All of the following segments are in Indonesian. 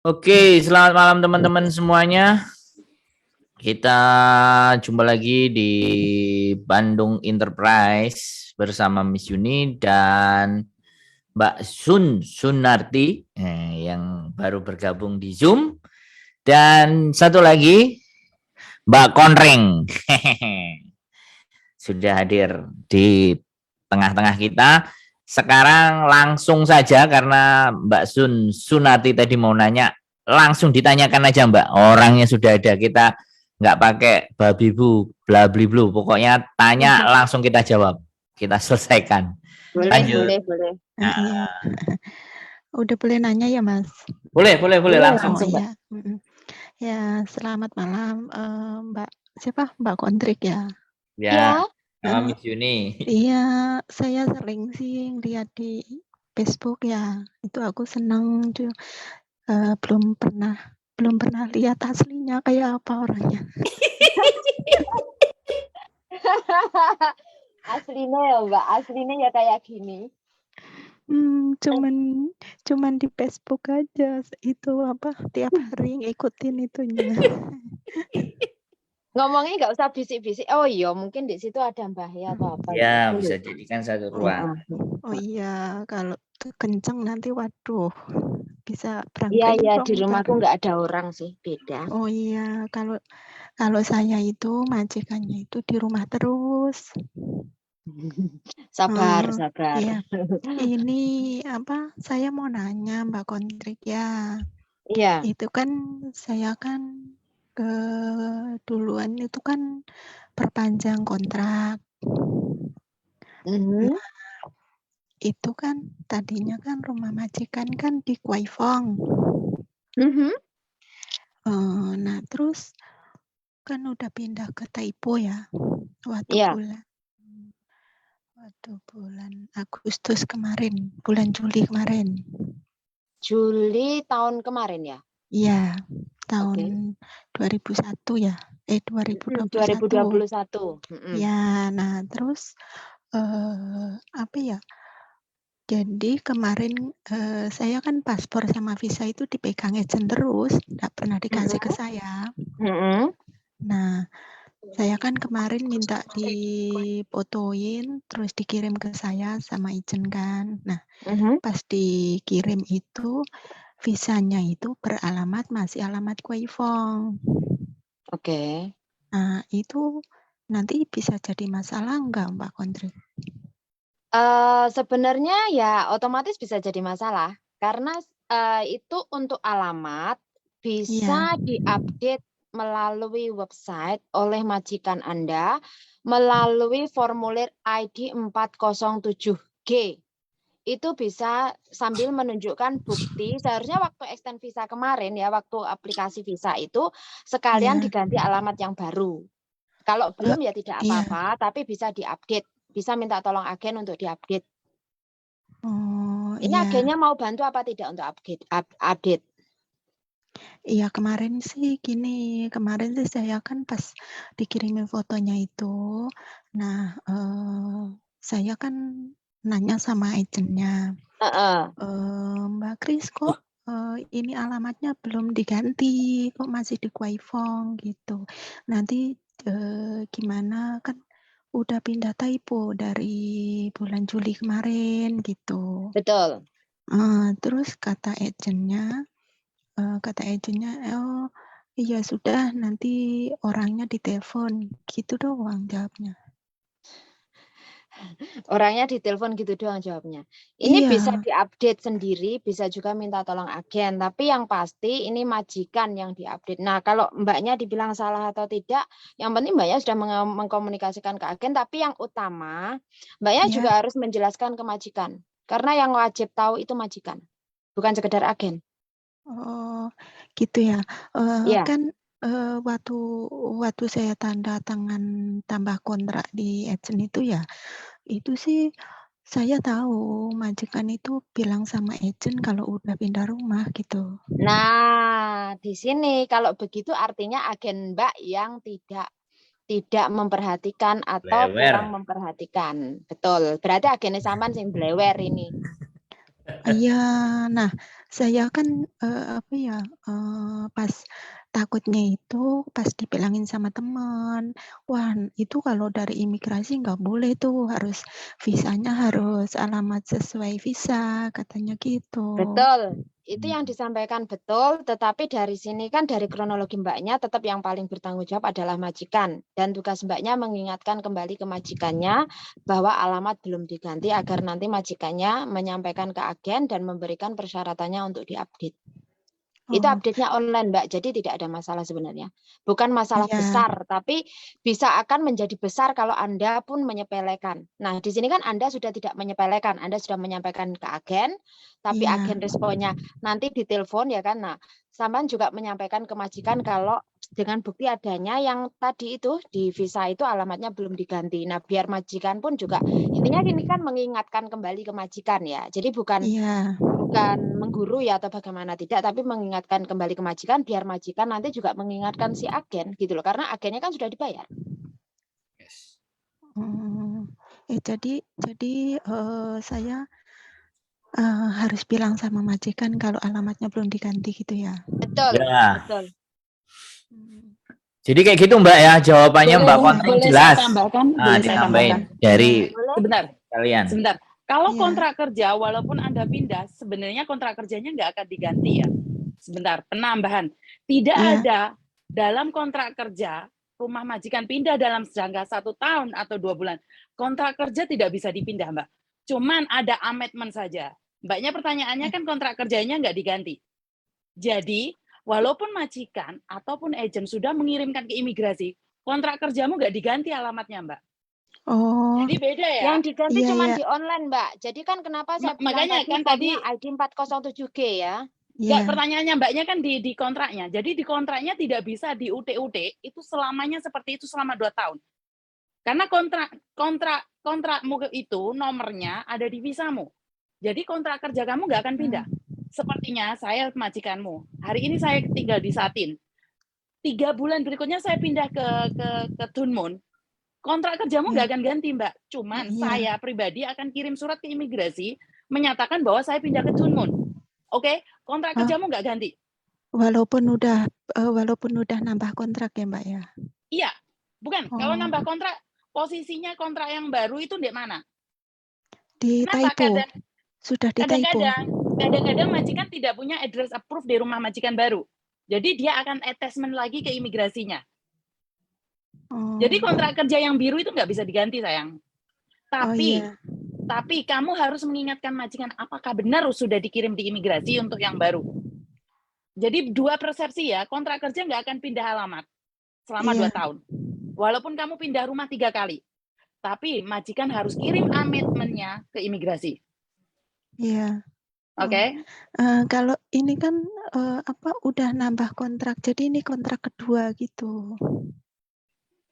Oke, selamat malam teman-teman semuanya. Kita jumpa lagi di Bandung Enterprise bersama Miss Yuni dan Mbak Sunarti yang baru bergabung di Zoom dan satu lagi Mbak Konreng sudah hadir di tengah-tengah kita. Sekarang langsung saja karena Mbak Sunarti tadi mau nanya, langsung ditanyakan aja Mbak. Orangnya sudah ada, kita nggak pakai babi bu, bla bli blu. Pokoknya tanya langsung kita jawab, kita selesaikan. Boleh, Lanjut. boleh. Iya. Udah boleh nanya ya, Mas? Boleh langsung. Oh iya. Ya, selamat malam, Mbak. Siapa? Mbak Kontrik ya? Ya, nama Miss Yuni. Iya, saya sering sih lihat di Facebook ya. Itu aku senang tuh. Belum pernah lihat aslinya kayak apa orangnya. Aslinya ya Mbak, aslinya ya kayak gini. Cuman di Facebook aja itu apa tiap hari ngikutin itunya. Ngomongnya nggak usah bisik-bisik. Oh iya, mungkin di situ ada Mbah ya atau apa. Ya, gitu. bisa jadikan satu ruang. Oh iya, kalau kenceng nanti waduh bisa Iya, berangkring. di rumahku nggak ada orang sih, beda. Oh iya, kalau saya itu majikannya itu di rumah terus. Sabar. Iya. Ini apa? Saya mau nanya Mbak Kontrik ya. Iya. Itu kan saya kan duluan itu kan perpanjang kontrak. Nah, itu kan tadinya kan rumah majikan kan di Kwaifong. Nah, terus kan udah pindah ke Taipo ya waktu bulan Agustus kemarin, bulan Juli kemarin. Juli tahun kemarin ya? Iya, tahun 2001 ya. 2021. 2021. Ya, nah terus apa ya? Jadi kemarin saya kan paspor sama visa itu dipegang agent terus, nggak pernah dikasih ke saya. Nah, saya kan kemarin minta difotoin, terus dikirim ke saya sama agent kan. Nah, pas dikirim itu visanya itu beralamat masih alamat Kwaifong. Oke. Nah, itu nanti bisa jadi masalah nggak Mbak Kontri? Sebenarnya ya otomatis bisa jadi masalah karena itu untuk alamat bisa diupdate melalui website oleh majikan Anda melalui formulir ID 407G. Itu bisa sambil menunjukkan bukti seharusnya waktu extend visa kemarin ya, waktu aplikasi visa itu sekalian diganti alamat yang baru. Kalau belum ya tidak apa-apa, tapi bisa diupdate. Bisa minta tolong agen untuk diupdate. Ini agennya mau bantu apa tidak untuk update? Iya, kemarin sih saya kan pas dikirimin fotonya itu, nah saya kan nanya sama agennya, Mbak Kris kok ini alamatnya belum diganti, kok masih di Kwaifong gitu. Nanti gimana, kan udah pindah Taipo dari bulan Juli kemarin gitu. Betul. Terus kata agennya, oh iya sudah, nanti orangnya ditelepon, gitu doang jawabnya. Orangnya ditelepon gitu doang jawabnya. Ini bisa diupdate sendiri, bisa juga minta tolong agen. Tapi yang pasti ini majikan yang diupdate. Nah, kalau mbaknya dibilang salah atau tidak, yang penting mbaknya sudah mengkomunikasikan ke agen. Tapi yang utama, mbaknya juga harus menjelaskan ke majikan. Karena yang wajib tahu itu majikan, bukan sekedar agen. Oh, gitu ya. Kan waktu saya tanda tangan tambah kontrak di agent itu ya, itu sih saya tahu majikan itu bilang sama agent kalau udah pindah rumah gitu. Nah, di sini kalau begitu artinya agen Mbak yang tidak memperhatikan atau kurang memperhatikan. Betul. Berarti agennya sampean sing blewer ini. Iya, nah saya kan, apa ya, pas takutnya itu pas dibilangin sama teman, "Wah, itu kalau dari imigrasi nggak boleh tuh, harus visanya harus alamat sesuai visa," katanya gitu. Betul, itu yang disampaikan betul, tetapi dari sini kan dari kronologi Mbaknya tetap yang paling bertanggung jawab adalah majikan. Dan tugas Mbaknya mengingatkan kembali ke majikannya bahwa alamat belum diganti agar nanti majikannya menyampaikan ke agen dan memberikan persyaratannya untuk diupdate. Itu Oh, update-nya online, Mbak, jadi tidak ada masalah sebenarnya. Bukan masalah iya, besar, tapi bisa akan menjadi besar kalau Anda pun menyepelekan. Nah, di sini kan Anda sudah tidak menyepelekan, Anda sudah menyampaikan ke agen, tapi iya, agen responnya nanti ditelepon ya kan. Nah, sampean juga menyampaikan ke majikan kalau dengan bukti adanya yang tadi itu di visa itu alamatnya belum diganti. Nah, biar majikan pun juga intinya ini kan mengingatkan kembali ke majikan ya. Jadi bukan iya. menggurui atau bagaimana tidak, tapi mengingatkan kembali ke majikan biar majikan nanti juga mengingatkan si agen gitu loh, karena agennya kan sudah dibayar. Oh, jadi, saya, harus bilang sama majikan kalau alamatnya belum diganti gitu ya? Betul, Ya, betul. Mmm, jadi kayak gitu Mbak ya, jawabannya Mbak Kontring Boleh saya jelas. tambahkan, Nah, boleh saya tambahkan. ditambahin dari Boleh? Sebentar, kalian. sebentar. Kalau iya, kontrak kerja, walaupun Anda pindah, sebenarnya kontrak kerjanya nggak akan diganti ya. Sebentar, penambahan. Tidak iya, ada dalam kontrak kerja, rumah majikan pindah dalam jangka 1 tahun atau 2 bulan. Kontrak kerja tidak bisa dipindah, Mbak. Cuman ada amendment saja. Mbaknya pertanyaannya kan kontrak kerjanya nggak diganti. Jadi, walaupun majikan ataupun agen sudah mengirimkan ke imigrasi, kontrak kerjamu nggak diganti alamatnya, Mbak. oh, Jadi beda ya. Yang diganti iya, cuma iya, di online, Mbak. Jadi kan kenapa saya bilang Makanya tadi kan formnya tadi ID 407G ya. nggak, iya, pertanyaannya Mbaknya kan di kontraknya. Jadi di kontraknya tidak bisa di UT-UT itu selamanya seperti itu selama 2 tahun. Karena kontrakmu itu nomornya ada di visamu. Jadi kontrak kerja kamu nggak akan pindah. Sepertinya saya majikanmu. Hari ini saya tinggal di Satin. 3 bulan berikutnya saya pindah ke Dunmun. Kontrak kerjamu nggak iya, akan ganti, Mbak. Cuman iya, saya pribadi akan kirim surat ke imigrasi menyatakan bahwa saya pindah ke Dunmun. Oke, kontrak oh, kerjamu nggak ganti. walaupun udah nambah kontrak ya, Mbak, ya? Iya, bukan. Kalau Oh, nambah kontrak, posisinya kontrak yang baru itu di mana? di Kenapa? typo, sudah di typo? Kadang-kadang majikan tidak punya address approve di rumah majikan baru. Jadi dia akan attachment lagi ke imigrasinya. Jadi Oh, kontrak kerja yang biru itu nggak bisa diganti, sayang. oh iya, Tapi kamu harus mengingatkan majikan apakah benar sudah dikirim di imigrasi untuk yang baru. Jadi 2 persepsi ya, kontrak kerja nggak akan pindah alamat selama 2 iya, tahun. Walaupun kamu pindah rumah 3 kali. Tapi majikan harus kirim amendment-nya ke imigrasi. iya. Oke? Kalau ini kan, udah nambah kontrak, jadi ini kontrak kedua gitu.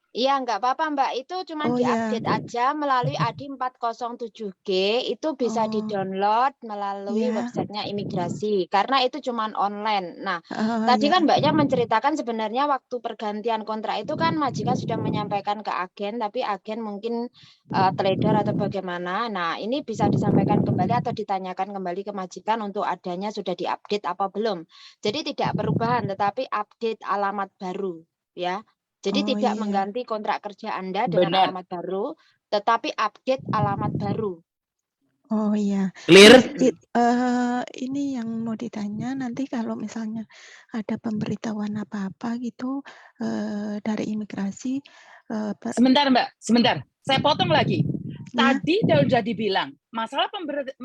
Iya, nggak apa-apa, Mbak. Itu cuma Oh ya, diupdate aja melalui ID 407G. Itu bisa oh, di-download melalui iya, websitenya imigrasi. Karena itu cuma online. Nah, oh tadi ya, kan Mbaknya menceritakan sebenarnya waktu pergantian kontrak itu kan majikan sudah menyampaikan ke agen, tapi agen mungkin teledor atau bagaimana. Nah, ini bisa disampaikan kembali atau ditanyakan kembali ke majikan untuk adanya sudah diupdate apa belum. Jadi tidak perubahan, tetapi update alamat baru, ya. Jadi oh tidak iya, mengganti kontrak kerja Anda dengan Benar. alamat baru, tetapi update alamat baru. oh iya. Clear? Terus ini yang mau ditanya, nanti kalau misalnya ada pemberitahuan apa-apa gitu, dari imigrasi, Sebentar, Mbak. Sebentar. Saya potong lagi. ya, Tadi sudah dibilang, masalah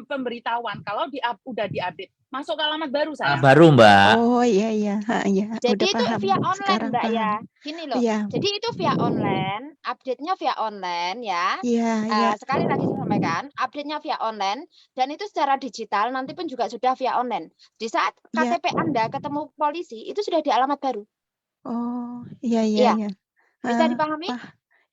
pemberitahuan kalau udah diupdate, masuk ke alamat baru, Ah, sayang. baru Mbak. oh iya iya, iya, udah Jadi itu paham, via online, sekarang Mbak, paham. ya. Gini loh, Iya, jadi itu via online, update-nya via online ya. iya, iya, Sekali lagi saya sampaikan, update-nya via online dan itu secara digital nanti pun juga sudah via online. Di saat iya. KTP Anda ketemu polisi, itu sudah di alamat baru. Oh, iya iya Iya, iya. bisa dipahami?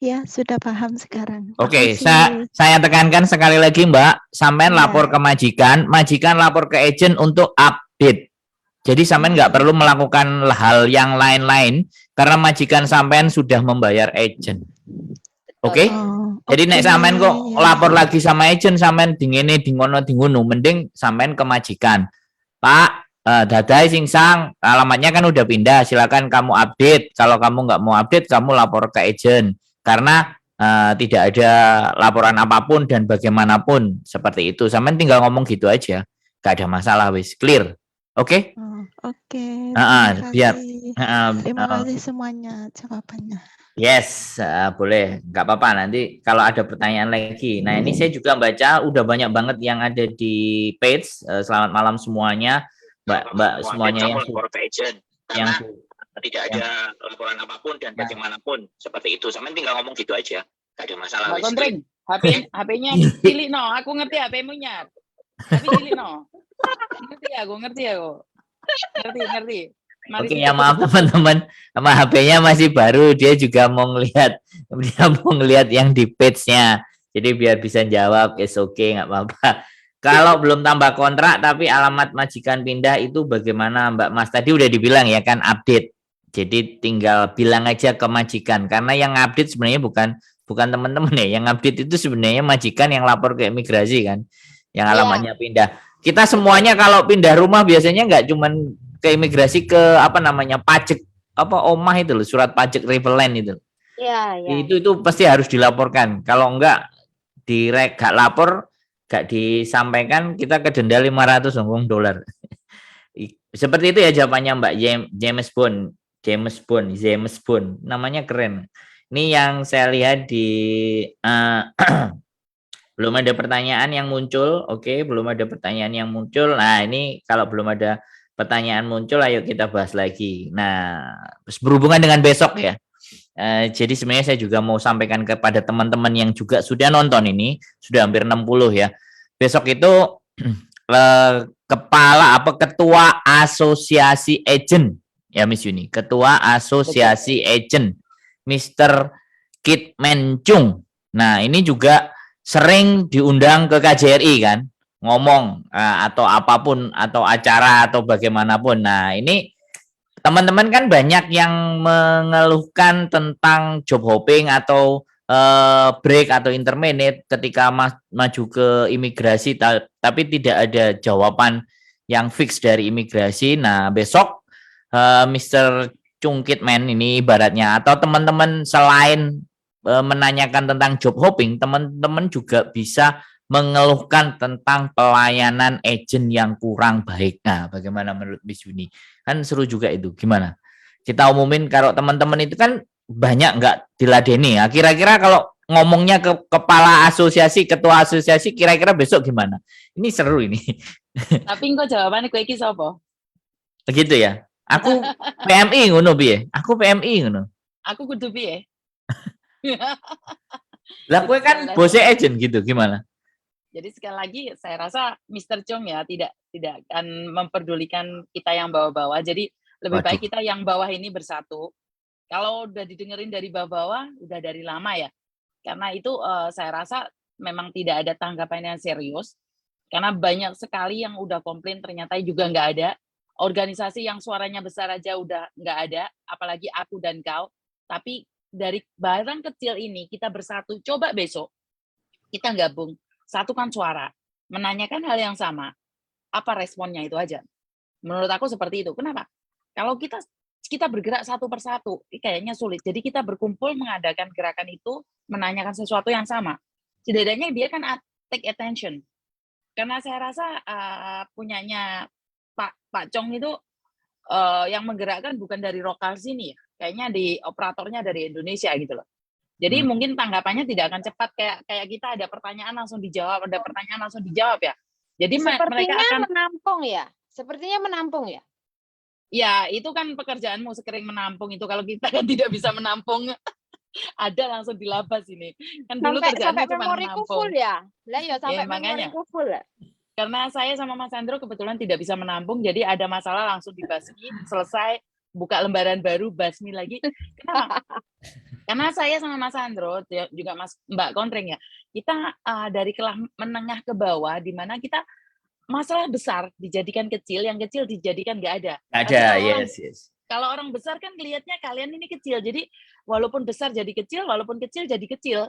Ya, sudah paham sekarang. Oke, Makasih. saya tekankan sekali lagi Mbak, sampean Iya, lapor ke majikan, majikan lapor ke agent untuk update. Jadi sampean nggak perlu melakukan hal yang lain-lain karena majikan sampean sudah membayar agent. Oke? oh, Jadi nek oke, sampean kok ya. lapor lagi sama agent, sampean di ngene di ngono di ngono, mending sampean ke majikan. Pak, Dadai Singsang, alamatnya kan udah pindah, silakan kamu update. Kalau kamu nggak mau update, kamu lapor ke agent. Karena tidak ada laporan apapun dan bagaimanapun seperti itu. Sampean tinggal ngomong gitu aja, nggak ada masalah, wis clear. Oke? Oh, oke, terima Biar kasih. uh, Terima uh, kasih semuanya jawabannya. yes, boleh, nggak apa-apa. Nanti kalau ada pertanyaan lagi. Nah, ini saya juga baca udah banyak banget yang ada di page. Selamat malam semuanya, Mbak semuanya yang tidak ada laporan apapun dan bagaimanapun seperti itu. Sampai tinggal ngomong gitu aja, nggak ada masalah. Mbak Kontreng, HP-nya cilik no, aku ngerti HP-mu-nya. Tapi cilik no. Ngerti aku. Ngerti. Mari Oke, ya maaf teman-teman, sama HP-nya masih baru, dia juga mau ngelihat yang di page-nya. Jadi biar bisa jawab, oke, nggak apa-apa. Kalau belum tambah kontrak tapi alamat majikan pindah itu bagaimana Mbak Mas? Tadi udah dibilang ya kan update. Jadi tinggal bilang aja ke majikan, karena yang update sebenarnya bukan teman-teman ya, yang update itu sebenarnya majikan yang lapor ke imigrasi kan, yang alamatnya pindah. Kita semuanya kalau pindah rumah biasanya nggak cuman ke imigrasi, ke apa namanya, pajak, apa omah itu loh, surat pajak Riverland itu. Iya. Itu pasti harus dilaporkan. Kalau enggak gak lapor, gak disampaikan, kita kedenda 500 Hong Kong dolar. Seperti itu ya jawabannya Mbak James Bond. Namanya keren. Ini yang saya lihat di belum ada pertanyaan yang muncul. Oke, belum ada pertanyaan yang muncul. Nah, ini kalau belum ada pertanyaan muncul, ayo kita bahas lagi. Nah, berhubungan dengan besok ya. Jadi sebenarnya saya juga mau sampaikan kepada teman-teman yang juga sudah nonton ini, sudah hampir 60 ya. Besok itu ketua asosiasi agent ya Miss Yuni, ketua asosiasi agent Mr. Kit Mencung. Nah, ini juga sering diundang ke KJRI kan, ngomong atau apapun, atau acara atau bagaimanapun. Nah, ini teman-teman kan banyak yang mengeluhkan tentang job hopping atau break atau intermediate ketika maju ke imigrasi, tapi tidak ada jawaban yang fix dari imigrasi. Nah, besok Mr. Cungkitman ini ibaratnya, atau teman-teman selain menanyakan tentang job hopping, teman-teman juga bisa mengeluhkan tentang pelayanan agent yang kurang baik. Nah, bagaimana menurut Miss Yuni? Kan seru juga itu. Gimana? Kita umumin, kalau teman-teman itu kan banyak nggak diladeni ya. Kira-kira kalau ngomongnya ke kepala asosiasi, ketua asosiasi, kira-kira besok gimana? Ini seru ini. Tapi kok jawabannya kowe iki sapa? Begitu ya. Aku PMI ngono piye? Aku PMI ngono. Aku kudu piye? Lah kowe kan bose agent gitu, gimana? Jadi sekali lagi saya rasa Mr. Chung ya tidak akan memperdulikan kita yang bawah-bawah. Jadi lebih baik kita yang bawah ini bersatu. Kalau udah didengerin dari bawah-bawah, udah dari lama ya. Karena itu saya rasa memang tidak ada tanggapan yang serius. Karena banyak sekali yang udah komplain ternyata juga nggak ada. Organisasi yang suaranya besar aja udah nggak ada, apalagi aku dan kau. Tapi dari barang kecil ini kita bersatu. Coba besok kita gabung, satukan suara, menanyakan hal yang sama. Apa responnya itu aja. Menurut aku seperti itu. Kenapa? Kalau kita bergerak satu persatu, kayaknya sulit. Jadi kita berkumpul mengadakan gerakan itu, menanyakan sesuatu yang sama. Setidaknya dia kan take attention. Karena saya rasa punyanya Pak Chong itu yang menggerakkan bukan dari lokal sini ya. Kayaknya di operatornya dari Indonesia gitu loh. Jadi mungkin tanggapannya tidak akan cepat kayak kita ada pertanyaan langsung dijawab, ya. Jadi mereka akan menampung ya. Sepertinya menampung ya. Ya, itu kan pekerjaanmu sekering menampung itu. Kalau kita kan tidak bisa menampung. Ada langsung dilabas ini. Kan dulu kerjaannya cuma menampung. Full ya. Lah ya sampai memoriku full ya. Karena saya sama Mas Andro kebetulan tidak bisa menampung, jadi ada masalah langsung dibasmi, selesai, buka lembaran baru, basmi lagi. Kenapa? Karena saya sama Mas Andro, juga Mbak Kontreng ya, kita dari kelas menengah ke bawah, di mana kita masalah besar dijadikan kecil, yang kecil dijadikan nggak ada. Ada, yes. Kalau orang besar kan kelihatannya kalian ini kecil, jadi walaupun besar jadi kecil, walaupun kecil jadi kecil.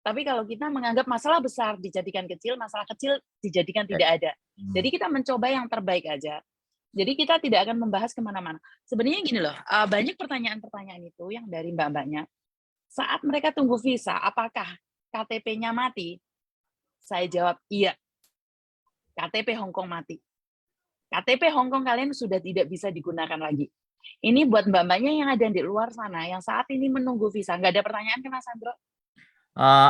Tapi kalau kita menganggap masalah besar dijadikan kecil, masalah kecil dijadikan tidak ada. Jadi kita mencoba yang terbaik aja. Jadi kita tidak akan membahas kemana-mana. Sebenarnya gini loh, banyak pertanyaan-pertanyaan itu yang dari mbak-mbaknya. Saat mereka tunggu visa, apakah KTP-nya mati? Saya jawab iya. KTP Hongkong mati. KTP Hongkong kalian sudah tidak bisa digunakan lagi. Ini buat mbak-mbaknya yang ada di luar sana, yang saat ini menunggu visa. Nggak ada pertanyaan ke Mas Sandro?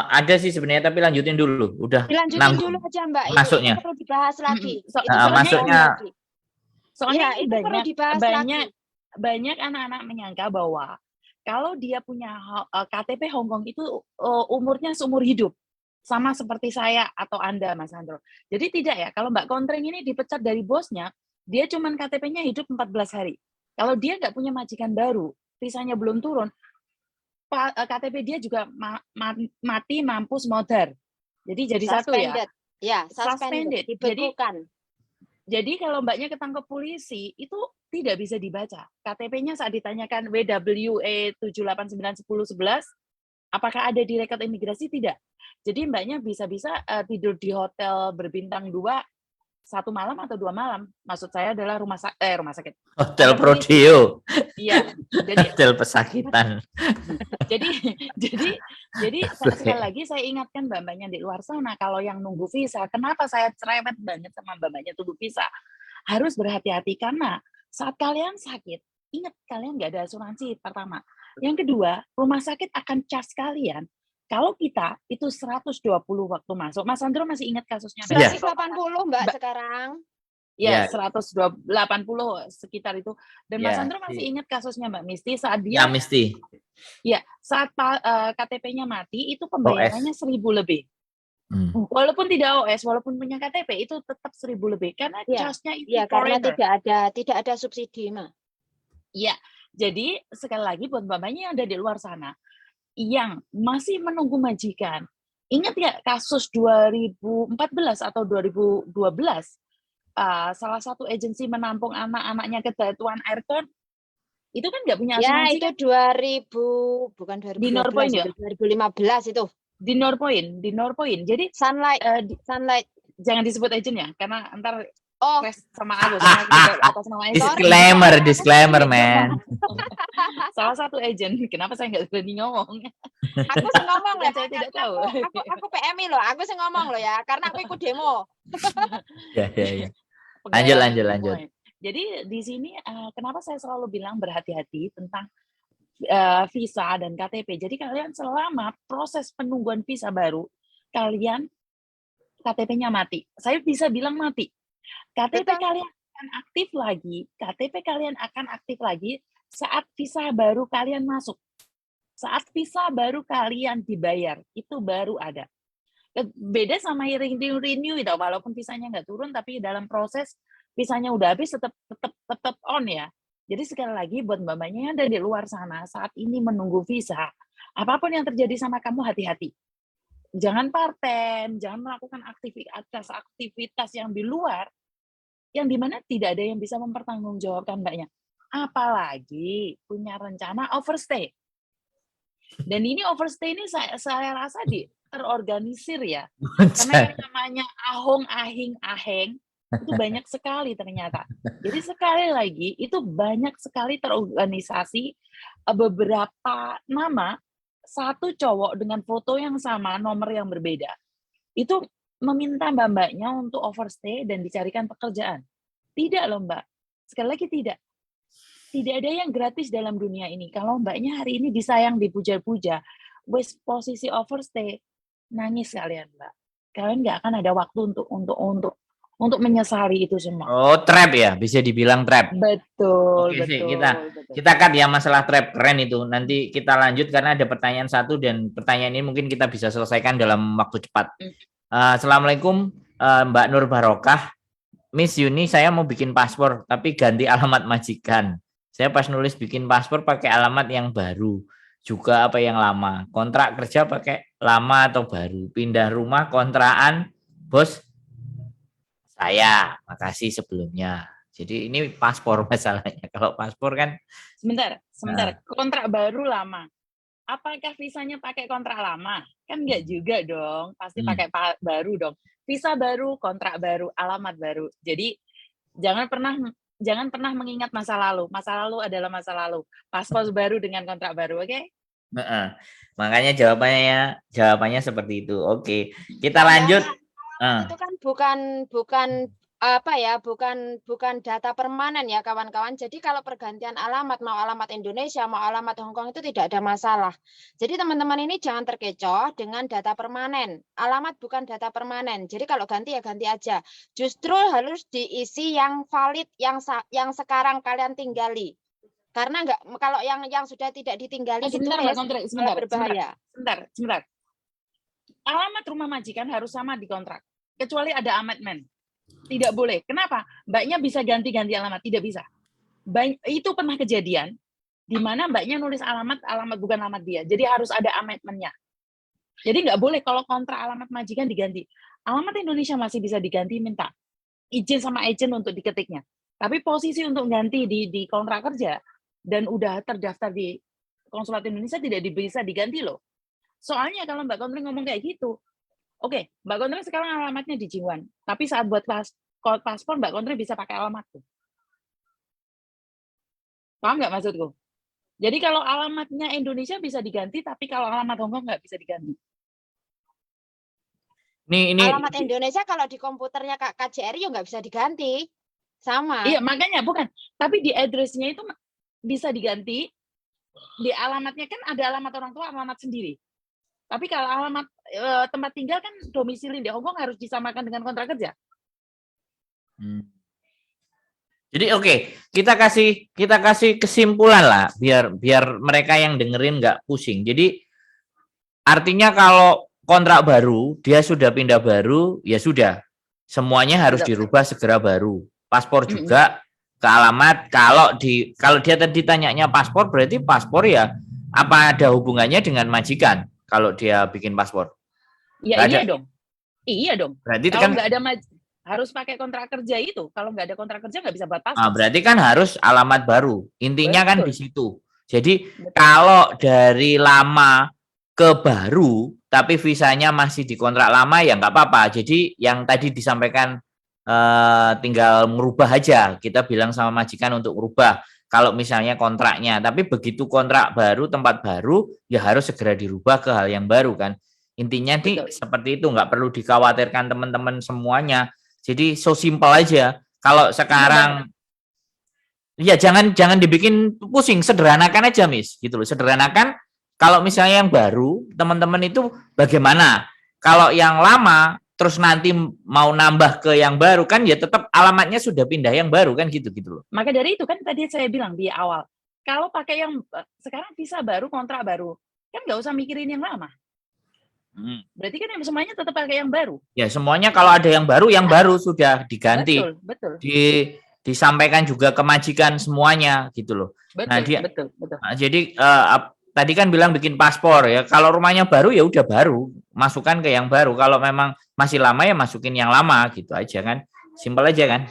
Ada sih sebenarnya, tapi lanjutin dulu. Udah Dilanjutin dulu aja Mbak. masuknya. Itu perlu dibahas lagi. So- Itu perlu masuknya dibahas lagi. Soalnya Ya, ini itu perlu dibahas lagi. banyak anak-anak menyangka bahwa kalau dia punya KTP Hongkong itu umurnya seumur hidup. Sama seperti saya atau Anda, Mas Sandro. Jadi tidak ya, kalau Mbak Kontreng ini dipecat dari bosnya, dia cuman KTP-nya hidup 14 hari. Kalau dia nggak punya majikan baru, visanya belum turun, KTP dia juga mati, mampus, modar. Jadi jadi satu ya. Ya, suspended. Dibekukan. Jadi kalau mbaknya ketangkep polisi, itu tidak bisa dibaca. KTP-nya saat ditanyakan WWE 7891011, apakah ada di rekod imigrasi? Tidak. Jadi mbaknya bisa-bisa tidur di hotel berbintang 2 1 malam atau 2 malam. Maksud saya adalah rumah sakit. Hotel Prodeo. Iya. Jadi hotel pesakitan. jadi sekali lagi saya ingatkan mbak-mbaknya di luar sana, kalau yang nunggu visa, kenapa saya cerewet banget sama mbak-mbaknya tunggu visa? Harus berhati-hati karena saat kalian sakit, ingat kalian nggak ada asuransi pertama. Yang kedua, rumah sakit akan charge kalian. Kalau kita itu 120 waktu masuk. Mas Sandro masih ingat kasusnya? 180 Mbak sekarang. Ya, 180 sekitar itu. Dan Mas Sandro masih ingat kasusnya Mbak Misty saat dia Misty. Ya, saat KTP-nya mati itu pembayarannya 1.000 lebih. Walaupun tidak OS, walaupun punya KTP itu tetap 1.000 lebih karena charge-nya itu karena tidak ada subsidi, Mbak. Iya. Jadi sekali lagi buat mbak-mbaknya yang ada di luar sana yang masih menunggu majikan. Ingat ya kasus 2014 atau 2012 salah satu agensi menampung anak-anaknya ke Tuan Ayrton itu kan nggak punya asuransi. Ya, itu kan? 2000 bukan 2012 di Norpoint ya? 2015 itu. Di Norpoint. Jadi Sunlight. Jangan disebut agent ya karena ntar sama aku disclaimer man. Salah satu agent. Kenapa saya nggak berani ngomong? Aku sih ngomong loh. Saya tidak tahu. Aku PMI loh. Aku sih ngomong loh ya. Karena aku ikut demo. Ya. Lanjut. Jadi di sini kenapa saya selalu bilang berhati-hati tentang visa dan KTP. Jadi kalian selama proses penungguan visa baru, kalian KTP-nya mati. Saya bisa bilang mati. KTP kalian akan aktif lagi saat visa baru kalian masuk. Saat visa baru kalian dibayar, itu baru ada. Beda sama renew itu, walaupun visanya nggak turun, tapi dalam proses visanya udah habis tetap on ya. Jadi sekali lagi buat mbak-mbaknya yang ada di luar sana saat ini menunggu visa, apapun yang terjadi sama kamu hati-hati. Jangan part-time, jangan melakukan aktivitas yang di luar, yang dimana tidak ada yang bisa mempertanggungjawabkan mbaknya. Apalagi punya rencana overstay. Dan ini overstay ini saya rasa terorganisir ya. Karena yang namanya aheng itu banyak sekali ternyata. Jadi sekali lagi itu banyak sekali terorganisasi beberapa nama, satu cowok dengan foto yang sama, nomor yang berbeda. Itu meminta mbak-mbaknya untuk overstay dan dicarikan pekerjaan. Tidak loh Mbak. Sekali lagi tidak. Tidak ada yang gratis dalam dunia ini. Kalau mbaknya hari ini disayang, dipuja-puja, wes posisi overstay, nangis kalian Mbak. Kalian nggak akan ada waktu untuk menyesali itu semua. Oh, trap ya, bisa dibilang trap. Betul. Oke, kita cut ya masalah trap, keren itu. Nanti kita lanjut karena ada pertanyaan satu dan pertanyaan ini mungkin kita bisa selesaikan dalam waktu cepat. Assalamualaikum Mbak Nur Barokah. Miss Yuni, saya mau bikin paspor tapi ganti alamat majikan. Saya pas nulis bikin paspor pakai alamat yang baru, juga apa yang lama. Kontrak kerja pakai lama atau baru. Pindah rumah kontrakan bos saya. Makasih sebelumnya. Jadi ini paspor masalahnya. Kalau paspor kan sebentar. Kontrak baru lama. apakah visanya pakai kontrak lama? Kan enggak juga dong, pasti Hmm. pakai baru dong. Visa baru, kontrak baru, alamat baru. Jadi jangan pernah mengingat masa lalu. Masa lalu adalah masa lalu. Paspor baru dengan kontrak baru, oke? Heeh. Makanya jawabannya seperti itu. Oke, kita Enggak, lanjut. alamat itu kan bukan apa ya, bukan data permanen ya kawan-kawan. Jadi kalau pergantian alamat, mau alamat Indonesia, mau alamat Hong Kong itu tidak ada masalah. Jadi teman-teman ini jangan terkecoh dengan data permanen. Alamat bukan data permanen. Jadi kalau ganti ya ganti aja. Justru harus diisi yang valid, yang sekarang kalian tinggali. Karena kalau yang sudah tidak ditinggali gitu Sebentar, ya Mbak Kontrak, malah berbahaya. sebentar. Alamat rumah majikan harus sama di kontrak. Kecuali ada amendment. Tidak boleh. Kenapa? Mbaknya bisa ganti-ganti alamat. Tidak bisa. Itu pernah kejadian di mana mbaknya nulis alamat bukan alamat dia. Jadi harus ada amendment-nya. Jadi nggak boleh kalau kontrak alamat majikan diganti. Alamat Indonesia masih bisa diganti, minta izin sama agent untuk diketiknya. Tapi posisi untuk ganti di kontrak kerja dan udah terdaftar di konsulat Indonesia tidak bisa diganti loh. Soalnya kalau Mbak Kontring ngomong kayak gitu, oke, Mbak Kontring sekarang alamatnya di Jiwan, tapi saat buat paspor Mbak Kontring bisa pakai alamatku. Paham nggak maksudku? Jadi kalau alamatnya Indonesia bisa diganti, tapi kalau alamat Hongkong nggak bisa diganti. Ini Alamat Indonesia kalau di komputernya KJRI ya nggak bisa diganti. Sama. Iya, makanya bukan. Tapi di address-nya itu bisa diganti. Di alamatnya kan ada alamat orang tua, alamat sendiri. Tapi kalau alamat tempat tinggal kan domisili di Hongkong harus disamakan dengan kontrak kerja. Jadi oke, kita kasih kesimpulan lah biar mereka yang dengerin nggak pusing. Jadi artinya kalau kontrak baru dia sudah pindah baru ya sudah semuanya harus dirubah segera baru. Paspor juga ke alamat. Kalau dia tadi tanyanya paspor berarti paspor ya apa ada hubungannya dengan majikan kalau dia bikin paspor? Ya iya dong. Iya dong. Berarti kalau kan nggak ada harus pakai kontrak kerja itu. Kalau nggak ada kontrak kerja nggak bisa buat paspor. berarti kan harus alamat baru. Intinya Betul. kan di situ. Jadi kalau dari lama ke baru, tapi visanya masih di kontrak lama ya nggak apa-apa. Jadi yang tadi disampaikan tinggal merubah aja. Kita bilang sama majikan untuk merubah. Kalau misalnya kontraknya, tapi begitu kontrak baru, tempat baru, ya harus segera dirubah ke hal yang baru kan. Intinya seperti itu, nggak perlu dikhawatirkan teman-teman semuanya. Jadi so simple aja. Kalau sekarang ya jangan dibikin pusing, sederhanakan aja, Miss. Gitu loh, sederhanakan. Kalau misalnya yang baru, teman-teman itu bagaimana? Kalau yang lama terus nanti mau nambah ke yang baru kan ya tetap alamatnya sudah pindah yang baru kan gitu loh. Maka dari itu kan tadi saya bilang di awal, kalau pakai yang sekarang visa baru, kontrak baru, kan nggak usah mikirin yang lama. Berarti kan semuanya tetap pakai yang baru. Ya semuanya kalau ada yang baru sudah diganti. Betul. Disampaikan juga ke majikan semuanya gitu loh. Betul. Nah, jadi tadi kan bilang bikin paspor ya. Kalau rumahnya baru ya udah baru, masukkan ke yang baru. Kalau memang masih lama ya masukin yang lama gitu aja kan. Simpel aja kan.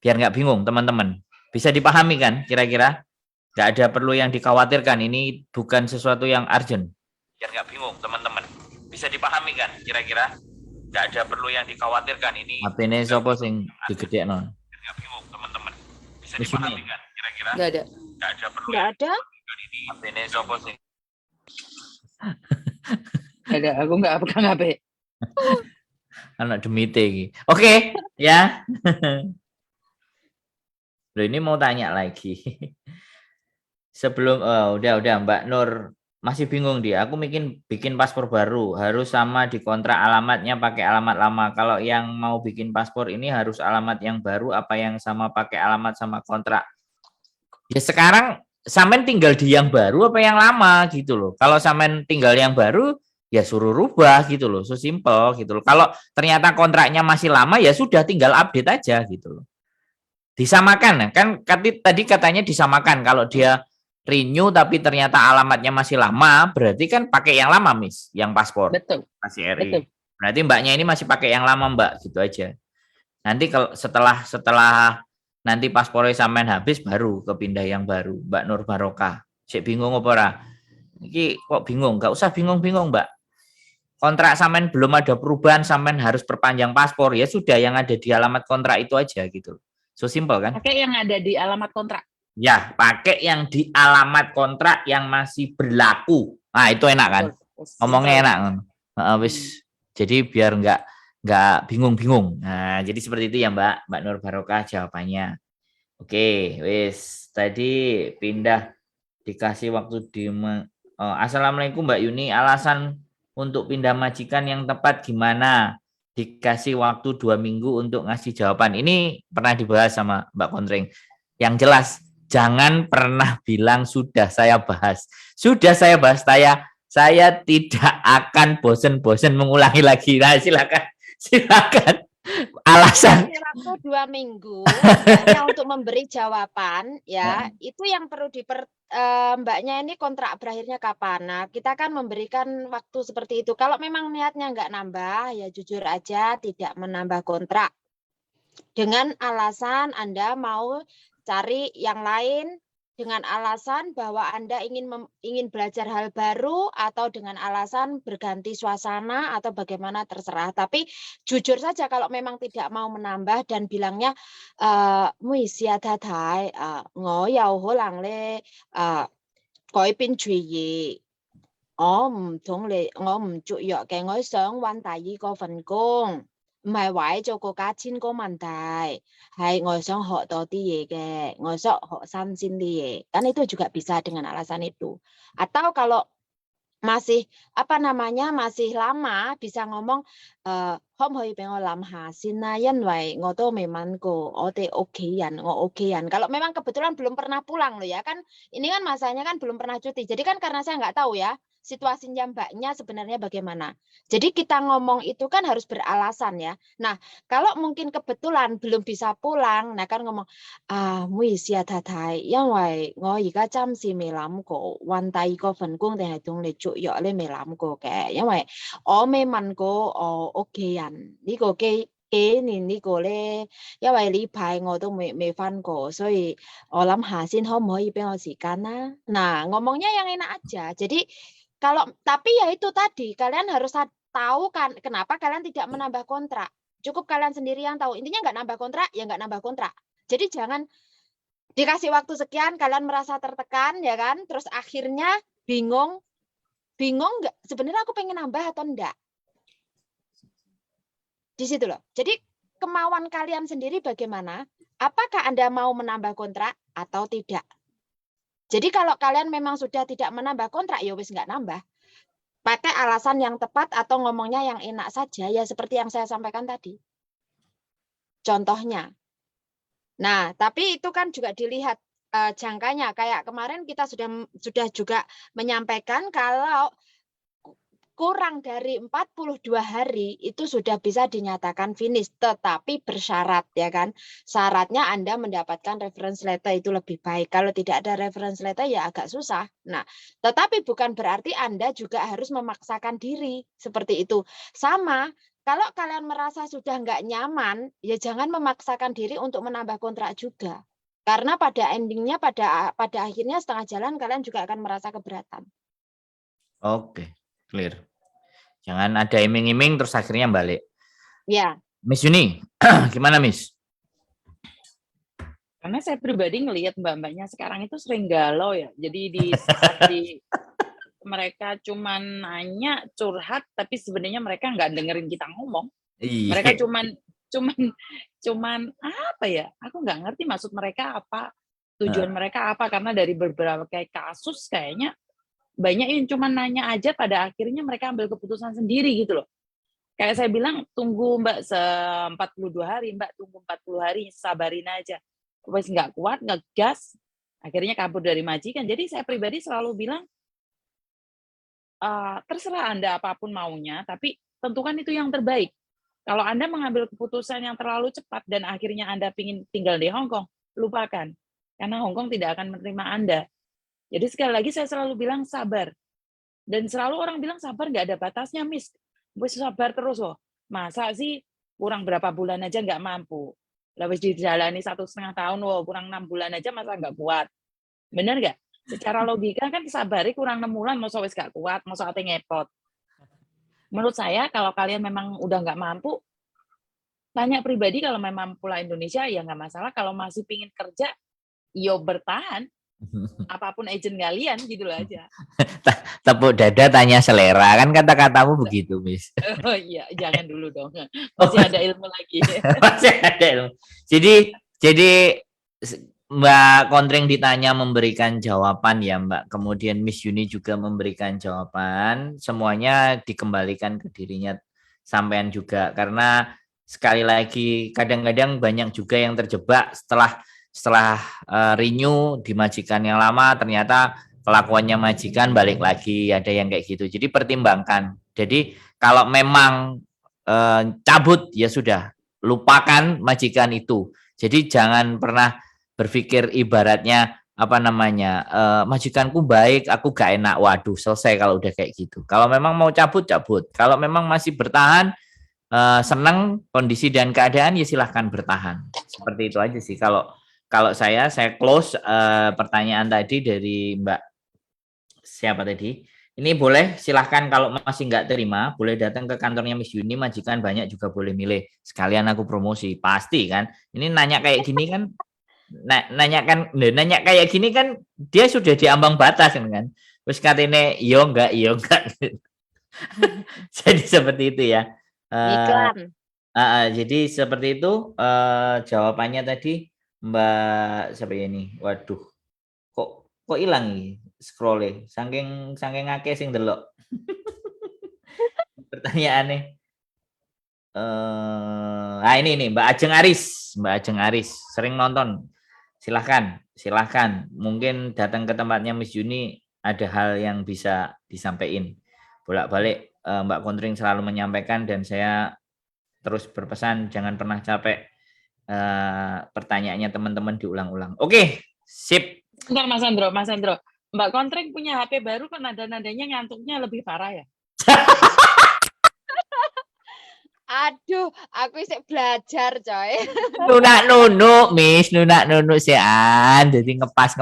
Biar nggak bingung teman-teman. Bisa dipahami kan kira-kira? Nggak ada perlu yang dikhawatirkan. Ini bukan sesuatu yang urgent. Biar nggak bingung teman-teman. Bisa dipahami kan kira-kira? Nggak ada perlu yang dikhawatirkan. Ini HP-ne sopo sing digedekno. Biar nggak bingung teman-teman. Bisa dipahami kan kira-kira? Nggak ada. Nggak ada. HP-ne sopo sing ada, aku nggak pegang HP. Anak demite iki. Oke, ya. Loh ini mau tanya lagi. Sebelum udah Mbak Nur masih bingung dia. Aku bikin paspor baru harus sama di kontrak alamatnya pakai alamat lama. Kalau yang mau bikin paspor ini harus alamat yang baru apa yang sama pakai alamat sama kontrak? Ya sekarang sampean tinggal di yang baru apa yang lama gitu loh. Kalau sampean tinggal yang baru ya suruh rubah gitu loh, so simple gitu loh. Kalau ternyata kontraknya masih lama ya sudah tinggal update aja gitu loh. Disamakan kan tadi katanya disamakan. Kalau dia renew tapi ternyata alamatnya masih lama, berarti kan pakai yang lama, Miss, yang paspor. Betul. Masih RI. Berarti Mbaknya ini masih pakai yang lama, Mbak, gitu aja. Nanti kalau setelah nanti paspornya sampean habis baru kepindah yang baru, Mbak Nur Barokah. Cek bingung apa ora? Iki kok bingung? Nggak usah bingung-bingung, Mbak. Kontrak sampean belum ada perubahan, sampean harus perpanjang paspor, ya sudah yang ada di alamat kontrak itu aja gitu. So simple kan? Pakai yang ada di alamat kontrak. Ya, pakai yang di alamat kontrak yang masih berlaku. Nah, itu enak kan? Ngomongnya enak kan? Wis. Jadi biar nggak bingung-bingung. Nah, jadi seperti itu ya Mbak Nur Barokah jawabannya. Oke, wis. Tadi pindah dikasih waktu Assalamualaikum Mbak Yuni, alasan untuk pindah majikan yang tepat gimana? Dikasih waktu 2 minggu untuk ngasih jawaban. Ini pernah dibahas sama Mbak Kontreng. Yang jelas, jangan pernah bilang sudah saya bahas. Sudah saya bahas, saya tidak akan bosen-bosen mengulangi lagi. Nah, silakan. Alasan. Kasih waktu 2 minggu mbaknya untuk memberi jawaban ya. Itu yang perlu mbaknya ini kontrak berakhirnya kapan. Nah, kita kan memberikan waktu seperti itu. Kalau memang niatnya nggak nambah, ya jujur aja tidak menambah kontrak. Dengan alasan Anda mau cari yang lain, dengan alasan bahwa Anda ingin belajar hal baru, atau dengan alasan berganti suasana, atau bagaimana terserah. Tapi jujur saja kalau memang tidak mau menambah dan bilangnya mui xia ta tai ngo yao ho lang le goi bin chui yi我唔同你，我唔續約嘅，我想揾第二個份工，唔係為咗個價錢個問題，係我想學多啲嘢嘅，我想學新鮮啲嘢，kan itu juga bisa dengan alasan itu. Atau kalau masih masih lama bisa ngomong 可唔可以俾我諗下先啦，因為我都未問過我哋屋企人，我屋企人 kalau memang kebetulan belum pernah pulang loh ya kan, ini kan masanya kan belum pernah cuti, jadi kan karena saya nggak tahu ya situasinya mbaknya sebenarnya bagaimana. Jadi kita ngomong itu kan harus beralasan ya. Nah, kalau mungkin kebetulan belum bisa pulang, nah kan ngomong 唔好意思啊太太，因為我而家暫時未諗過揾第二個份工定係同你續約咧，未諗過嘅，因為我未問過我屋企人呢個幾年呢個咧，因為呢排我都未翻過，所以我諗下先可唔可以俾我時間啦。Nah, ngomongnya yang enak aja. Jadi tapi ya itu tadi, kalian harus tahu kan kenapa kalian tidak menambah kontrak. Cukup kalian sendiri yang tahu. Intinya nggak nambah kontrak, ya nggak nambah kontrak. Jadi jangan dikasih waktu sekian, kalian merasa tertekan, ya kan? Terus akhirnya bingung nggak? Sebenarnya aku pengen nambah atau enggak? Di situ loh. Jadi kemauan kalian sendiri bagaimana? Apakah Anda mau menambah kontrak atau tidak? Jadi kalau kalian memang sudah tidak menambah kontrak, ya wis nggak nambah. Pakai alasan yang tepat atau ngomongnya yang enak saja, ya seperti yang saya sampaikan tadi. Contohnya. Nah, tapi itu kan juga dilihat jangkanya. Kayak kemarin kita sudah juga menyampaikan kalau kurang dari 42 hari itu sudah bisa dinyatakan finish, tetapi bersyarat ya kan. Syaratnya Anda mendapatkan reference letter itu lebih baik. Kalau tidak ada reference letter ya agak susah. Nah, tetapi bukan berarti Anda juga harus memaksakan diri seperti itu. Sama, kalau kalian merasa sudah nggak nyaman, ya jangan memaksakan diri untuk menambah kontrak juga. Karena pada endingnya, pada akhirnya setengah jalan kalian juga akan merasa keberatan. Oke, clear. Jangan ada iming-iming terus akhirnya balik. Ya. Miss Yuni, gimana Miss? Karena saya pribadi ngelihat mbak-mbaknya sekarang itu sering galau ya. Jadi di saat mereka cuman nanya, curhat, tapi sebenarnya mereka nggak dengerin kita ngomong. Iya. Mereka cuman apa ya? Aku nggak ngerti maksud mereka apa, tujuan mereka apa, karena dari beberapa kayak kasus kayaknya banyak yang cuma nanya aja, pada akhirnya mereka ambil keputusan sendiri gitu loh. Kayak saya bilang, tunggu Mbak 42 hari, Mbak tunggu 40 hari, sabarin aja. Wes nggak kuat, ngegas, akhirnya kabur dari majikan. Jadi saya pribadi selalu bilang, terserah Anda apapun maunya, tapi tentukan itu yang terbaik. Kalau Anda mengambil keputusan yang terlalu cepat dan akhirnya Anda ingin tinggal di Hong Kong, lupakan. Karena Hong Kong tidak akan menerima Anda. Jadi sekali lagi saya selalu bilang sabar. Dan selalu orang bilang sabar nggak ada batasnya, Miss. Wis sabar terus loh. Masa sih kurang berapa bulan aja nggak mampu. Lah wis dijalani 1,5 tahun, kurang 6 bulan aja masa nggak kuat. Benar nggak? Secara logika kan sabari kurang 6 bulan, masa wis gak kuat, masa ate ngepot. Menurut saya kalau kalian memang udah nggak mampu, tanya pribadi kalau memang pulang Indonesia ya nggak masalah. Kalau masih pingin kerja, yo bertahan. Apapun agent kalian gitu loh aja. Tepuk dada tanya selera, kan kata-katamu begitu, Miss. Oh iya, jangan dulu dong. Oh, Masih ada ilmu lagi. masih ada loh. Jadi Mbak Kontreng ditanya memberikan jawaban ya Mbak. Kemudian Miss Yuni juga memberikan jawaban. Semuanya dikembalikan ke dirinya sampean juga. Karena sekali lagi kadang-kadang banyak juga yang terjebak setelah renew di majikan yang lama ternyata kelakuannya majikan balik lagi, ada yang kayak gitu. Jadi pertimbangkan. Jadi kalau memang cabut ya sudah, lupakan majikan itu. Jadi jangan pernah berpikir ibaratnya apa namanya majikanku baik, aku gak enak. Waduh, selesai kalau udah kayak gitu. Kalau memang mau cabut, cabut. Kalau memang masih bertahan, senang kondisi dan keadaan, ya silahkan bertahan. Seperti itu aja sih. Kalau saya close pertanyaan tadi dari Mbak siapa tadi? Ini boleh silahkan kalau masih nggak terima, boleh datang ke kantornya Miss Yuni, majikan banyak juga boleh milih. Sekalian aku promosi, pasti kan. Ini nanya kayak gini kan, nanya kayak gini kan dia sudah di ambang batas kan. Terus katanya iyo enggak. Jadi seperti itu ya. Iklan. Jadi seperti itu jawabannya tadi Mbak siapa ya ini? Waduh, kok hilang nih scroll saking akeh sing delok. Pertanyaannya ini nih Mbak Ajeng Aris sering nonton, silahkan mungkin datang ke tempatnya Miss Yuni, ada hal yang bisa disampaikan bolak-balik. Mbak Kontring selalu menyampaikan dan saya terus berpesan jangan pernah capek pertanyaannya teman-teman diulang-ulang. Oke, sip. Bentar Mas Hendro. Mbak Kontreng punya HP baru kan nada-nadanya ngantuknya lebih parah ya? Aduh, aku isih belajar, coy. Nunak nunuk, Miss, nunak nunuk sian, jadi ngepas.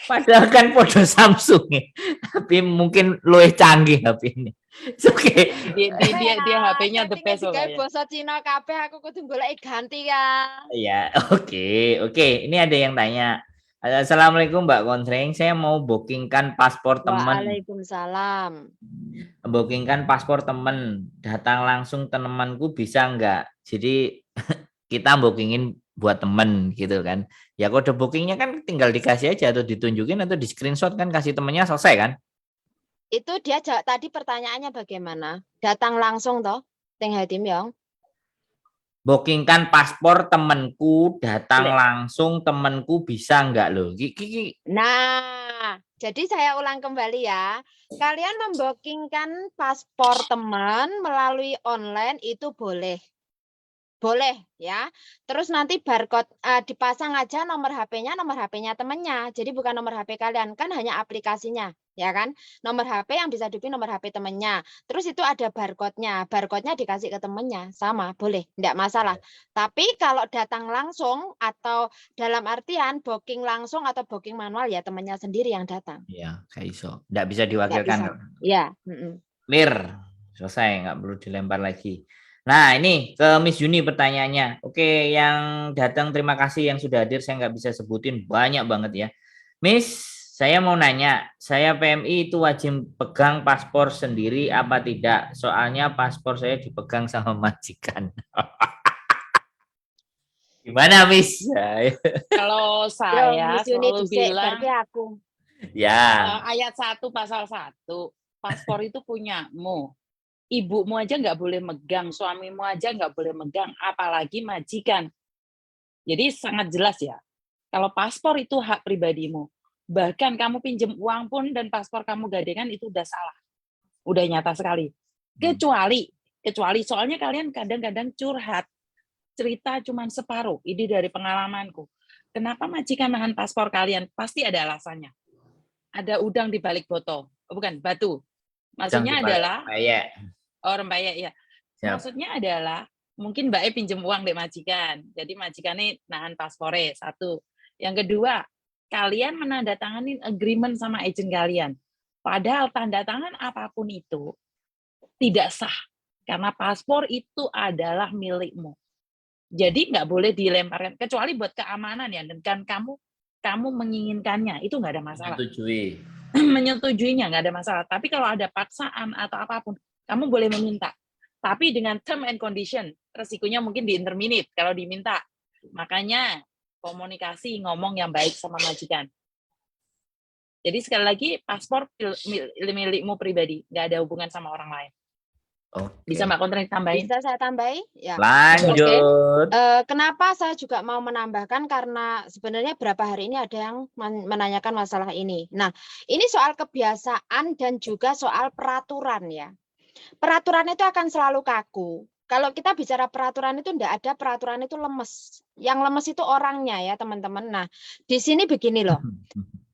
Padahal kan podo Samsung ya. Tapi mungkin luwih canggih HP ini. Oke. Dia HP-nya the best kayak ya. basa Cina kabeh aku kudu golek ganti kan. Ya, oke. Ini ada yang tanya. Assalamualaikum Mbak Kontreng, saya mau bookingkan paspor teman. Waalaikumsalam. Bookingkan paspor teman, datang langsung temanku bisa enggak? Jadi kita bookingin buat temen gitu kan. Ya kode bookingnya kan tinggal dikasih aja atau ditunjukin atau di screenshot kan, kasih temennya selesai kan. Itu dia tadi pertanyaannya bagaimana? Datang langsung toh, Teng Hadim Yong. Bookingkan paspor temenku, datang langsung temenku bisa enggak loh? Nah, jadi saya ulang kembali ya. Kalian membookingkan paspor teman melalui online itu boleh. Boleh ya. Terus nanti barcode dipasang aja nomor HP-nya temennya. Jadi bukan nomor HP kalian, kan hanya aplikasinya, ya kan? Nomor HP yang bisa dipilih nomor HP temennya. Terus itu ada barcode-nya. Barcode-nya dikasih ke temennya, sama, boleh, enggak masalah. Tapi kalau datang langsung atau dalam artian booking langsung atau booking manual ya temennya sendiri yang datang. Iya, kayak iso. Enggak bisa diwakilkan. Iya, clear. Selesai, nggak perlu dilempar lagi. Nah, ini ke Miss Yuni pertanyaannya. Oke, yang datang terima kasih, yang sudah hadir saya nggak bisa sebutin, banyak banget ya. Miss, saya mau nanya, saya PMI itu wajib pegang paspor sendiri apa tidak? Soalnya paspor saya dipegang sama majikan. Gimana, Miss? Kalau saya selalu bilang, aku. Ya. Ayat 1 pasal 1, paspor itu punyamu. Ibumu aja nggak boleh megang, suamimu aja nggak boleh megang, apalagi majikan. Jadi sangat jelas ya, kalau paspor itu hak pribadimu. Bahkan kamu pinjam uang pun dan paspor kamu gadengan itu udah salah. Udah nyata sekali. Kecuali soalnya kalian kadang-kadang curhat, cerita cuma separuh. Ini dari pengalamanku. Kenapa majikan nahan paspor kalian? Pasti ada alasannya. Ada udang di balik botol. Bukan, batu. Maksudnya adalah rempeyek ya. Maksudnya adalah mungkin Mbak E pinjam uang dek majikan. Jadi majikannya nahan paspore, satu. Yang kedua, kalian menandatangani agreement sama agent kalian. Padahal tanda tangan apapun itu tidak sah karena paspor itu adalah milikmu. Jadi nggak boleh dilemparkan kecuali buat keamanan ya, dan kan kamu menginginkannya itu nggak ada masalah. Setujui. Menyetujuinya nggak ada masalah. Tapi kalau ada paksaan atau apapun, kamu boleh meminta. Tapi dengan term and condition, resikonya mungkin di interminate kalau diminta. Makanya komunikasi, ngomong yang baik sama majikan. Jadi sekali lagi, paspor milikmu pribadi, nggak ada hubungan sama orang lain. Oke. Bisa Mbak Kontring tambahin? Bisa saya tambahi? Ya. Lanjut. Kenapa saya juga mau menambahkan, karena sebenarnya beberapa hari ini ada yang menanyakan masalah ini. Nah, ini soal kebiasaan dan juga soal peraturan ya. Peraturan itu akan selalu kaku. Kalau kita bicara peraturan itu enggak ada peraturan itu lemes. Yang lemes itu orangnya ya teman-teman. Nah, di sini begini loh.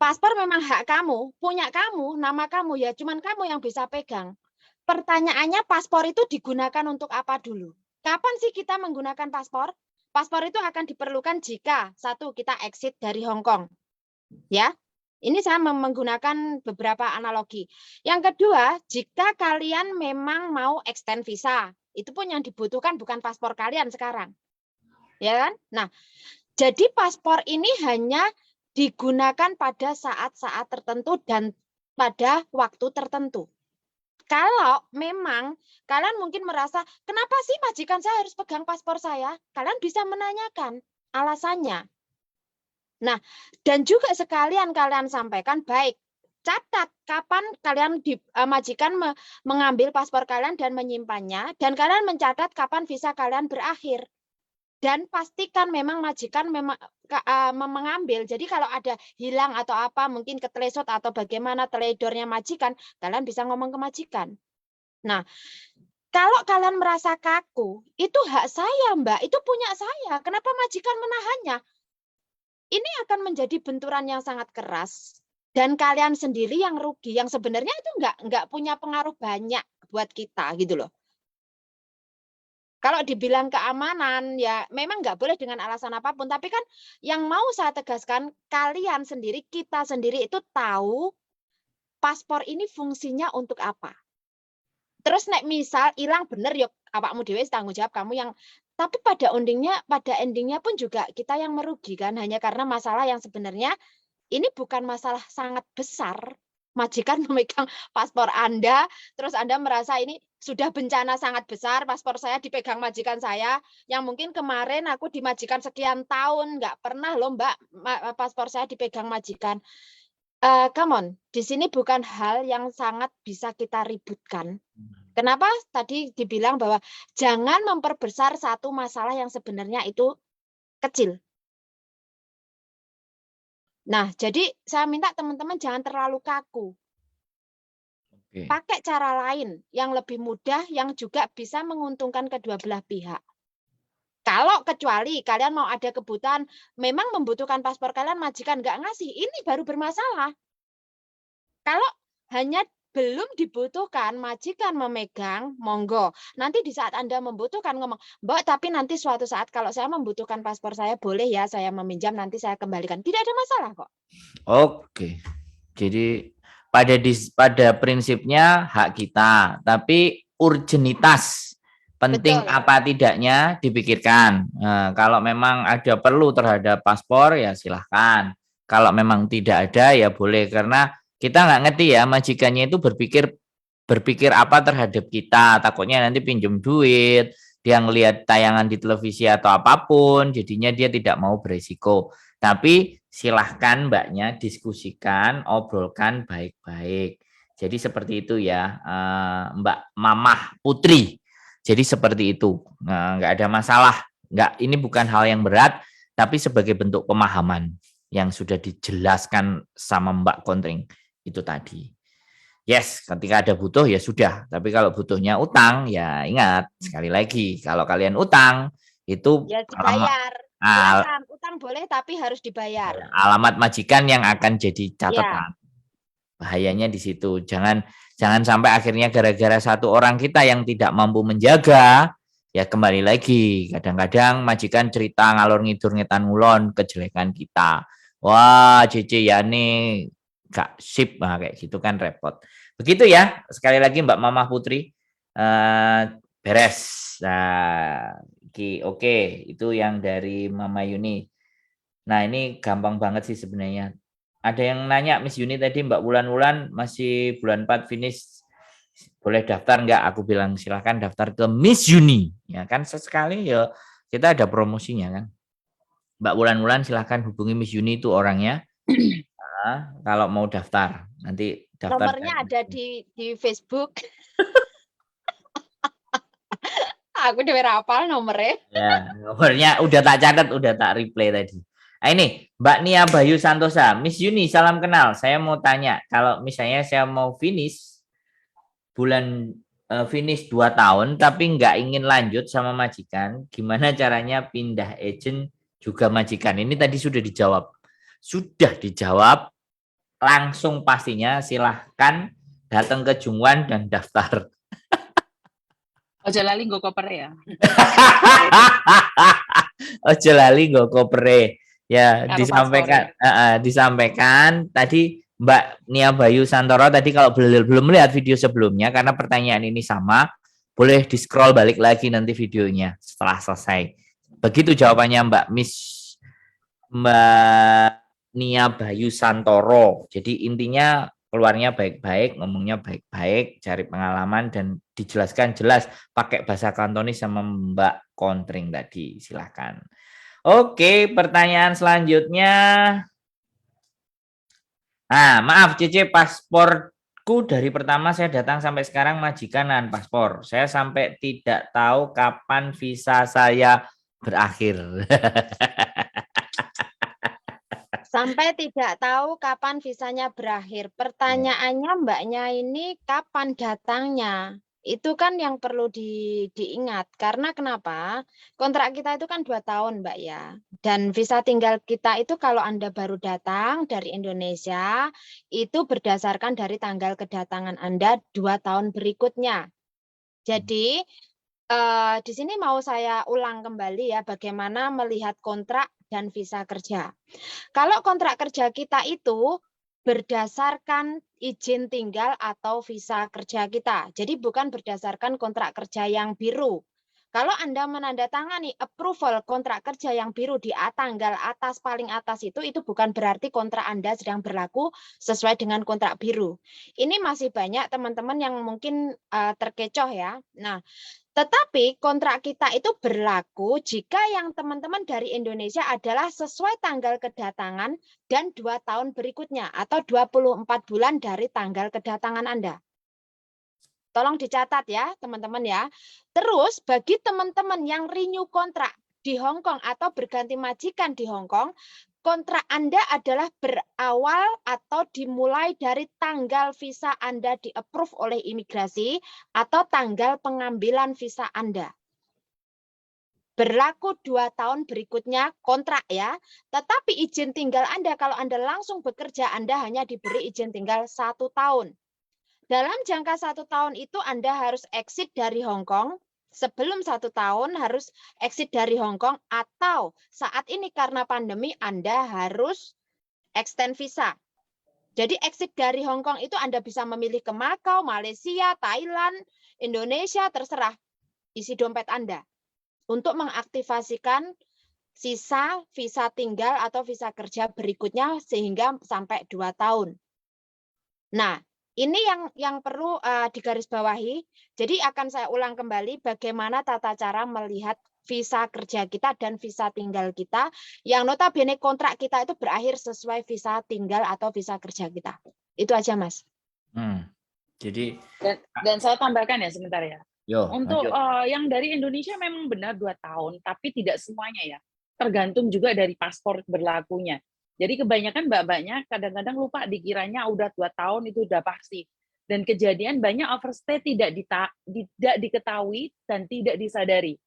Paspor memang hak kamu, punya kamu, nama kamu ya, cuman kamu yang bisa pegang. Pertanyaannya, paspor itu digunakan untuk apa dulu? Kapan sih kita menggunakan paspor? Paspor itu akan diperlukan jika satu, kita exit dari Hong Kong. Ya. Ini saya menggunakan beberapa analogi. Yang kedua, jika kalian memang mau extend visa, itu pun yang dibutuhkan bukan paspor kalian sekarang. Ya kan? Nah, jadi paspor ini hanya digunakan pada saat-saat tertentu dan pada waktu tertentu. Kalau memang kalian mungkin merasa, kenapa sih majikan saya harus pegang paspor saya? Kalian bisa menanyakan alasannya. Nah, dan juga sekalian kalian sampaikan, baik, catat kapan kalian majikan mengambil paspor kalian dan menyimpannya, dan kalian mencatat kapan visa kalian berakhir. Dan pastikan memang majikan memang mengambil. Jadi kalau ada hilang atau apa, mungkin ketelesot atau bagaimana teledornya majikan, kalian bisa ngomong ke majikan. Nah, kalau kalian merasa kaku, itu hak saya, Mbak, itu punya saya. Kenapa majikan menahannya? Ini akan menjadi benturan yang sangat keras. Dan kalian sendiri yang rugi, yang sebenarnya itu nggak punya pengaruh banyak buat kita gitu loh. Kalau dibilang keamanan, ya memang nggak boleh dengan alasan apapun. Tapi kan yang mau saya tegaskan, kalian sendiri, kita sendiri itu tahu paspor ini fungsinya untuk apa. Terus nek misal hilang bener, yuk awakmu dhewe tanggung jawab kamu yang. Tapi pada endingnya pun juga kita yang merugi kan, hanya karena masalah yang sebenarnya ini bukan masalah sangat besar. Majikan memegang paspor Anda, terus Anda merasa ini sudah bencana sangat besar, paspor saya dipegang majikan saya, yang mungkin kemarin aku dimajikan sekian tahun, nggak pernah loh Mbak, paspor saya dipegang majikan. Come on, di sini bukan hal yang sangat bisa kita ributkan. Kenapa tadi dibilang bahwa jangan memperbesar satu masalah yang sebenarnya itu kecil. Nah, jadi saya minta teman-teman jangan terlalu kaku. Oke. Pakai cara lain yang lebih mudah, yang juga bisa menguntungkan kedua belah pihak. Kalau kecuali kalian mau ada kebutuhan, memang membutuhkan paspor kalian, majikan nggak ngasih, ini baru bermasalah. Kalau hanya belum dibutuhkan, majikan memegang, monggo. Nanti di saat Anda membutuhkan ngomong, Mbak, tapi nanti suatu saat kalau saya membutuhkan paspor saya, boleh ya saya meminjam, nanti saya kembalikan. Tidak ada masalah kok. Oke. Jadi pada prinsipnya hak kita, tapi urgenitas penting Betul. apa tidaknya dipikirkan. Nah, kalau memang ada perlu terhadap paspor ya silahkan. Kalau memang tidak ada ya boleh, karena kita nggak ngerti ya majikannya itu berpikir apa terhadap kita. Takutnya nanti pinjam duit, dia ngelihat tayangan di televisi atau apapun, jadinya dia tidak mau beresiko. Tapi silahkan Mbaknya diskusikan, obrolkan baik-baik. Jadi seperti itu ya, Mbak Mamah Putri. Jadi seperti itu, nggak ada masalah. Ini bukan hal yang berat, tapi sebagai bentuk pemahaman yang sudah dijelaskan sama Mbak Kontring itu tadi. Yes, ketika ada butuh ya sudah. Tapi kalau butuhnya utang, ya ingat sekali lagi, kalau kalian utang itu Ya dibayar. Silakan, utang boleh tapi harus dibayar. Alamat majikan yang akan jadi catatan. Ya. Bahayanya di situ. Jangan sampai akhirnya gara-gara satu orang kita yang tidak mampu menjaga, ya kembali lagi. Kadang-kadang majikan cerita ngalor ngidur ngetan ngulon kejelekan kita. Wah, Cici ya nih gak sip, nah, kayak gitu kan repot. Begitu ya. Sekali lagi Mbak Mamah Putri, beres. Nah, oke, itu yang dari Mama Yuni. Nah, ini gampang banget sih sebenarnya. Ada yang nanya Miss Yuni tadi, Mbak Wulan masih bulan 4 finish, boleh daftar nggak? Aku bilang silahkan daftar ke Miss Yuni. Ya kan, sesekali ya kita ada promosinya kan. Mbak Wulan silahkan hubungi Miss Yuni, itu orangnya. Nah, kalau mau daftar, nanti daftar. Nomornya ada di Facebook. Aku udah hafal nomornya. Ya, nomornya udah tak catat, udah tak replay tadi. Nah, ini Mbak Nia Bayu Santosa, Miss Yuni, salam kenal. Saya mau tanya, kalau misalnya saya mau finish finish 2 tahun tapi nggak ingin lanjut sama majikan, gimana caranya pindah agent juga majikan? Ini tadi sudah dijawab. Sudah dijawab, langsung pastinya silahkan datang ke Jungwan dan daftar. Ojo lali nggo koper ya. Ojo lali nggo kopere. Ya, Karo disampaikan tadi Mbak Nia Bayu Santoro tadi, kalau belum melihat video sebelumnya karena pertanyaan ini sama, boleh di-scroll balik lagi nanti videonya setelah selesai. Begitu jawabannya Mbak Nia Bayu Santoro. Jadi intinya keluarnya baik-baik, ngomongnya baik-baik, cari pengalaman dan dijelaskan jelas pakai bahasa Kantonis sama Mbak Kontring tadi. Silahkan. Oke, pertanyaan selanjutnya. Nah, maaf Cece, pasporku dari pertama saya datang sampai sekarang majikanan paspor. Saya sampai tidak tahu kapan visa saya berakhir. Sampai tidak tahu kapan visanya berakhir. Pertanyaannya Mbaknya ini kapan datangnya? Itu kan yang perlu diingat. Karena kenapa? Kontrak kita itu kan 2 tahun, Mbak ya. Dan visa tinggal kita itu kalau Anda baru datang dari Indonesia, itu berdasarkan dari tanggal kedatangan Anda 2 tahun berikutnya. Jadi, di sini mau saya ulang kembali ya, bagaimana melihat kontrak dan visa kerja. Kalau kontrak kerja kita itu berdasarkan izin tinggal atau visa kerja kita. Jadi bukan berdasarkan kontrak kerja yang biru. Kalau Anda menandatangani approval kontrak kerja yang biru di tanggal atas paling atas itu bukan berarti kontrak Anda sedang berlaku sesuai dengan kontrak biru. Ini masih banyak teman-teman yang mungkin terkecoh ya. Nah, tetapi kontrak kita itu berlaku jika yang teman-teman dari Indonesia adalah sesuai tanggal kedatangan dan 2 tahun berikutnya atau 24 bulan dari tanggal kedatangan Anda. Tolong dicatat ya teman-teman ya. Terus bagi teman-teman yang renew kontrak di Hong Kong atau berganti majikan di Hong Kong, kontrak Anda adalah berawal atau dimulai dari tanggal visa Anda di-approve oleh imigrasi atau tanggal pengambilan visa Anda. Berlaku 2 tahun berikutnya kontrak ya, tetapi izin tinggal Anda kalau Anda langsung bekerja, Anda hanya diberi izin tinggal 1 tahun. Dalam jangka 1 tahun itu Anda harus exit dari Hong Kong. Sebelum 1 tahun harus exit dari Hong Kong, atau saat ini karena pandemi Anda harus extend visa. Jadi exit dari Hong Kong itu Anda bisa memilih ke Makau, Malaysia, Thailand, Indonesia, terserah isi dompet Anda untuk mengaktifasikan sisa visa tinggal atau visa kerja berikutnya sehingga sampai 2 tahun. Nah, ini yang perlu digarisbawahi. Jadi akan saya ulang kembali bagaimana tata cara melihat visa kerja kita dan visa tinggal kita yang notabene kontrak kita itu berakhir sesuai visa tinggal atau visa kerja kita. Itu aja, Mas. Jadi dan saya tambahkan ya sebentar ya. Untuk yang dari Indonesia memang benar 2 tahun, tapi tidak semuanya ya. Tergantung juga dari paspor berlakunya. Jadi kebanyakan mbak-mbaknya kadang-kadang lupa, dikiranya udah 2 tahun itu udah pasti. Dan kejadian banyak overstay tidak diketahui dan tidak disadari.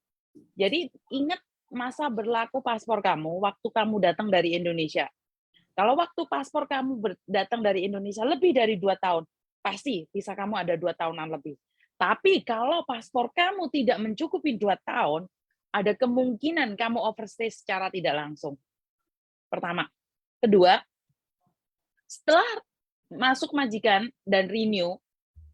Jadi ingat masa berlaku paspor kamu waktu kamu datang dari Indonesia. Kalau waktu paspor kamu datang dari Indonesia lebih dari 2 tahun, pasti visa kamu ada 2 tahunan lebih. Tapi kalau paspor kamu tidak mencukupi 2 tahun, ada kemungkinan kamu overstay secara tidak langsung. Pertama. Kedua, setelah masuk majikan dan renew,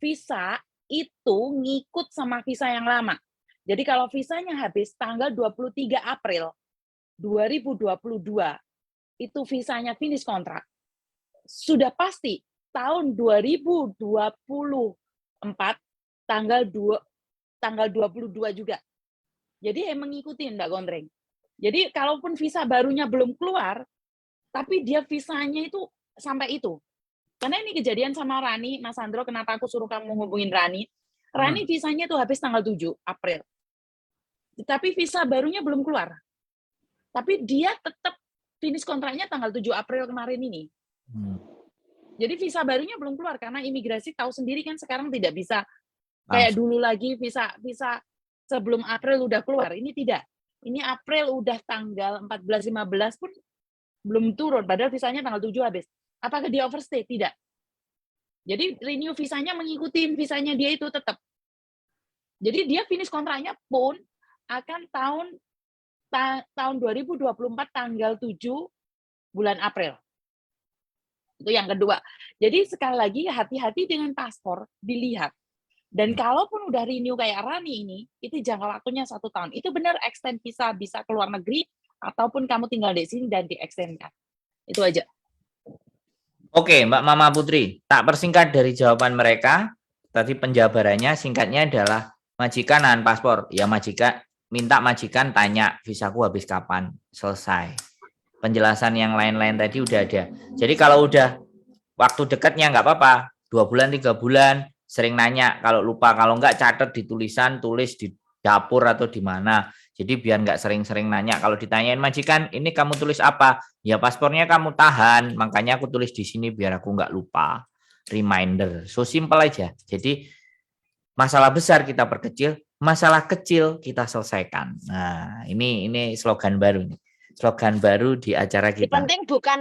visa itu ngikut sama visa yang lama. Jadi kalau visanya habis tanggal 23 April 2022, itu visanya finish kontrak, sudah pasti tahun 2024 tanggal 22 juga. Jadi mengikuti Mbak Gondreng. Jadi kalaupun visa barunya belum keluar, tapi dia visanya itu sampai itu. Karena ini kejadian sama Rani, Mas Sandro, kenapa aku suruh kamu hubungin Rani. Rani visanya itu habis tanggal 7 April. Tapi visa barunya belum keluar. Tapi dia tetap finish kontraknya tanggal 7 April kemarin ini. Jadi visa barunya belum keluar karena imigrasi tahu sendiri kan sekarang tidak bisa kayak dulu lagi visa sebelum April udah keluar. Ini tidak. Ini April udah tanggal 14-15 pun belum turun padahal visanya tanggal 7 habis. Apakah dia overstay? Tidak. Jadi renew visanya mengikuti visanya dia itu tetap. Jadi dia finish kontraknya pun akan tahun 2024 tanggal 7 bulan April. Itu yang kedua. Jadi sekali lagi hati-hati dengan paspor, dilihat. Dan kalaupun udah renew kayak Rani ini, itu jangka waktunya 1 tahun. Itu benar extend visa bisa keluar negeri, ataupun kamu tinggal di sini dan di-extendkan. Itu aja. Oke, Mbak Mama Putri, tak persingkat dari jawaban mereka, tadi penjabarannya singkatnya adalah majikan nahan paspor. Ya minta majikan tanya visaku habis kapan, selesai. Penjelasan yang lain-lain tadi udah ada. Jadi kalau udah waktu dekatnya nggak apa-apa, 2 bulan, 3 bulan, sering nanya. Kalau lupa, kalau nggak catat di tulisan, tulis di dapur atau di mana. Jadi biar nggak sering-sering nanya. Kalau ditanyain majikan, ini kamu tulis apa? Ya paspornya kamu tahan, makanya aku tulis di sini biar aku nggak lupa. Reminder, so simple aja. Jadi masalah besar kita perkecil, masalah kecil kita selesaikan. Nah, ini slogan baru nih. Slogan baru di acara kita. Yang penting bukan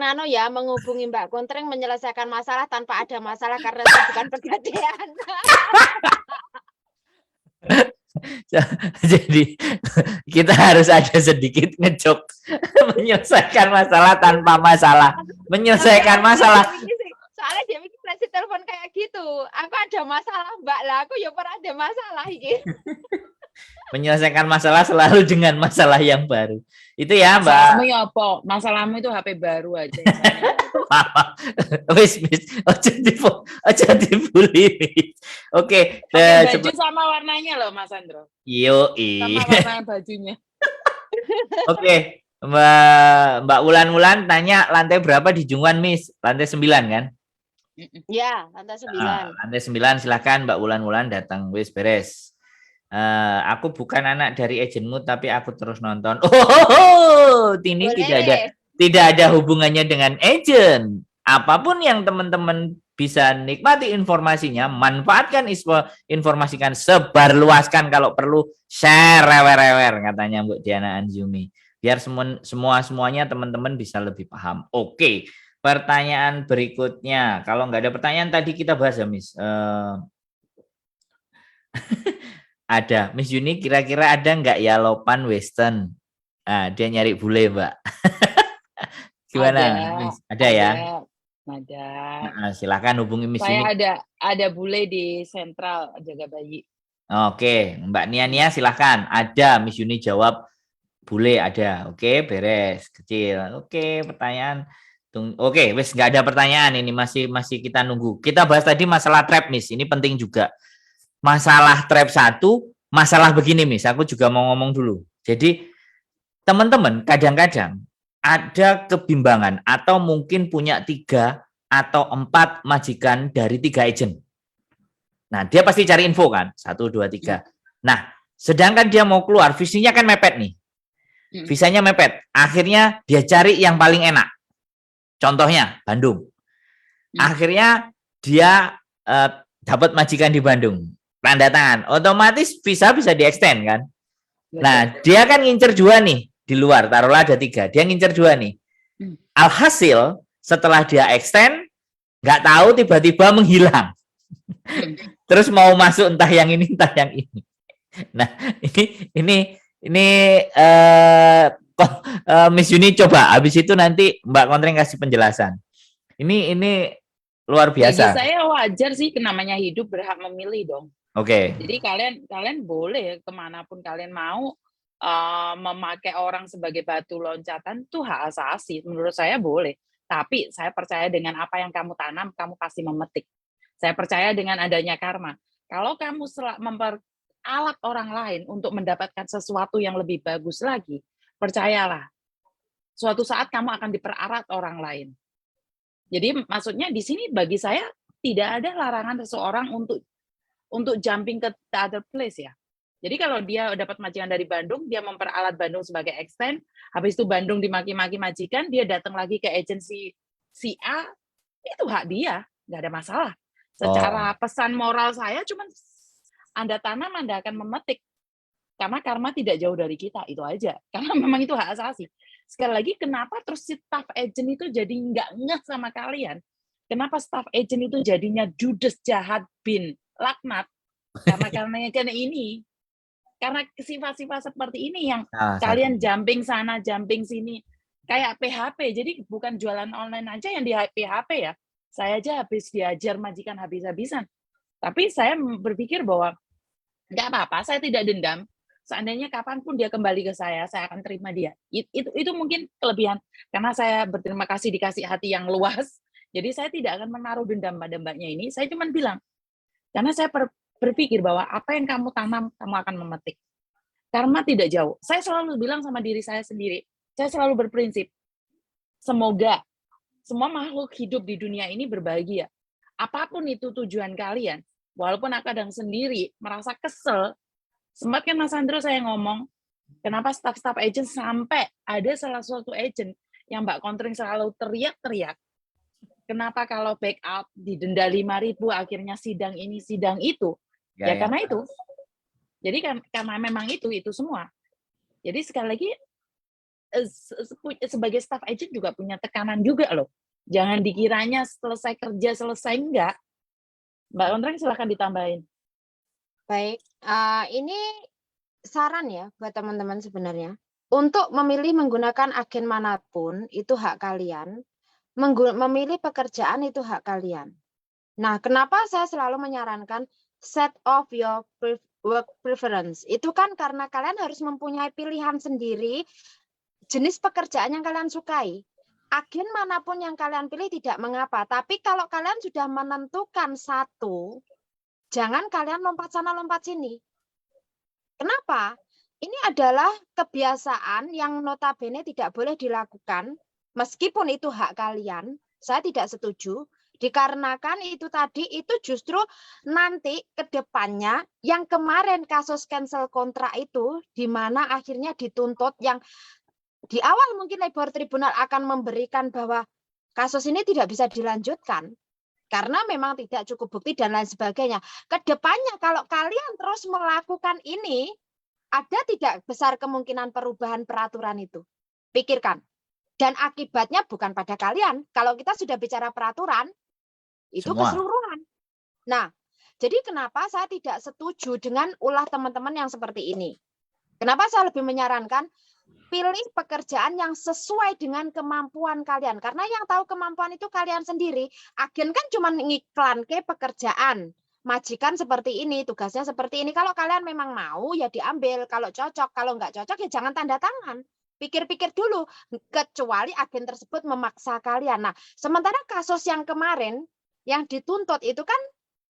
menghubungi Mbak Gondreng menyelesaikan masalah tanpa ada masalah karena itu bukan pegadaian. Jadi kita harus ada sedikit ngejok menyelesaikan masalah tanpa masalah. Menyelesaikan masalah. Soalnya dia mikir nasi telepon kayak gitu. Aku ada masalah Mbak lah, aku ya pernah ada masalah ini. Menyelesaikan masalah selalu dengan masalah yang baru. Itu ya, Mbak. Masalahmu ya apa? Masalahmu itu HP baru aja. Wis, aja dibully. Oke, baju sama warnanya loh, Mas Sandro. Sama warna bajunya. Oke, Mbak Wulan tanya lantai berapa di Jungwan, Miss? Lantai 9 kan? Ya, lantai 9. Lantai 9 silakan Mbak Wulan datang, wis beres. Aku bukan anak dari agentmu tapi aku terus nonton. Ini tidak ada hubungannya dengan agent. Apapun yang teman-teman bisa nikmati informasinya, manfaatkan informasikan, sebarluaskan kalau perlu, share rewer katanya Mbak Diana Anjumi. Biar semuanya teman-teman bisa lebih paham. Oke, pertanyaan berikutnya. Kalau nggak ada pertanyaan tadi kita bahas ya, Miss. Ada, Miss Yuni kira-kira ada nggak ya lopan western? Dia nyari bule, Mbak. Gimana? Ada ya? Ada. Silakan hubungi Miss Yuni. Saya ada bule di sentral jaga bayi. Oke, Mbak Nia silakan. Ada, Miss Yuni jawab bule ada. Oke, beres. Kecil. Oke, pertanyaan. Oke, wes nggak ada pertanyaan ini, masih kita nunggu. Kita bahas tadi masalah trap, Miss. Ini penting juga. Masalah trap 1, masalah begini, Miss. Aku juga mau ngomong dulu. Jadi, teman-teman kadang-kadang ada kebimbangan atau mungkin punya 3 atau 4 majikan dari 3 agent. Nah, dia pasti cari info kan? 1, 2, 3. Nah, sedangkan dia mau keluar, visinya kan mepet nih. Visanya mepet. Akhirnya dia cari yang paling enak. Contohnya, Bandung. Akhirnya dia dapat majikan di Bandung. Tanda tangan, otomatis visa bisa di-extend kan. Nah, dia kan ngincer 2 nih di luar, taruhlah ada 3, dia ngincer 2 nih. Alhasil setelah dia extend, nggak tahu tiba-tiba menghilang. Terus mau masuk entah yang ini entah yang ini. Nah, ini Miss Yuni coba, habis itu nanti Mbak Kontreng kasih penjelasan. Ini luar Bagi biasa. saya wajar sih, namanya hidup berhak memilih dong. Oke. Jadi kalian boleh kemanapun kalian mau memakai orang sebagai batu loncatan, itu hak asasi. Menurut saya boleh. Tapi saya percaya dengan apa yang kamu tanam, kamu pasti memetik. Saya percaya dengan adanya karma. Kalau kamu memperalat orang lain untuk mendapatkan sesuatu yang lebih bagus lagi, percayalah, suatu saat kamu akan diperalat orang lain. Jadi maksudnya di sini bagi saya tidak ada larangan seseorang untuk jumping ke the other place ya. Jadi kalau dia dapat majikan dari Bandung, dia memperalat Bandung sebagai extend, habis itu Bandung dimaki-maki majikan, dia datang lagi ke agensi si A, itu hak dia, nggak ada masalah. Secara pesan moral saya cuma Anda tanam, Anda akan memetik. Karena karma tidak jauh dari kita, itu aja. Karena memang itu hak asasi. Sekali lagi, kenapa terus si staff agent itu jadi nggak ngeh sama kalian? Kenapa staff agent itu jadinya judes, jahat, bin, laknat? Karena ini. Karena sifat-sifat seperti ini yang kalian jumping sana, jumping sini. Kayak PHP, jadi bukan jualan online aja yang di PHP ya. Saya aja habis diajar majikan habis-habisan. Tapi saya berpikir bahwa nggak apa-apa, saya tidak dendam. Seandainya kapanpun dia kembali ke saya akan terima dia. Itu mungkin kelebihan. Karena saya berterima kasih dikasih hati yang luas. Jadi saya tidak akan menaruh dendam pada mbaknya ini. Saya cuma bilang, karena saya berpikir bahwa apa yang kamu tanam, kamu akan memetik. Karma tidak jauh. Saya selalu bilang sama diri saya sendiri, saya selalu berprinsip, semoga semua makhluk hidup di dunia ini berbahagia. Apapun itu tujuan kalian, walaupun kadang sendiri merasa kesel, sempat kan Mas Andro saya ngomong, kenapa staff agent sampai ada salah satu agent yang Mbak Kontreng selalu teriak-teriak, kenapa kalau backup didenda 5.000 akhirnya sidang ini sidang itu, ya karena itu. Jadi karena memang itu semua. Jadi sekali lagi sebagai staff agent juga punya tekanan juga loh. Jangan dikiranya selesai kerja selesai enggak. Mbak Kontreng silahkan ditambahin. Baik, ini saran ya buat teman-teman sebenarnya. Untuk memilih menggunakan agen manapun itu hak kalian. Memilih pekerjaan itu hak kalian. Nah, kenapa saya selalu menyarankan set of your work preference? Itu kan karena kalian harus mempunyai pilihan sendiri jenis pekerjaan yang kalian sukai. Agen manapun yang kalian pilih tidak mengapa. Tapi kalau kalian sudah menentukan satu, jangan kalian lompat sana lompat sini. Kenapa? Ini adalah kebiasaan yang notabene tidak boleh dilakukan. Meskipun itu hak kalian, saya tidak setuju. Dikarenakan itu tadi, itu justru nanti ke depannya yang kemarin kasus cancel kontrak itu, di mana akhirnya dituntut yang di awal mungkin labor tribunal akan memberikan bahwa kasus ini tidak bisa dilanjutkan. Karena memang tidak cukup bukti dan lain sebagainya. Kedepannya kalau kalian terus melakukan ini, ada tidak besar kemungkinan perubahan peraturan itu? Pikirkan. Dan akibatnya bukan pada kalian. Kalau kita sudah bicara peraturan, itu semua. Keseluruhan. Nah, jadi kenapa saya tidak setuju dengan ulah teman-teman yang seperti ini? Kenapa saya lebih menyarankan pilih pekerjaan yang sesuai dengan kemampuan kalian. Karena yang tahu kemampuan itu kalian sendiri. Agen kan cuma ngiklan ke pekerjaan. Majikan seperti ini, tugasnya seperti ini. Kalau kalian memang mau, ya diambil. Kalau cocok, kalau nggak cocok, ya jangan tanda tangan. Pikir-pikir dulu, kecuali agen tersebut memaksa kalian. Nah, sementara kasus yang kemarin, yang dituntut itu kan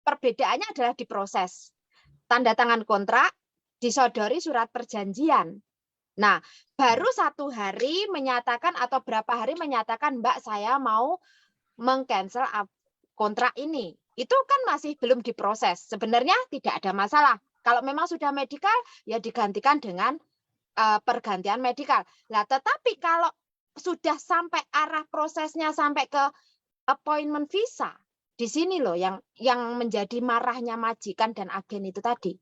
perbedaannya adalah di proses. Tanda tangan kontrak, disodori surat perjanjian. Nah, baru 1 hari menyatakan atau berapa hari menyatakan, Mbak, saya mau meng-cancel kontrak ini. Itu kan masih belum diproses. Sebenarnya tidak ada masalah. Kalau memang sudah medikal, ya digantikan dengan pergantian medikal. Nah, tetapi kalau sudah sampai arah prosesnya sampai ke appointment visa, di sini loh yang menjadi marahnya majikan dan agen itu tadi.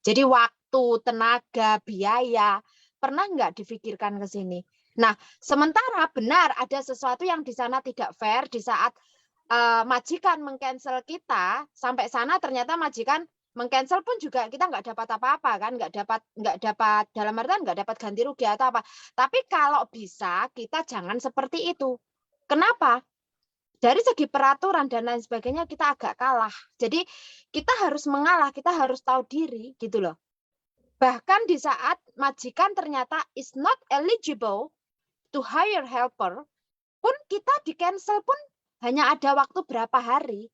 Jadi waktu, tenaga, biaya, pernah nggak difikirkan ke sini? Nah, sementara benar ada sesuatu yang di sana tidak fair di saat majikan meng-cancel kita, sampai sana ternyata majikan Mengcancel pun juga kita nggak dapat apa-apa kan, nggak dapat dalam artian nggak dapat ganti rugi atau apa. Tapi kalau bisa kita jangan seperti itu. Kenapa? Dari segi peraturan dan lain sebagainya kita agak kalah. Jadi kita harus mengalah, kita harus tahu diri gitu loh. Bahkan di saat majikan ternyata is not eligible to hire helper, pun kita di cancel pun hanya ada waktu berapa hari,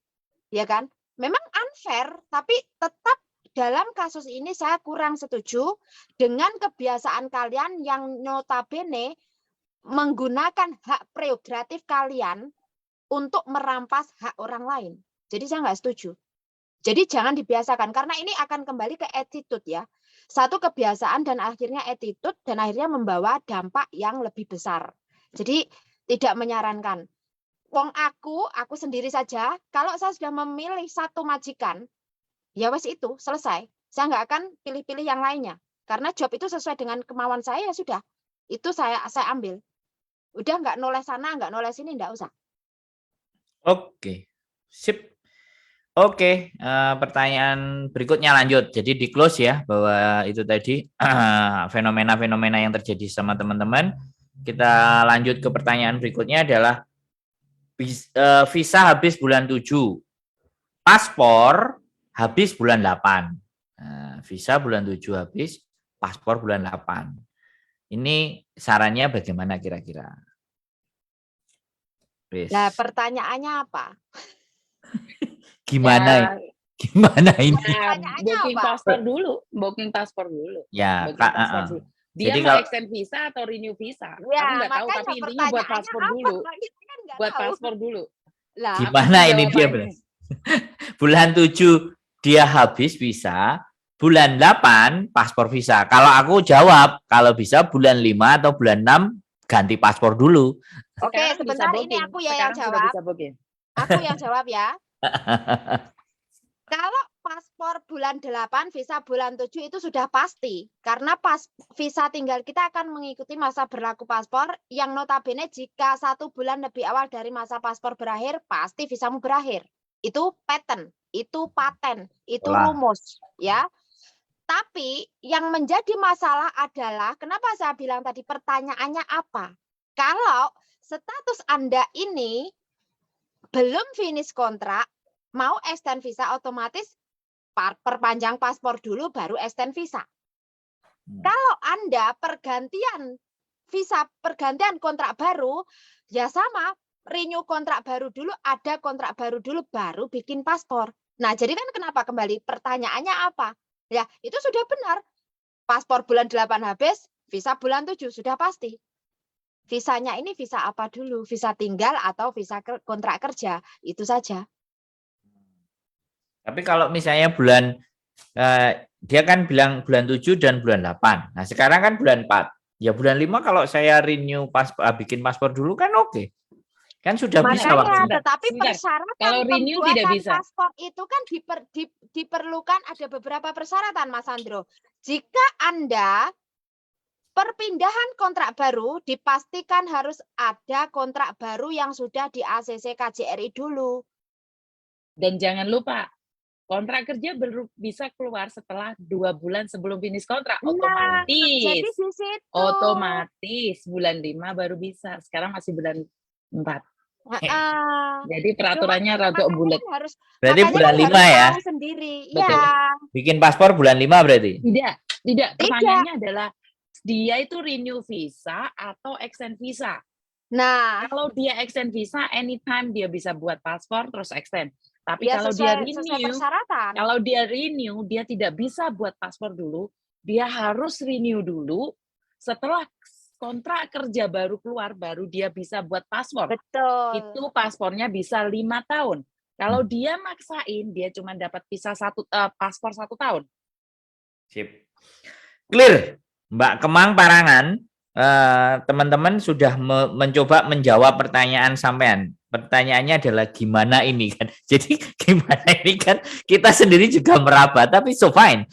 ya kan? Memang unfair, tapi tetap dalam kasus ini saya kurang setuju dengan kebiasaan kalian yang notabene menggunakan hak prerogatif kalian untuk merampas hak orang lain. Jadi saya nggak setuju. Jadi jangan dibiasakan, karena ini akan kembali ke attitude ya. Satu kebiasaan dan akhirnya attitude dan akhirnya membawa dampak yang lebih besar. Jadi tidak menyarankan. Wong aku sendiri saja, kalau saya sudah memilih satu majikan, ya wes itu, selesai. Saya nggak akan pilih-pilih yang lainnya. Karena job itu sesuai dengan kemauan saya, ya sudah. Itu saya ambil. Udah nggak noleh sana, nggak noleh sini, nggak usah. Oke, sip. Oke, pertanyaan berikutnya lanjut. Jadi di close ya, bahwa itu tadi fenomena-fenomena yang terjadi sama teman-teman. Kita lanjut ke pertanyaan berikutnya adalah visa habis bulan 7, paspor habis bulan 8. Nah, visa bulan 7 habis, paspor bulan 8. Ini sarannya bagaimana kira-kira? Nah, pertanyaannya apa? Gimana? Gimana ini? Booking paspor dulu, booking paspor dulu. Ya, Kak. Dia jadi mau kalau extend visa atau renew visa? Ya, Aku nggak tahu, tapi intinya buat paspor dulu. Buat paspor dulu. Lah, gimana ini dia? Bulan 7 dia habis visa, bulan 8 paspor visa. Kalau aku jawab, kalau bisa bulan 5 atau bulan 6 ganti paspor dulu. Oke, sebentar ini aku ya yang jawab. Aku yang jawab ya. Kalau paspor bulan 8, visa bulan 7 itu sudah pasti. Karena visa tinggal kita akan mengikuti masa berlaku paspor yang notabene jika 1 bulan lebih awal dari masa paspor berakhir, pasti visamu berakhir. Itu pattern, itu paten, itu rumus. Ya. Tapi yang menjadi masalah adalah, kenapa saya bilang tadi pertanyaannya apa? Kalau status Anda ini belum finish kontrak, mau extend visa, otomatis perpanjang paspor dulu baru extend visa. Kalau Anda pergantian visa, pergantian kontrak baru, ya sama, renew kontrak baru dulu, ada kontrak baru dulu, baru bikin paspor. Nah, jadi kan kenapa kembali pertanyaannya apa? Ya, itu sudah benar. Paspor bulan 8 habis, visa bulan 7 sudah pasti. Visanya ini visa apa dulu? Visa tinggal atau visa kontrak kerja? Itu saja. Tapi kalau misalnya bulan, dia kan bilang bulan 7 dan bulan 8. Nah, sekarang kan bulan 4. Ya bulan 5 kalau saya renew bikin paspor dulu kan oke. Kan sudah bisa waktu. Tetapi persyaratan kalau renew pembuatan tidak bisa. paspor itu kan diperlukan ada beberapa persyaratan, Mas Andro. Jika Anda perpindahan kontrak baru, dipastikan harus ada kontrak baru yang sudah di ACC KJRI dulu. Dan jangan lupa, kontrak kerja bisa keluar setelah 2 bulan sebelum finish kontrak. Otomatis. Otomatis bulan 5 baru bisa. Sekarang masih bulan 4. Jadi peraturannya rada bulat. Berarti bulan 5 ya? Sendiri. Betul. Ya. Bikin paspor bulan 5 berarti? Tidak. Pertanyaannya adalah dia itu renew visa atau extend visa. Nah, kalau dia extend visa, anytime dia bisa buat paspor terus extend. Tapi ya, kalau dia renew, dia tidak bisa buat paspor dulu. Dia harus renew dulu. Setelah kontrak kerja baru keluar, baru dia bisa buat paspor. Betul. Itu paspornya bisa 5 tahun. Kalau dia maksain, dia cuma dapat visa paspor 1 tahun. Sip. Clear. Mbak Kemang Parangan, teman-teman sudah mencoba menjawab pertanyaan sampean. Pertanyaannya adalah gimana ini kan. Jadi gimana ini kan kita sendiri juga meraba, tapi so fine.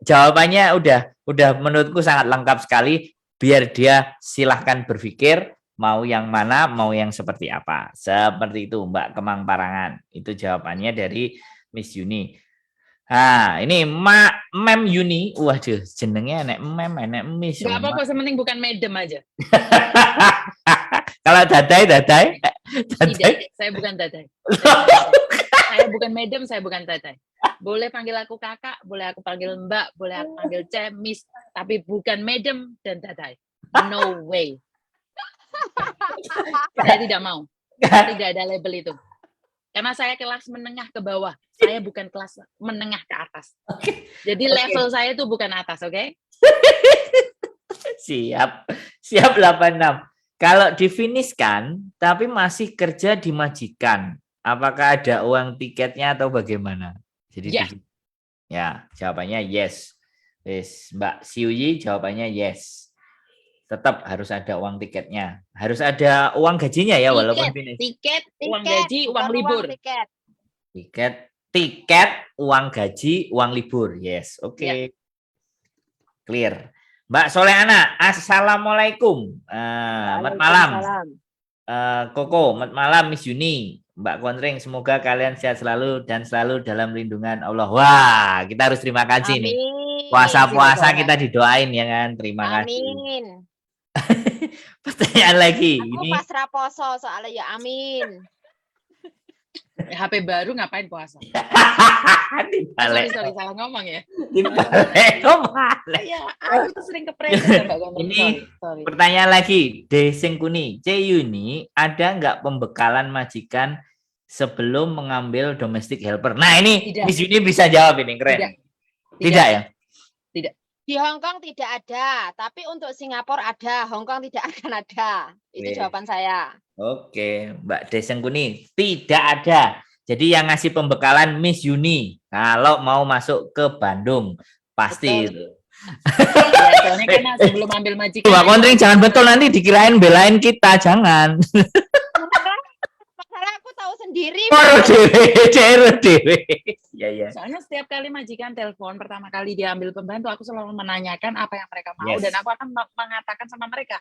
Jawabannya udah menurutku sangat lengkap sekali. Biar dia silahkan berpikir mau yang mana, mau yang seperti apa. Seperti itu Mbak Kemang Parangan. Itu jawabannya dari Miss Yuni. Ini Mem Yuni. Waduh, jenengnya enek Mem, enek Miss. Nggak apa-apa, sementing bukan madam aja. Kalau Dadai. Tidak, saya bukan Dadai. Saya bukan madam, saya bukan Dadai. Boleh panggil aku kakak, boleh aku panggil mbak, boleh aku panggil Miss, tapi bukan madam dan Dadai. No way. Saya tidak mau. Tidak ada label itu. Karena saya kelas menengah ke bawah. Saya bukan kelas menengah ke atas. Jadi level saya itu bukan atas, oke? Siap 86. Kalau difinishkan tapi masih kerja di majikan, apakah ada uang tiketnya atau bagaimana? Jadi Ya. Ya, jawabannya yes. Mbak Siuyi jawabannya yes. Tetap harus ada uang tiketnya. Harus ada uang gajinya ya walaupun finish. Tiket, uang Tiket, gaji, uang bukan libur. tiket. Tiket, uang gaji, uang libur. Yes, oke. Ya. Clear. Mbak Soleana, assalamualaikum. Selamat malam. Koko, selamat malam Miss Yuni. Mbak Konring, semoga kalian sehat selalu dan selalu dalam lindungan Allah. Wah, kita harus terima kasih nih. Amin. Puasa-puasa kita didoain ya kan. Terima kasih. Amin. Pertanyaan lagi. Aku Ini pasrah poso soalnya ya amin. HP baru ngapain puasa? dibalik. Sorry, salah ngomong ya. Dibalik. Ya, aku tuh sering kepreset Mbak Konring. Ini Sorry. pertanyaan lagi. Deseng Kuni, C Yuni, ada nggak pembekalan majikan sebelum mengambil domestic helper? Nah ini Tidak. Miss Yuni bisa jawab ini keren. Tidak ya? Di Hong Kong tidak ada, tapi untuk Singapura ada, Hong Kong tidak akan ada. Itu Wih. jawaban saya. Oke, Mbak Deseng Kuni, tidak ada. Jadi yang ngasih pembekalan Miss Yuni kalau mau masuk ke Bandung pasti itu. Ya, soalnya karena sebelum ambil majikan. Mbak Kontring jangan betul nanti dikirain belain kita, jangan. Masalah aku tahu sendiri. Cero dewe. Ya. Soalnya setiap kali majikan telepon pertama kali dia ambil pembantu, aku selalu menanyakan apa yang mereka mau Yes. dan aku akan mengatakan sama mereka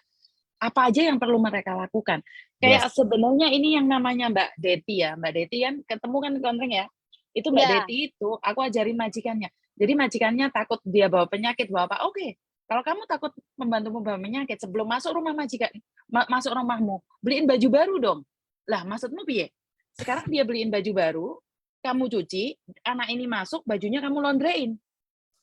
apa aja yang perlu mereka lakukan. Kayak sebenarnya ini yang namanya Mbak Deti ya, Mbak Deti kan ketemu kan Konring ya. Itu Mbak Ya. Deti itu aku ajarin majikannya. Jadi majikannya takut dia bawa penyakit, bawa apa? Oke. Kalau kamu takut membantu membawa penyakit sebelum masuk rumah majikan, masuk rumahmu, beliin baju baru dong. Lah, maksudmu piye? Sekarang dia beliin baju baru, kamu cuci, anak ini masuk, bajunya kamu laundryin.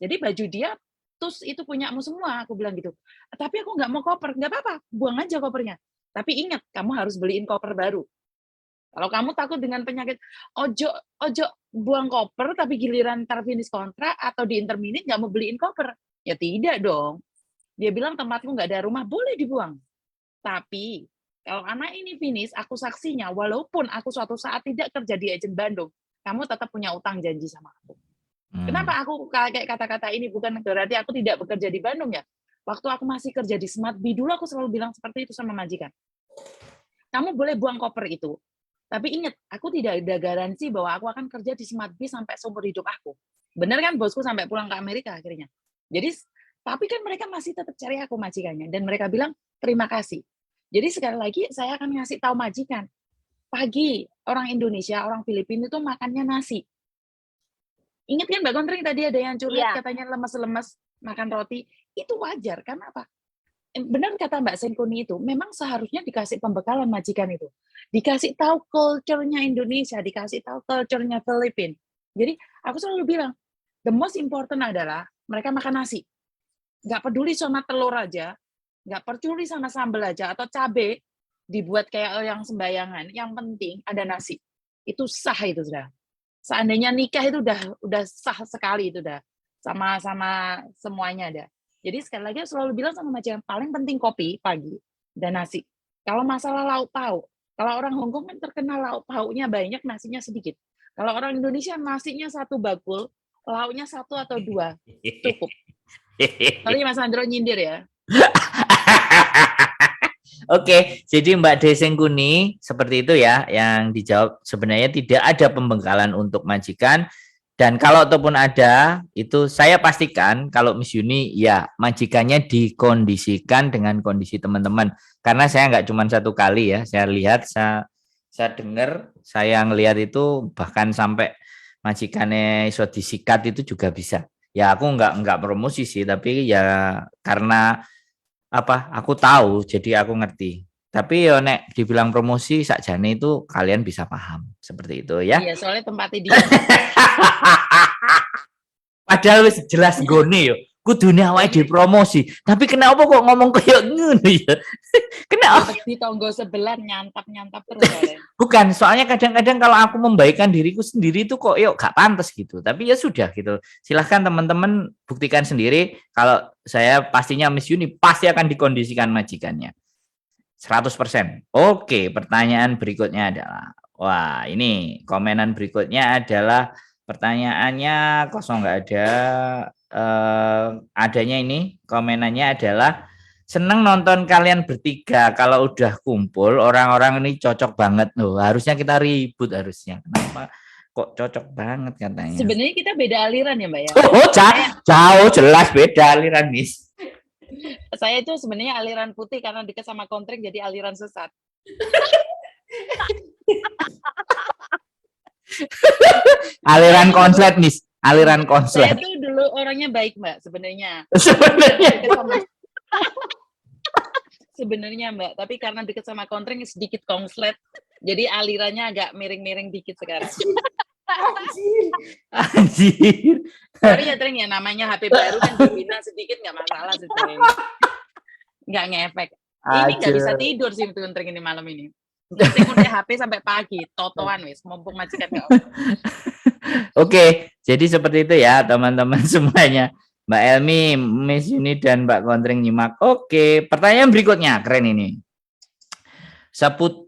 Jadi baju dia, terus itu punyamu semua, aku bilang gitu. Tapi aku nggak mau koper, nggak apa-apa, buang aja kopernya. Tapi ingat, kamu harus beliin koper baru. Kalau kamu takut dengan penyakit, ojo buang koper, tapi giliran finish kontrak atau di interminate nggak mau beliin koper. Ya tidak dong. Dia bilang tempatku nggak ada rumah, boleh dibuang. Tapi kalau anak ini finish, aku saksinya, walaupun aku suatu saat tidak kerja di agent Bandung, kamu tetap punya utang janji sama aku. Kenapa aku kayak kata-kata ini? Bukan berarti aku tidak bekerja di Bandung ya. Waktu aku masih kerja di Smart B dulu, aku selalu bilang seperti itu sama majikan. Kamu boleh buang koper itu, tapi ingat, aku tidak ada garansi bahwa aku akan kerja di Smart B sampai seumur hidup aku. Benar kan bosku sampai pulang ke Amerika akhirnya. Jadi, tapi kan mereka masih tetap cari aku majikannya. Dan mereka bilang, terima kasih. Jadi sekali lagi saya akan ngasih tahu majikan. Pagi orang Indonesia, orang Filipina itu makannya nasi. Ingat kan Mbak Kontring tadi ada yang curhat katanya lemes-lemes makan roti. Itu wajar, karena apa? Benar kata Mbak Senkuni itu, memang seharusnya dikasih pembekalan majikan itu. Dikasih tahu culture-nya Indonesia, dikasih tahu culture-nya Filipina. Jadi aku selalu bilang, the most important adalah mereka makan nasi. Nggak peduli sama telur aja, nggak peduli sama sambal aja, atau cabai dibuat kayak yang sembayangan. Yang penting ada nasi. Itu sah itu sudah. Seandainya nikah itu udah sah sekali itu udah. Sama semuanya ada. Jadi sekali lagi selalu bilang sama majikan, paling penting kopi pagi dan nasi. Kalau masalah lauk pauk, kalau orang Hongkong kan terkenal lauk pauknya banyak, nasinya sedikit. Kalau orang Indonesia nasinya 1 bakul, lauknya 1 atau 2, cukup. Sorry Mas Andro nyindir ya. Oke, jadi Mbak Deseng Kuni seperti itu ya yang dijawab. Sebenarnya tidak ada pembekalan untuk majikan, dan kalau ataupun ada itu saya pastikan kalau Miss Yuni ya majikannya dikondisikan dengan kondisi teman-teman, karena saya nggak cuma 1 kali ya, saya lihat, saya dengar, saya ngelihat itu bahkan sampai majikannya iso disikat itu juga bisa. Ya aku enggak promosi sih, tapi ya karena apa? Aku tahu, jadi aku ngerti. Tapi yo nek dibilang promosi sakjane itu kalian bisa paham seperti itu ya. Iya, soalnya tempatnya dia. Padahal wis jelas gone yo. Kudune awake dipromosi. Tapi kenapa kok ngomong kayak ngono ya? Kenapa? Di tonggo sebelah nyantap terus soalnya. Bukan, soalnya kadang-kadang kalau aku membaikkan diriku sendiri itu kok yuk gak pantas gitu. Tapi ya sudah gitu. Silahkan teman-teman buktikan sendiri kalau saya pastinya Miss Yuni pasti akan dikondisikan majikannya. 100%. Oke, pertanyaan berikutnya adalah, wah ini komenan berikutnya adalah pertanyaannya kosong nggak ada. Adanya ini komenannya adalah seneng nonton kalian bertiga. Kalau udah kumpul orang-orang ini cocok banget loh. Harusnya kita ribut harusnya. Kenapa kok cocok banget katanya? Sebenarnya kita beda aliran ya Mbak ya. Oh, jauh jelas beda aliran, Miss. Saya itu sebenarnya aliran putih karena dekat sama kontring jadi aliran sesat. Aliran konslet, Miss. Aliran Saya konslet. tuh dulu orangnya baik Mbak sebenarnya. Sebenarnya. Sebenarnya Mbak, tapi karena dekat sama kontring sedikit konslet, jadi alirannya agak miring-miring dikit sekarang. Anjir. Sorry ya Tring ya, namanya HP baru kan dibina sedikit nggak masalah sih Tring. Nggak ngefek. Ini nggak bisa tidur sih Tring ini malam ini. Tring udah HP sampai pagi, totoan wis, mumpung majikan nggak. Oke, jadi seperti itu ya teman-teman semuanya. Mbak Elmi, Miss Yuni dan Mbak Kontring nyimak. Oke, pertanyaan berikutnya keren ini.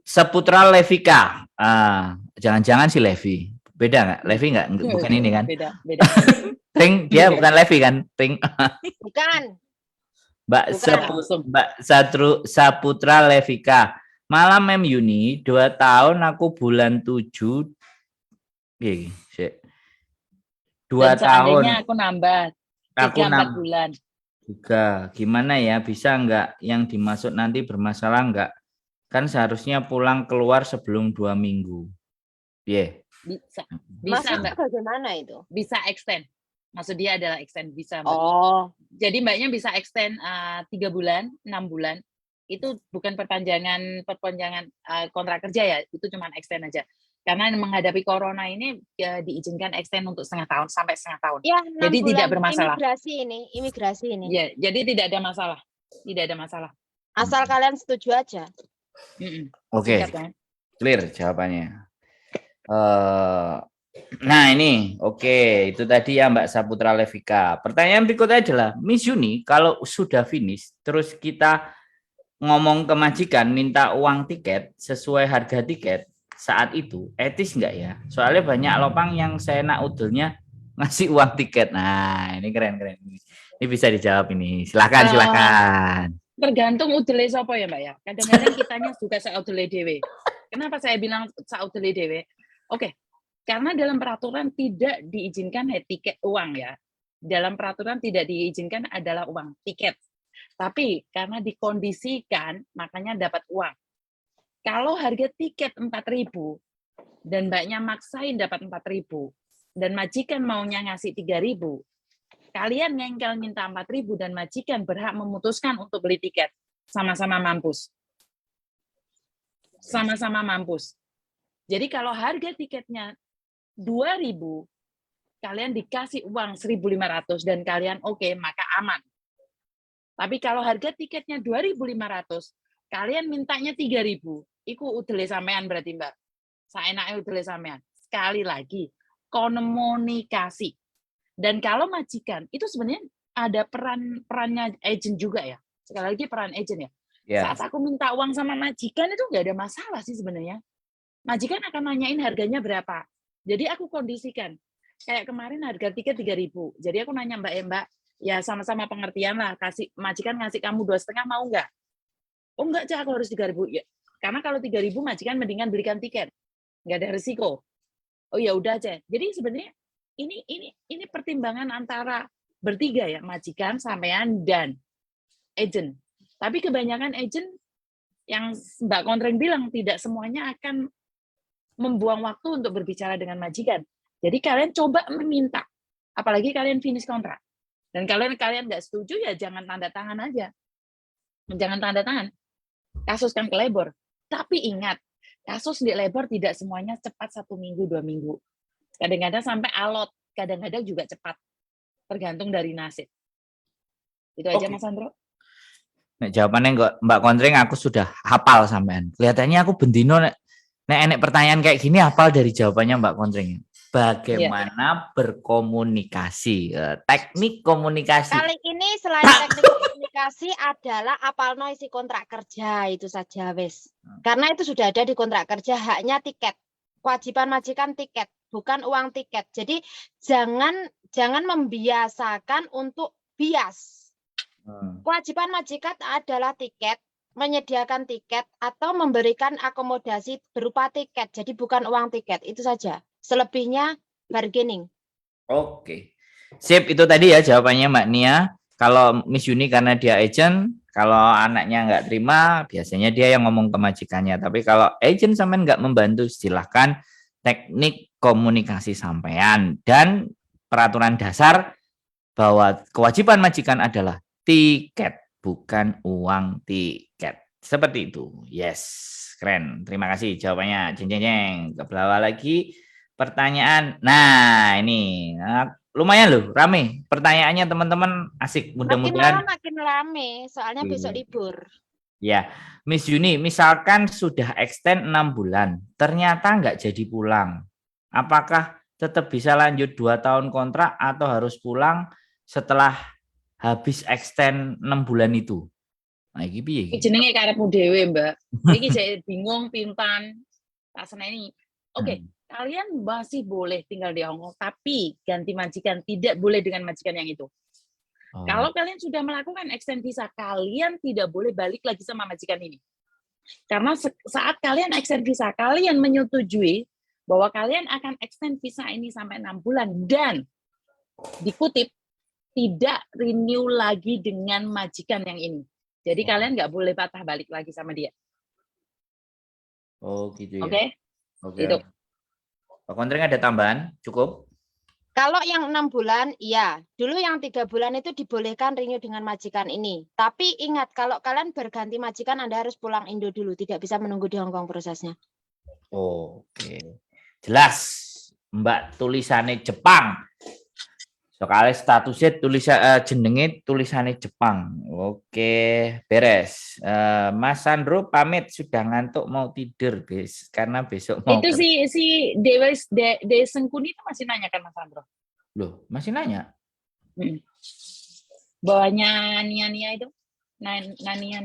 Saputra Levika. Jangan-jangan si Levi. Beda nggak? Levi nggak? Bukan ini kan? Beda. Tring, dia bukan Levi kan? Tring. Bukan. Mbak Saputra Levika. Malam Mem Yuni, 2 tahun aku bulan 7. 2 tahun. Aku nambah. 3-4 bulan. Juga. Gimana ya? Bisa nggak yang dimaksud nanti bermasalah nggak? Kan seharusnya pulang keluar sebelum 2 minggu. Yeah. Bisa Maksudnya Mbak. bagaimana itu? Bisa extend. Maksud dia adalah extend bisa Mbak. Oh. Jadi Mbaknya bisa extend 3 bulan, 6 bulan. Itu bukan perpanjangan kontrak kerja ya, itu cuma extend aja. Karena menghadapi corona ini ya, diizinkan extend untuk setengah tahun sampai setengah tahun. Ya, jadi tidak bermasalah. Imigrasi ini. Ya, jadi tidak ada masalah. Tidak ada masalah. Asal kalian setuju aja. Oke. Clear jawabannya. Nah ini oke, itu tadi ya Mbak Saputra Levika. Pertanyaan berikutnya adalah Miss Yuni, kalau sudah finish terus kita ngomong ke majikan minta uang tiket sesuai harga tiket saat itu etis nggak ya? Soalnya banyak lopang yang saya nak udelnya ngasih uang tiket. Nah ini keren. Ini bisa dijawab ini. Silakan. Tergantung udele siapa ya Mbak ya. Kadang-kadang kitanya juga saudele dewe. Kenapa saya bilang saudele dewe? Oke, karena dalam peraturan tidak diizinkan tiket uang ya. Dalam peraturan tidak diizinkan adalah uang tiket. Tapi karena dikondisikan, makanya dapat uang. Kalau harga tiket 4.000 dan Mbaknya maksain dapat 4.000 dan majikan maunya ngasih 3.000, kalian ngengkel minta 4.000 dan majikan berhak memutuskan untuk beli tiket. Sama-sama mampus. Sama-sama mampus. Jadi kalau harga tiketnya 2.000, kalian dikasih uang 1.500 dan kalian oke, maka aman. Tapi kalau harga tiketnya 2.500, kalian mintanya 3.000, iku udele sampean berarti Mbak. Saenake udele sampean. Sekali lagi, komunikasi. Dan kalau majikan, itu sebenarnya ada perannya agent juga ya. Sekali lagi peran agent ya. Yeah. Saat aku minta uang sama majikan itu nggak ada masalah sih sebenarnya. Majikan akan nanyain harganya berapa. Jadi aku kondisikan. Kayak kemarin harga tiket 3.000. Jadi aku nanya Mbak, ya sama-sama pengertian lah. Majikan ngasih kamu 2,5 mau nggak? Oh enggak, Cak, aku harus 3.000. Ya, karena kalau 3.000 majikan mendingan belikan tiket. Nggak ada resiko. Oh ya udah, Cak. Jadi sebenarnya ini pertimbangan antara bertiga ya, majikan, sampean dan agent. Tapi kebanyakan agent yang Mbak Kontring bilang tidak semuanya akan membuang waktu untuk berbicara dengan majikan. Jadi kalian coba meminta, apalagi kalian finish kontrak. Dan kalian nggak setuju ya jangan tanda tangan aja. Jangan tanda tangan. Kasuskan ke labor. Tapi ingat, kasus di labor tidak semuanya cepat 1 minggu, 2 minggu. Kadang-kadang sampai alot, kadang-kadang juga cepat. Tergantung dari nasib. Itu aja Mas Sandro. Nek jawabannya Mbak Kontreng aku sudah hafal sampean. Kelihatannya aku bendino nek enek pertanyaan kayak gini hafal dari jawabannya Mbak Kontreng. Bagaimana berkomunikasi, teknik komunikasi. Kali ini selain teknik komunikasi adalah apalno isi kontrak kerja itu saja wes. Karena itu sudah ada di kontrak kerja, haknya tiket. Kewajiban majikan tiket, bukan uang tiket. Jadi jangan membiasakan untuk bias. Kewajiban majikan adalah tiket, menyediakan tiket atau memberikan akomodasi berupa tiket. Jadi bukan uang tiket, itu saja. Selebihnya bargaining. Oke. Sip, itu tadi ya jawabannya Mbak Nia. Kalau Miss Yuni karena dia agent, kalau anaknya nggak terima, biasanya dia yang ngomong ke majikannya. Tapi kalau agent sampean nggak membantu, silahkan teknik komunikasi sampean. Dan peraturan dasar bahwa kewajiban majikan adalah tiket, bukan uang tiket. Seperti itu. Yes, keren. Terima kasih jawabannya. Jeng jeng jeng. Ke bawah lagi. Pertanyaan. Nah, ini lumayan loh, rame. Pertanyaannya teman-teman asik. Mudah-mudahan makin rame, soalnya besok libur. Ya, Miss Yuni, misalkan sudah extend 6 bulan, ternyata nggak jadi pulang. Apakah tetap bisa lanjut 2 tahun kontrak atau harus pulang setelah habis extend 6 bulan itu? Nah, iki piye iki? Jenenge karepmu dhewe, Mbak. Iki saya bingung pintan. Rasanya ini. Oke, kalian masih boleh tinggal di Hong Kong, tapi ganti majikan, tidak boleh dengan majikan yang itu. Kalau kalian sudah melakukan extend visa, kalian tidak boleh balik lagi sama majikan ini. Karena saat kalian extend visa, kalian menyetujui bahwa kalian akan extend visa ini sampai 6 bulan dan dikutip tidak renew lagi dengan majikan yang ini. Jadi kalian nggak boleh patah balik lagi sama dia. Oh, gitu ya. Oke? Itu. Pak Kontreng ada tambahan? Cukup? Kalau yang 6 bulan, iya. Dulu yang 3 bulan itu dibolehkan renew dengan majikan ini. Tapi ingat, kalau kalian berganti majikan, Anda harus pulang Indo dulu. Tidak bisa menunggu di Hong Kong prosesnya. Oke. Jelas. Mbak tulisannya Jepang. Soalnya statusnya jenenge tulisannya Jepang. Oke, beres. Mas Sandro pamit, sudah ngantuk mau tidur, guys. Karena besok mau itu si Dewi Sengkuni itu masih nanya kan Mas Sandro? Loh, masih nanya? Bawahnya Nia itu? Nania.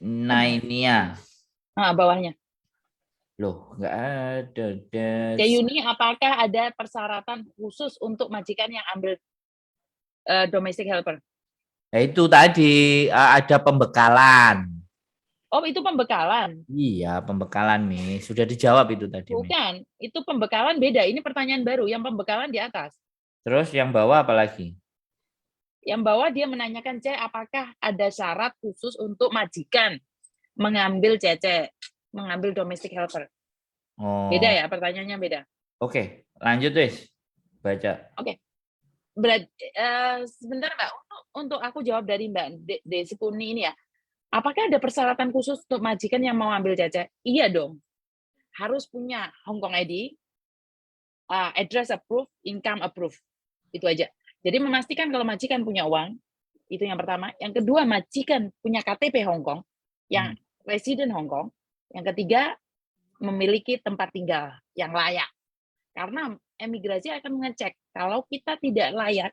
Nainia. Bawahnya. Loh, nggak ada. Yuni, apakah ada persyaratan khusus untuk majikan yang ambil domestic helper? Itu tadi ada pembekalan. Oh, itu pembekalan? Iya, pembekalan nih. Sudah dijawab itu tadi. Bukan, itu pembekalan beda. Ini pertanyaan baru. Yang pembekalan di atas. Terus yang bawah apa lagi? Yang bawah dia menanyakan, apakah ada syarat khusus untuk majikan mengambil mengambil domestic helper. Beda ya, pertanyaannya beda. Oke, lanjut wis. Baca. Oke. Sebentar Mbak, untuk aku jawab dari Mbak Desikuni ini ya. Apakah ada persyaratan khusus untuk majikan yang mau ambil Cece? Iya dong. Harus punya Hong Kong ID, address approved, income approved. Itu aja. Jadi memastikan kalau majikan punya uang, itu yang pertama. Yang kedua, majikan punya KTP Hong Kong, yang resident Hong Kong. Yang ketiga, memiliki tempat tinggal yang layak. Karena emigrasi akan mengecek kalau kita tidak layak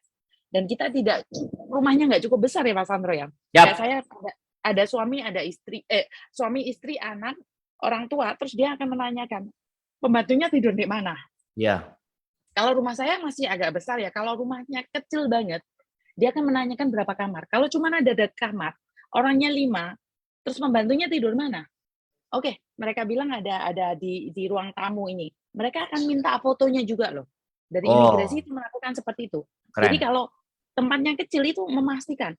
dan kita tidak, rumahnya nggak cukup besar ya Mas Sandro ya. Kayak saya ada suami, ada istri, suami, istri, anak, orang tua, terus dia akan menanyakan pembantunya tidur di mana. Ya. Kalau rumah saya masih agak besar ya. Kalau rumahnya kecil banget, dia akan menanyakan berapa kamar. Kalau cuma ada kamar, orangnya 5, terus pembantunya tidur mana? Oke, mereka bilang ada di ruang tamu ini. Mereka akan minta fotonya juga loh. Dari imigrasi itu melakukan seperti itu. Keren. Jadi kalau tempatnya kecil itu memastikan.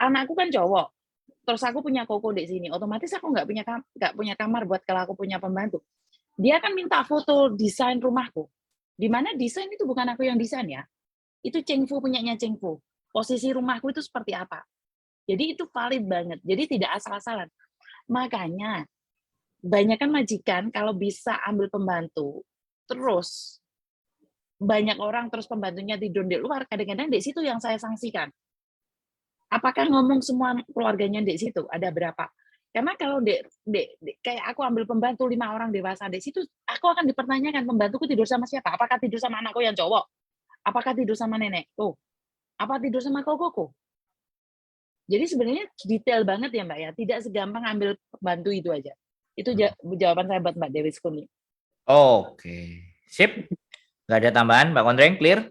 Anakku kan cowok, terus aku punya koko di sini. Otomatis aku nggak punya kamar buat kalau aku punya pembantu. Dia akan minta foto desain rumahku. Di mana desain itu bukan aku yang desain ya. Itu Cheng Fu punyanya Cheng Fu. Posisi rumahku itu seperti apa. Jadi itu valid banget. Jadi tidak asal-asalan. Makanya banyak kan majikan kalau bisa ambil pembantu, terus banyak orang terus pembantunya tidur di luar, kadang-kadang di situ yang saya sanksikan. Apakah ngomong semua keluarganya di situ? Ada berapa? Karena kalau kayak aku ambil pembantu 5 orang dewasa di situ, aku akan dipertanyakan pembantuku tidur sama siapa? Apakah tidur sama anakku yang cowok? Apakah tidur sama nenekku? Apa tidur sama kokoku? Jadi sebenarnya detail banget ya Mbak ya, tidak segampang ambil pembantu itu aja. Itu jawaban saya buat Mbak Dewi Skuni. Oke, sip. Nggak ada tambahan, Mbak Kontreng, clear?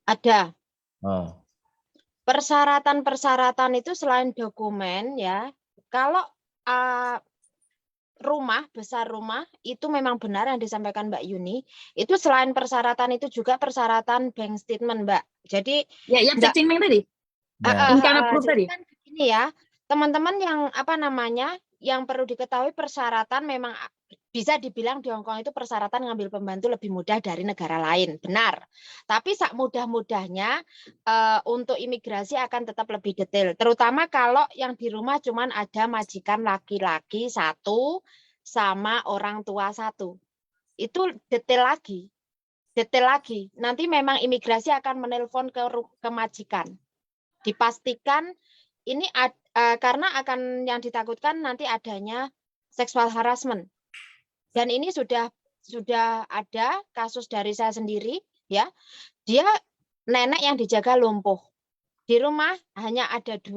Ada. Oh, Persyaratan-persyaratan itu selain dokumen ya, kalau besar rumah itu memang benar yang disampaikan Mbak Yuni. Itu selain persyaratan itu juga persyaratan bank statement, Mbak. Jadi Ya, yang cek Meng tadi. ya. Income proof jadi tadi. kan ini ya, teman-teman yang yang perlu diketahui persyaratan memang bisa dibilang di Hong Kong itu persyaratan ngambil pembantu lebih mudah dari negara lain, benar. Tapi sak mudah-mudahnya untuk imigrasi akan tetap lebih detail. Terutama kalau yang di rumah cuman ada majikan laki-laki 1 sama orang tua 1. Itu detail lagi. Nanti memang imigrasi akan menelpon ke majikan. Dipastikan ini karena akan yang ditakutkan nanti adanya sexual harassment. Dan ini sudah ada kasus dari saya sendiri ya. Dia nenek yang dijaga lumpuh. Di rumah hanya ada 2,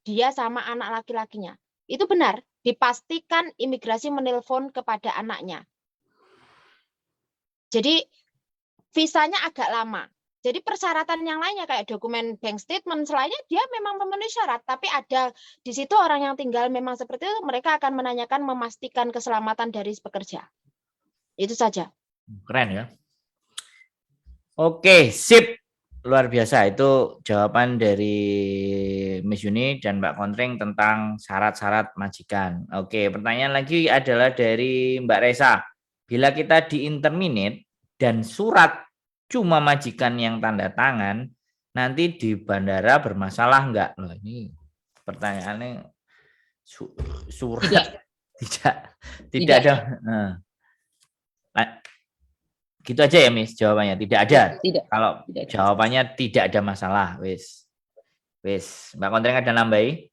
dia sama anak laki-lakinya. Itu benar, dipastikan imigrasi menelpon kepada anaknya. Jadi visanya agak lama. Jadi persyaratan yang lainnya kayak dokumen bank statement selainnya dia memang memenuhi syarat, tapi ada di situ orang yang tinggal memang seperti itu, mereka akan menanyakan memastikan keselamatan dari pekerja. Itu saja. Keren ya. Oke, sip. Luar biasa itu jawaban dari Miss Yuni dan Mbak Kontreng tentang syarat-syarat majikan. Oke, pertanyaan lagi adalah dari Mbak Resa. Bila kita di interminate dan surat cuma majikan yang tanda tangan, nanti di bandara bermasalah enggak? Loh, ini pertanyaannya surat tidak ada. Nah, gitu aja ya Miss jawabannya, tidak ada. Tidak. Kalau Tidak ada. jawabannya tidak ada masalah, wis Mbak Kontreng ada nambahi?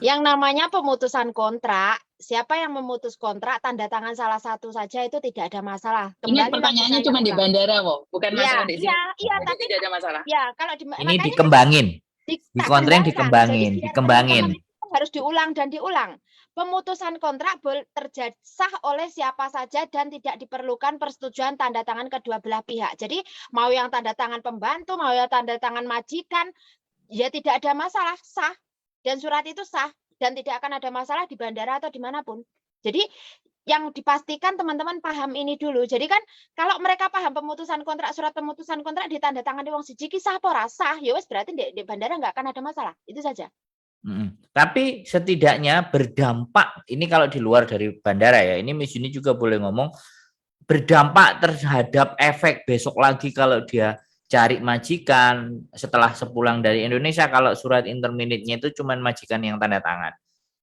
Yang namanya pemutusan kontrak, siapa yang memutus kontrak tanda tangan salah satu saja itu tidak ada masalah. Ingat Kembali pertanyaannya lagi cuma saya di ulang. bandara kok, bukan masalah di sini. Iya, Jadi tapi tidak ada masalah. ya kalau Ini makanya dikembangin. Di tak Kontreng kembangkan. dikembangin, Jadi biar dikembangin. teman-teman harus diulang dan diulang. Pemutusan kontrak terjadi sah oleh siapa saja dan tidak diperlukan persetujuan tanda tangan kedua belah pihak. Jadi mau yang tanda tangan pembantu, mau yang tanda tangan majikan, ya tidak ada masalah, sah. Dan surat itu sah dan tidak akan ada masalah di bandara atau dimanapun. Jadi yang dipastikan teman-teman paham ini dulu. Jadi kan kalau mereka paham pemutusan kontrak, surat pemutusan kontrak ditandatangani wong siji ki sah apa ora sah, ya wis berarti di bandara nggak akan ada masalah. Itu saja. Tapi setidaknya berdampak, ini kalau di luar dari bandara ya, ini Miss Yuni juga boleh ngomong, berdampak terhadap efek besok lagi kalau dia cari majikan setelah sepulang dari Indonesia, kalau surat interminate-nya itu cuma majikan yang tanda tangan.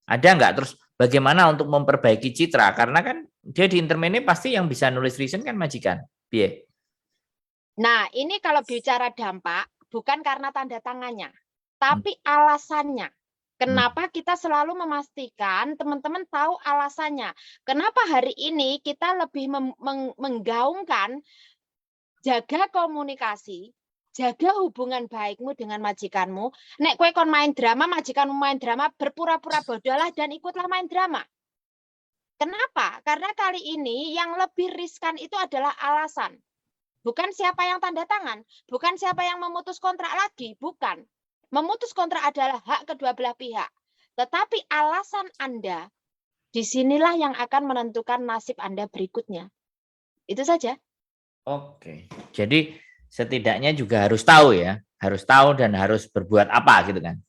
Ada nggak? Terus bagaimana untuk memperbaiki citra? Karena kan dia di interminate pasti yang bisa nulis reason kan majikan. Piye? Nah, ini kalau bicara dampak, bukan karena tanda tangannya, tapi alasannya. Kenapa kita selalu memastikan teman-teman tahu alasannya? Kenapa hari ini kita lebih menggaungkan jaga komunikasi, jaga hubungan baikmu dengan majikanmu. Nek kowe kon main drama, majikanmu main drama, berpura-pura bodohlah dan ikutlah main drama. Kenapa? Karena kali ini yang lebih riskan itu adalah alasan. Bukan siapa yang tanda tangan, bukan siapa yang memutus kontrak lagi, bukan. Memutus kontrak adalah hak kedua belah pihak. Tetapi alasan Anda, disinilah yang akan menentukan nasib Anda berikutnya. Itu saja. Oke, jadi setidaknya juga harus tahu ya, harus tahu dan harus berbuat apa gitu kan.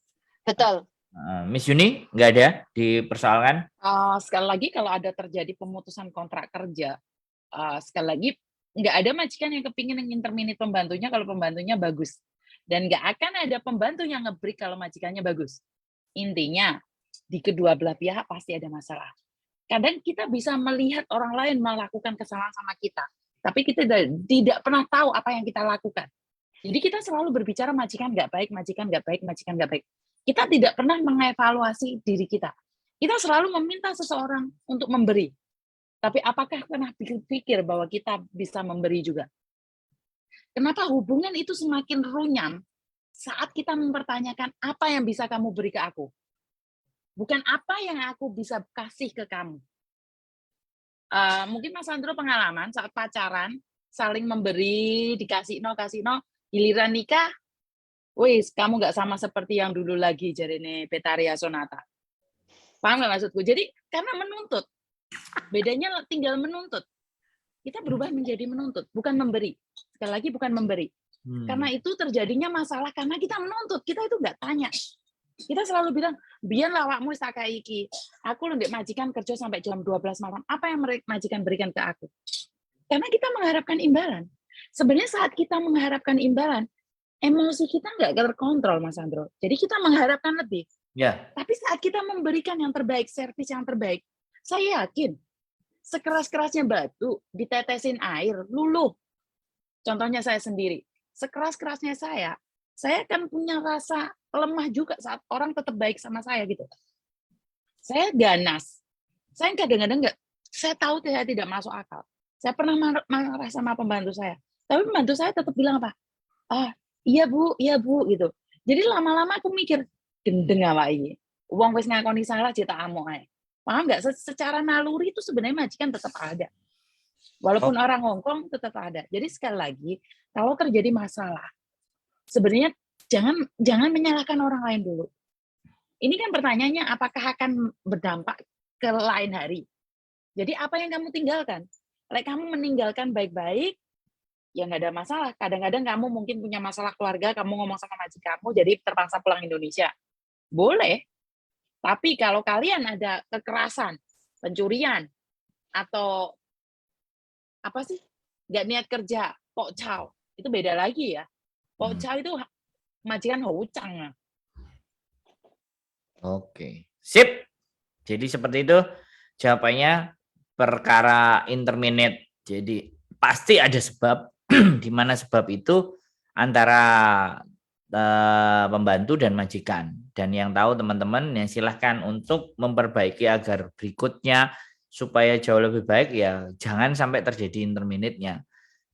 Betul. Miss Yuni, nggak ada dipersoalkan? Sekali lagi kalau ada terjadi pemutusan kontrak kerja, sekali lagi, nggak ada majikan yang kepingin interminate pembantunya kalau pembantunya bagus. Dan nggak akan ada pembantu yang nge-break kalau majikannya bagus. Intinya, di kedua belah pihak pasti ada masalah. Kadang kita bisa melihat orang lain melakukan kesalahan sama kita, tapi kita tidak pernah tahu apa yang kita lakukan. Jadi kita selalu berbicara majikan nggak baik, majikan nggak baik, majikan nggak baik. Kita tidak pernah mengevaluasi diri kita. Kita selalu meminta seseorang untuk memberi. Tapi apakah pernah pikir bahwa kita bisa memberi juga? Kenapa hubungan itu semakin runyam saat kita mempertanyakan apa yang bisa kamu beri ke aku? Bukan apa yang aku bisa kasih ke kamu. Mungkin Mas Sandro pengalaman saat pacaran, saling memberi, dikasih no, giliran nikah, wis kamu nggak sama seperti yang dulu lagi, jarine Betaria Sonata. Paham nggak maksudku? Jadi karena menuntut, bedanya tinggal menuntut. Kita berubah menjadi menuntut, bukan memberi. Sekali lagi bukan memberi. Karena itu terjadinya masalah karena kita menuntut, kita itu nggak tanya. Kita selalu bilang, biar lawakmu tak kayak iki. Aku lho ndek majikan kerja sampai jam 12 malam. Apa yang majikan berikan ke aku? Karena kita mengharapkan imbalan. Sebenarnya saat kita mengharapkan imbalan, emosi kita nggak terkontrol, Mas Sandro. Jadi kita mengharapkan lebih. Ya. Tapi saat kita memberikan yang terbaik, servis yang terbaik, saya yakin sekeras-kerasnya batu ditetesin air, luluh. Contohnya saya sendiri. Sekeras-kerasnya saya akan punya rasa lemah juga saat orang tetap baik sama saya gitu. Saya ganas. Saya kadang-kadang nggak, saya tahu saya tidak masuk akal. Saya pernah marah sama pembantu saya. Tapi pembantu saya tetap bilang apa? Iya bu, gitu. Jadi lama-lama aku mikir, gendeng awak ini. Uang wis ngakoni salah cetak amuk ae. Paham nggak? Secara naluri itu sebenarnya majikan tetap ada. Walaupun orang Hongkong tetap ada. Jadi sekali lagi, kalau terjadi masalah, sebenarnya jangan menyalahkan orang lain dulu. Ini kan pertanyaannya apakah akan berdampak ke lain hari. Jadi apa yang kamu tinggalkan? Like kamu meninggalkan baik-baik, ya nggak ada masalah. Kadang-kadang kamu mungkin punya masalah keluarga, kamu ngomong sama majikanmu, jadi terpaksa pulang Indonesia. Boleh. Tapi kalau kalian ada kekerasan, pencurian, atau apa sih, nggak niat kerja, pokcau, itu beda lagi ya. Pokcau itu majikan hutang. Oke, sip. Jadi seperti itu jawabannya perkara interminate. Jadi pasti ada sebab, di mana sebab itu antara pembantu dan majikan. Dan yang tahu teman-teman, yang silahkan untuk memperbaiki agar berikutnya supaya jauh lebih baik, ya jangan sampai terjadi interminate-nya.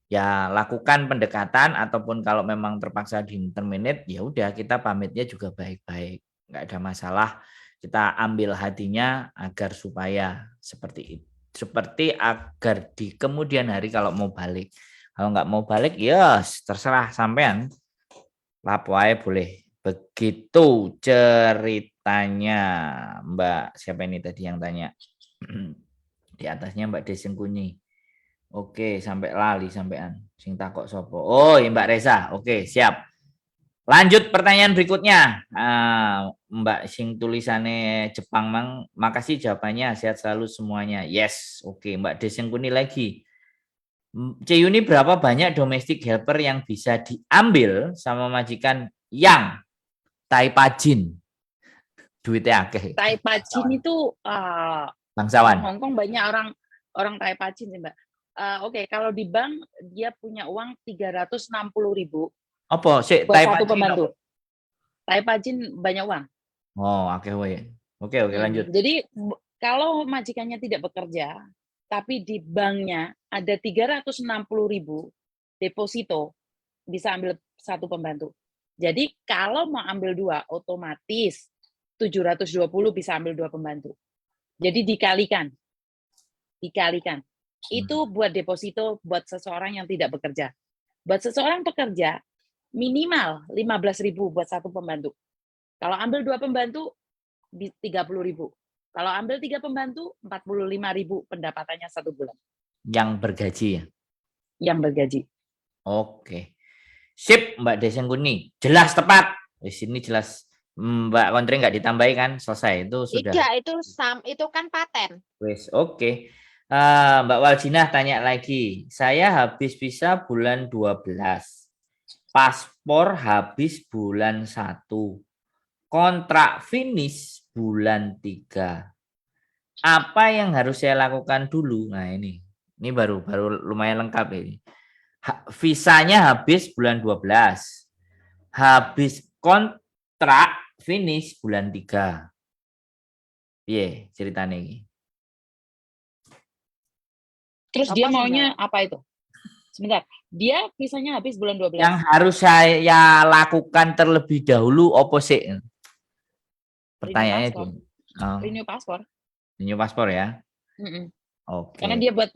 Ya lakukan pendekatan, ataupun kalau memang terpaksa di interminate, ya udah kita pamitnya juga baik-baik, nggak ada masalah. Kita ambil hatinya agar supaya seperti itu, seperti agar di kemudian hari kalau mau balik, kalau nggak mau balik ya terserah sampean, lapo ae boleh. Begitu ceritanya. Mbak siapa ini tadi yang tanya? Di atasnya Mbak Desen Kunyi. Oke, sampai lali sampean. Sing takok sopo? Oh, Mbak Reza. Oke, siap. Lanjut pertanyaan berikutnya. Mbak sing tulisannya Jepang mang, makasih jawabannya, sehat selalu semuanya. Yes, oke. Mbak Desen Kunyi lagi. Ceyuni, berapa banyak domestic helper yang bisa diambil sama majikan yang taipajin? Duitnya akeh. Taipajin itu bangsawan. Hongkong banyak orang taipajin sih, Mbak. Oke, kalau di bank dia punya uang 360.000. Apa sih buat satu pembantu? Taipajin banyak uang. Oh, akeh wae. Oke, lanjut. Jadi kalau majikannya tidak bekerja, tapi di banknya ada 360.000 deposito, bisa ambil satu pembantu. Jadi kalau mau ambil 2, otomatis 720 bisa ambil 2 pembantu. Jadi dikalikan. Itu buat deposito buat seseorang yang tidak bekerja. Buat seseorang pekerja, minimal 15.000 buat satu pembantu. Kalau ambil 2 pembantu, 30.000. Kalau ambil 3 pembantu, 45.000 pendapatannya 1 bulan. Yang bergaji ya? Yang bergaji. Oke. Sip, Mbak Desen Kunyi. Jelas, tepat. Di sini jelas. Mbak Kontri nggak ditambahi kan? Selesai, itu sudah. Tidak, itu kan paten. Wes, oke. Mbak Waljinah tanya lagi. Saya habis visa bulan 12. Paspor habis bulan 1. Kontrak finish bulan 3. Apa yang harus saya lakukan dulu? Nah, ini baru lumayan lengkap ini. Visanya habis bulan 12. Habis kontrak finish bulan 3. Iya, ceritanya ini. Terus Apa dia sih, maunya apa itu? Sebentar. Dia visanya habis bulan 12. Yang harus saya lakukan terlebih dahulu apa sih? Pertanyaannya itu. Renew paspor. Renew paspor ya. Mm-mm. Oke. Karena dia buat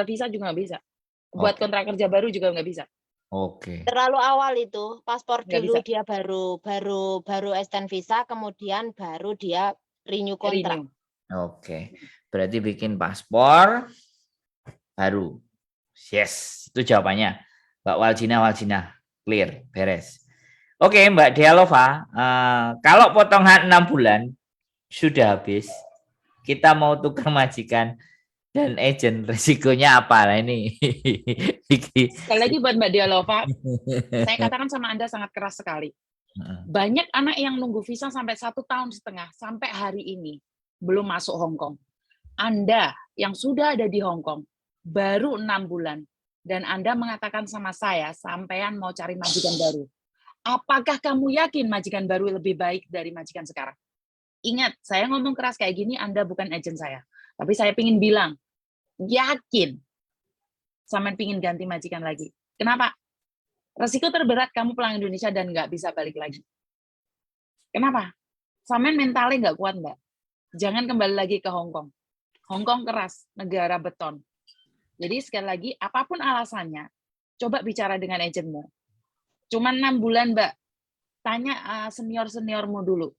visa juga nggak bisa. Buat Oke. kontrak kerja baru juga nggak bisa. Oke. Terlalu awal itu, paspor Nggak dulu bisa. dia baru extend visa, kemudian baru dia renew kontrak. Renew. Oke. Berarti bikin paspor baru. Yes, itu jawabannya. Mbak Waljinah, clear, beres. Oke, Mbak Dialova, kalau potongan 6 bulan sudah habis, kita mau tukar majikan dan agent, resikonya apa? Nah, ini. Sekali lagi buat Mbak Dialova, saya katakan sama Anda sangat keras sekali. Banyak anak yang nunggu visa sampai 1,5 tahun sampai hari ini belum masuk Hong Kong. Anda yang sudah ada di Hong Kong baru 6 bulan dan Anda mengatakan sama saya sampean mau cari majikan baru. Apakah kamu yakin majikan baru lebih baik dari majikan sekarang? Ingat, saya ngomong keras kayak gini, Anda bukan agent saya. Tapi saya ingin bilang, yakin sampean pingin ganti majikan lagi. Kenapa? Resiko terberat kamu pulang Indonesia dan nggak bisa balik lagi. Kenapa? Sampean mentalnya nggak kuat, Mbak. Jangan kembali lagi ke Hong Kong. Hong Kong keras, negara beton. Jadi sekali lagi, apapun alasannya, coba bicara dengan agenmu. Cuma 6 bulan, Mbak. Tanya senior-seniormu dulu.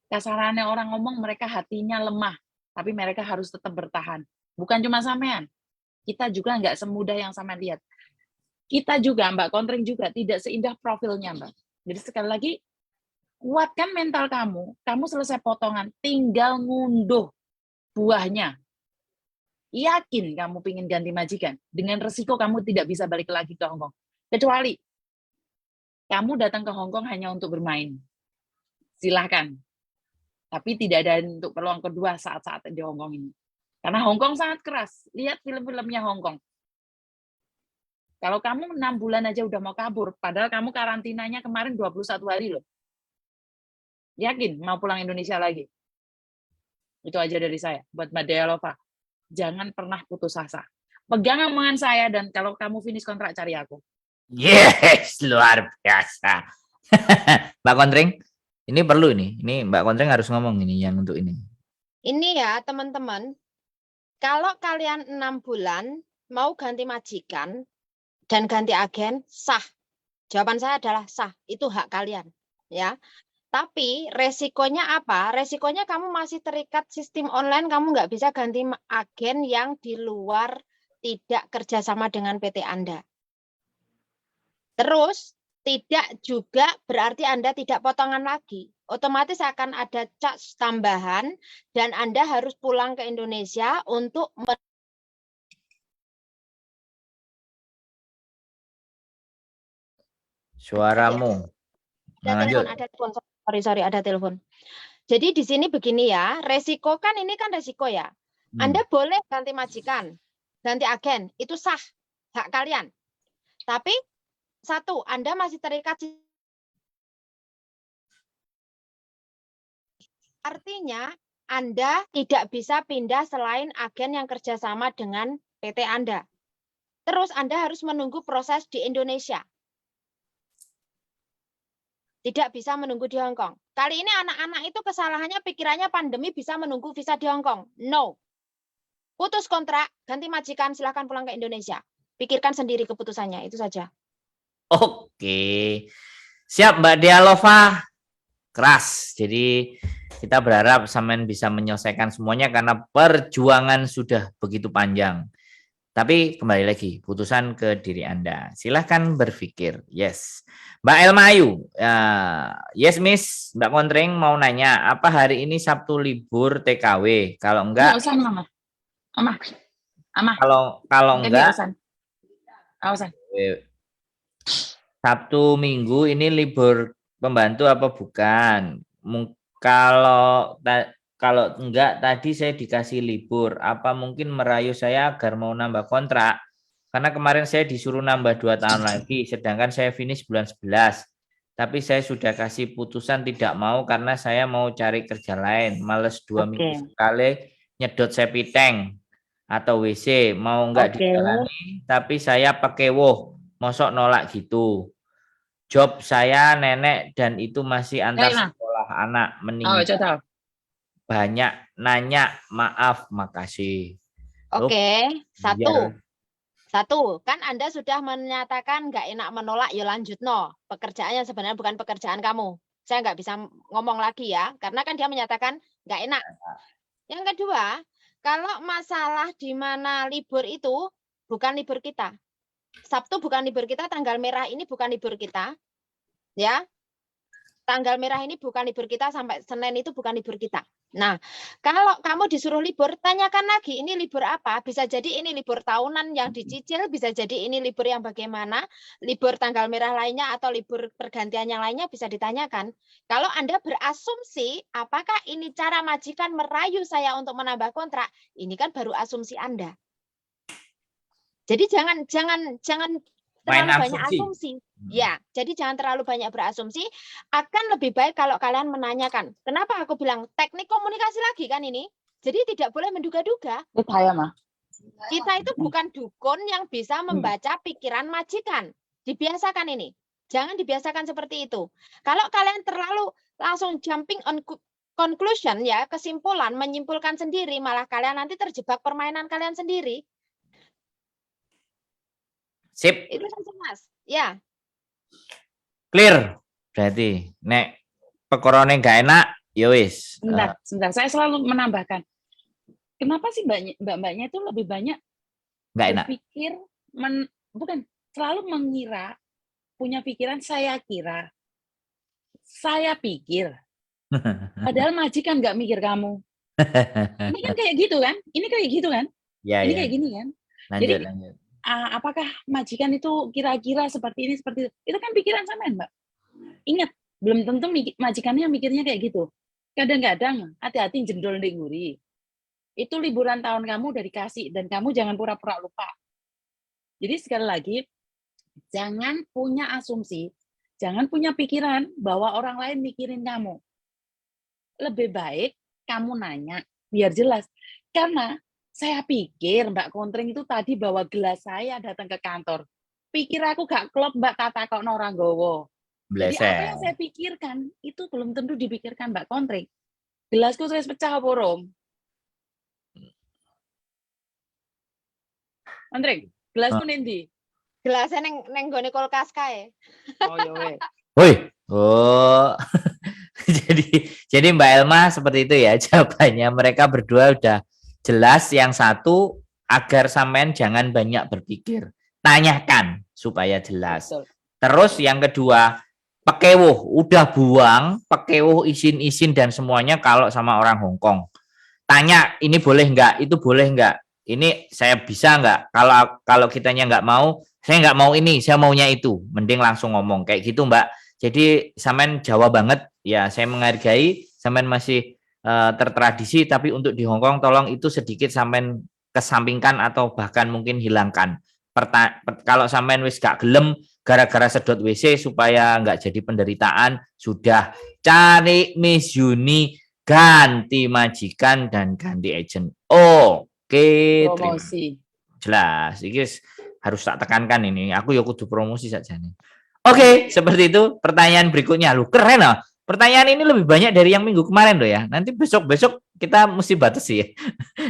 Kasarannya orang ngomong mereka hatinya lemah, tapi mereka harus tetap bertahan. Bukan cuma sampean. Kita juga nggak semudah yang sampean lihat. Kita juga, Mbak Kontring juga, tidak seindah profilnya, Mbak. Jadi sekali lagi, kuatkan mental kamu. Kamu selesai potongan, tinggal ngunduh buahnya. Yakin kamu pingin ganti majikan. Dengan resiko kamu tidak bisa balik lagi ke Hong Kong. Kecuali kamu datang ke Hong Kong hanya untuk bermain. Silahkan. Tapi tidak ada untuk peluang kedua saat-saat di Hong Kong ini. Karena Hong Kong sangat keras. Lihat film-filmnya Hong Kong. Kalau kamu 6 bulan aja udah mau kabur, padahal kamu karantinanya kemarin 21 hari loh. Yakin mau pulang Indonesia lagi? Itu aja dari saya. Buat Mbak Dialova, jangan pernah putus asa. Pegang omongan saya dan kalau kamu finish kontrak cari aku. Yes, luar biasa. Mbak Kontring, ini perlu ini. Ini Mbak Kontring harus ngomong ini yang untuk ini. Ini ya teman-teman, kalau kalian 6 bulan mau ganti majikan dan ganti agen, sah. Jawaban saya adalah sah, itu hak kalian. Ya. Tapi resikonya apa? Resikonya kamu masih terikat sistem online, kamu nggak bisa ganti agen yang di luar tidak kerjasama dengan PT Anda. Terus tidak juga berarti Anda tidak potongan lagi. Otomatis akan ada charge tambahan dan Anda harus pulang ke Indonesia untuk Suaramu. ada telepon, sorry, ada telepon. Jadi di sini begini ya, resiko kan ini kan resiko ya. Anda boleh ganti majikan, ganti agen, itu sah, hak kalian. Tapi satu, Anda masih terikat. Artinya Anda tidak bisa pindah selain agen yang kerjasama dengan PT Anda. Terus Anda harus menunggu proses di Indonesia. Tidak bisa menunggu di Hong Kong. Kali ini anak-anak itu kesalahannya pikirannya pandemi bisa menunggu visa di Hong Kong. No. Putus kontrak, ganti majikan, silahkan pulang ke Indonesia. Pikirkan sendiri keputusannya, itu saja. Oke. Siap Mbak Dialova. Keras. Jadi kita berharap sampean bisa menyelesaikan semuanya karena perjuangan sudah begitu panjang. Tapi kembali lagi, putusan ke diri Anda. Silahkan berpikir. Yes. Mbak Elmayu. Yes, Miss. Mbak Kontring mau nanya, apa hari ini Sabtu libur TKW? Kalau enggak... Nggak usah, Mama. Amah, Kalau ini enggak urusan. Awasan. Sabtu Minggu ini libur pembantu apa bukan? Kalau enggak tadi saya dikasih libur, apa mungkin merayu saya agar mau nambah kontrak? Karena kemarin saya disuruh nambah 2 tahun lagi, sedangkan saya finish bulan 11. Tapi saya sudah kasih putusan tidak mau karena saya mau cari kerja lain. Males 2 minggu sekali nyedot sepi tank atau WC. Mau enggak dijalani, tapi saya pakai mosok nolak gitu. Job saya nenek dan itu masih antar sekolah anak. Mending banyak nanya, maaf, makasih. Oke, Biar Satu, kan Anda sudah menyatakan nggak enak menolak, ya lanjut no. Pekerjaannya sebenarnya bukan pekerjaan kamu. Saya nggak bisa ngomong lagi ya, karena kan dia menyatakan nggak enak. Yang kedua, kalau masalah di mana libur itu bukan libur kita. Sabtu bukan libur kita, tanggal merah ini bukan libur kita. Ya, tanggal merah ini bukan libur kita, sampai Senin itu bukan libur kita. Nah, kalau kamu disuruh libur, tanyakan lagi, ini libur apa? Bisa jadi ini libur tahunan yang dicicil, bisa jadi ini libur yang bagaimana, libur tanggal merah lainnya atau libur pergantian yang lainnya bisa ditanyakan. Kalau Anda berasumsi, apakah ini cara majikan merayu saya untuk menambah kontrak? Ini kan baru asumsi Anda. Jadi jangan terlalu banyak asumsi. Ya, jadi jangan terlalu banyak berasumsi. Akan lebih baik kalau kalian menanyakan. Kenapa aku bilang teknik komunikasi lagi kan ini? Jadi tidak boleh menduga-duga. Kita itu bukan dukun yang bisa membaca pikiran majikan. Dibiasakan ini. Jangan dibiasakan seperti itu. Kalau kalian terlalu langsung jumping on conclusion ya, kesimpulan, menyimpulkan sendiri, malah kalian nanti terjebak permainan kalian sendiri. Sip. Itu saja, Mas. Ya. Clear. Berarti nek pekorone gak enak, ya wis. Sebentar. Saya selalu menambahkan. Kenapa sih mbak-mbaknya itu lebih banyak gak enak berpikir bukan selalu mengira, punya pikiran saya kira. Saya pikir. Padahal majikan nggak mikir kamu. Ini kan kayak gitu kan? Ini kayak gitu kan? Ya, ini ya. kayak gini kan? Lanjut. Apakah majikan itu kira-kira seperti ini, seperti itu? Itu kan pikiran sampean, Mbak. Ingat, belum tentu majikannya mikirnya kayak gitu. Kadang-kadang hati-hati jendol di nguri. Itu liburan tahun kamu udah dikasih, dan kamu jangan pura-pura lupa. Jadi sekali lagi, jangan punya asumsi, jangan punya pikiran bahwa orang lain mikirin kamu. Lebih baik kamu nanya, biar jelas. Karena saya pikir Mbak Kontring itu tadi bawa gelas saya datang ke kantor. Pikir aku gak klop Mbak tata kok orang gowo. Jadi apa yang saya pikirkan itu belum tentu dipikirkan Mbak Kontring. Gelasku terus pecah apa rom? Kontring, gelasku nendi? Gelasnya neng gone kulkas kae. Oh ya weh. Woi. Oh. jadi Mbak Elma seperti itu ya jawabannya. Mereka berdua udah jelas. Yang satu agar sampean jangan banyak berpikir, tanyakan supaya jelas. Betul. Terus yang kedua, pekewuh udah buang, pekewuh izin dan semuanya kalau sama orang Hongkong. Tanya ini boleh nggak, itu boleh nggak, ini saya bisa nggak. Kalau kitanya nggak mau, saya nggak mau ini, saya maunya itu. Mending langsung ngomong kayak gitu Mbak. Jadi sampean Jawa banget ya, saya menghargai. Sampean masih tertradisi, tapi untuk di Hongkong tolong itu sedikit sampean kesampingkan atau bahkan mungkin hilangkan. Kalau sampean wis gak gelem gara-gara sedot WC supaya nggak jadi penderitaan, sudah cari Miss Yuni, ganti majikan dan ganti agent. Oke, promosi. Jelas, ini harus tak tekankan ini. Aku ya kudu promosi saja nih. Oke, seperti itu. Pertanyaan berikutnya, lu keren loh. Pertanyaan ini lebih banyak dari yang minggu kemarin loh ya. Nanti besok kita mesti batasi ya.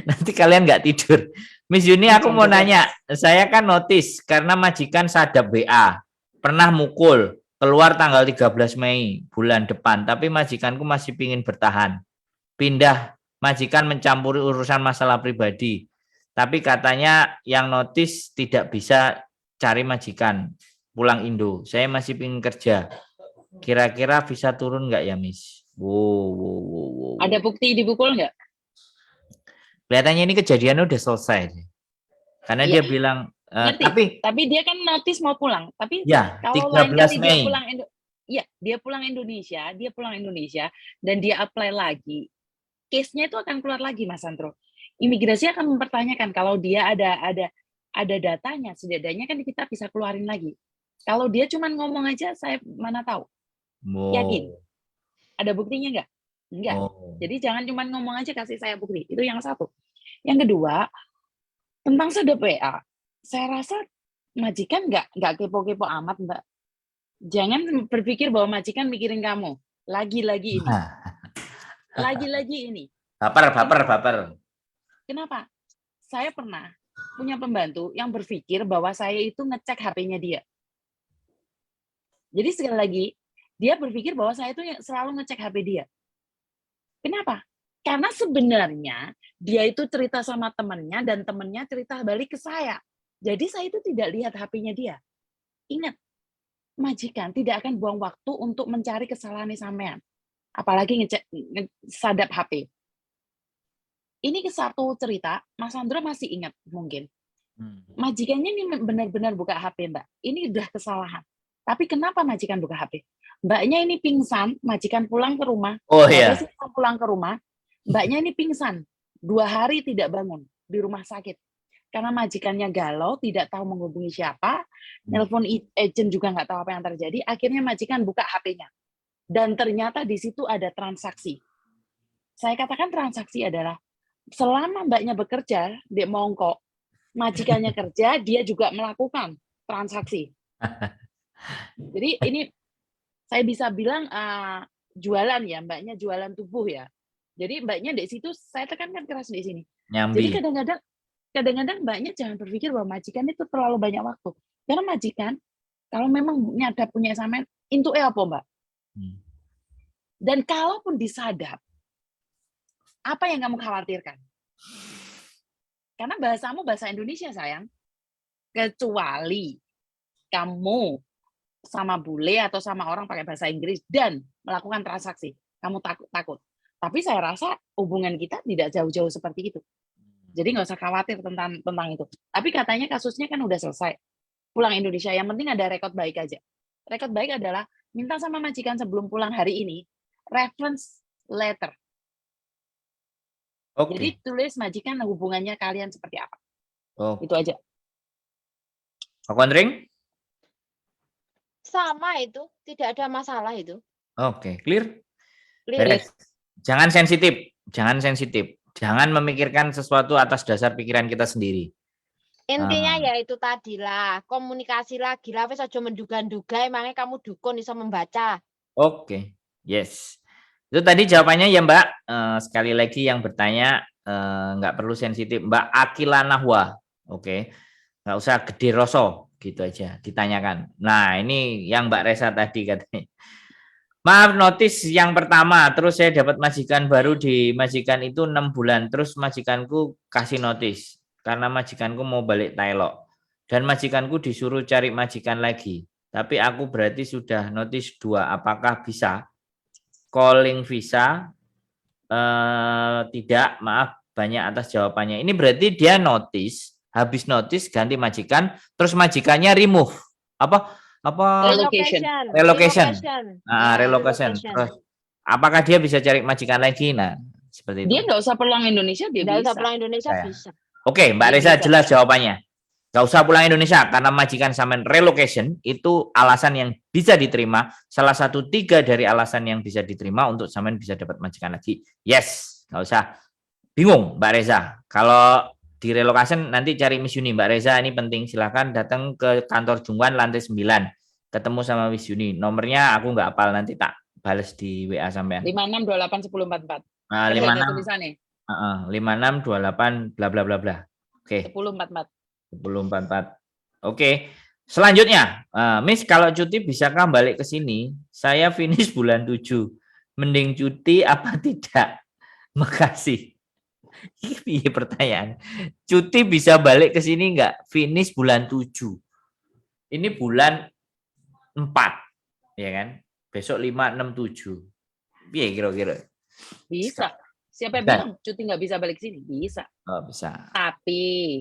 Nanti kalian nggak tidur. Miss Yuni, aku mau nanya. Saya kan notice karena majikan sadap WA. Pernah mukul. Keluar tanggal 13 Mei bulan depan. Tapi majikanku masih pingin bertahan. Pindah. Majikan mencampuri urusan masalah pribadi. Tapi katanya yang notice tidak bisa cari majikan. Pulang Indo. Saya masih pingin kerja. Kira-kira bisa turun nggak ya, Miss? Wow. Ada bukti dipukul nggak? Kelihatannya ini kejadiannya udah selesai. Karena Iya. dia bilang, Ngerti. Tapi dia kan notice mau pulang. Tapi ya kalau lain 13 kali Mei. dia pulang Indonesia dan dia apply lagi, case-nya itu akan keluar lagi, Mas Sandro. Imigrasi akan mempertanyakan kalau dia ada datanya, setidaknya kan kita bisa keluarin lagi. Kalau dia cuma ngomong aja, saya mana tahu. Yakin? Ada buktinya nggak? Enggak. Jadi jangan cuma ngomong aja kasih saya bukti. Itu yang satu. Yang kedua, tentang sedep WA. Saya rasa majikan nggak kepo-kepo amat, Mbak. Jangan berpikir bahwa majikan mikirin kamu. Lagi-lagi ini. Lagi-lagi ini. Baper. Kenapa? Saya pernah punya pembantu yang berpikir bahwa saya itu ngecek HP-nya dia. Jadi sekali lagi, dia berpikir bahwa saya itu selalu ngecek HP dia. Kenapa? Karena sebenarnya dia itu cerita sama temannya dan temannya cerita balik ke saya. Jadi saya itu tidak lihat HP-nya dia. Ingat, majikan tidak akan buang waktu untuk mencari kesalahan sampean. Apalagi ngecek sadap HP. Ini satu cerita, Mas Sandro masih ingat mungkin. Majikannya ini benar-benar buka HP, Mbak. Ini udah kesalahan. Tapi kenapa majikan buka HP? Mbaknya ini pingsan, majikan pulang ke rumah. Oh iya. Pulang ke rumah, mbaknya ini pingsan. 2 hari tidak bangun di rumah sakit. Karena majikannya galau, tidak tahu menghubungi siapa, nelpon agent juga nggak tahu apa yang terjadi, akhirnya majikan buka HP-nya. Dan ternyata di situ ada transaksi. Saya katakan transaksi adalah selama mbaknya bekerja di Mongkok, majikannya kerja, dia juga melakukan transaksi. Jadi ini saya bisa bilang jualan ya, mbaknya jualan tubuh ya. Jadi mbaknya di situ saya tekankan keras di sini. Nyambi. Jadi kadang-kadang mbaknya jangan berpikir bahwa majikan itu terlalu banyak waktu. Karena majikan kalau memang nyadap punya sampean, itu apa, Mbak? Dan kalaupun disadap, apa yang kamu khawatirkan? Karena bahasamu bahasa Indonesia, sayang. Kecuali kamu sama bule atau sama orang pakai bahasa Inggris dan melakukan transaksi, kamu takut. Tapi saya rasa hubungan kita tidak jauh-jauh seperti itu. Jadi nggak usah khawatir tentang itu. Tapi katanya kasusnya kan udah selesai. Pulang Indonesia, yang penting ada rekod baik aja. Rekod baik adalah minta sama majikan sebelum pulang hari ini, reference letter. Jadi tulis majikan hubungannya kalian seperti apa. Itu aja. Pak Kondring? Sama itu, tidak ada masalah itu. Clear? Clear. Jangan sensitif. Jangan memikirkan sesuatu atas dasar pikiran kita sendiri. Intinya ya itu tadilah, komunikasi lagi lah, wis aja menduga-duga, emangnya kamu dukun bisa membaca. Yes. Itu tadi jawabannya ya, Mbak. Sekali lagi yang bertanya nggak perlu sensitif, Mbak Akila Nahwa. Nggak usah gede roso, gitu aja ditanyakan. Nah, ini yang Mbak Reza tadi katanya. Maaf, notis yang pertama, terus saya dapat majikan baru di majikan itu 6 bulan, terus majikanku kasih notis karena majikanku mau balik Thailand dan majikanku disuruh cari majikan lagi. Tapi aku berarti sudah notis 2, apakah bisa? Calling visa? Tidak, maaf, banyak atas jawabannya. Ini berarti dia notis, habis notis ganti majikan, terus majikannya remove. Relocation. Terus apakah dia bisa cari majikan lagi? Nah, seperti itu. Dia nggak usah pulang Indonesia, bisa. Oke, Mbak Reza jelas jawabannya. Nggak usah pulang Indonesia karena majikan sampean relocation itu alasan yang bisa diterima. Salah satu 3 dari alasan yang bisa diterima untuk sampean bisa dapat majikan lagi. Yes, nggak usah bingung, Mbak Reza. Kalau di relocation nanti cari Miss Yuni, Mbak Reza, ini penting. Silahkan datang ke kantor Jungwan lantai 9. Ketemu sama Miss Yuni. Nomornya aku nggak hafal, nanti tak balas di WA sampean. 56281044. Nah, 5628 bla bla bla bla. 1044. 1044. Selanjutnya, Miss, kalau cuti bisakah balik ke sini? Saya finish bulan 7. Mending cuti apa tidak? Makasih. Ini pertanyaan. Cuti bisa balik ke sini enggak? Finish bulan 7. Ini bulan 4. Ya kan? Besok 5, 6, 7. Piye kira-kira? Bisa. Siapa yang bilang cuti nggak bisa balik sini? Bisa. Bisa. Tapi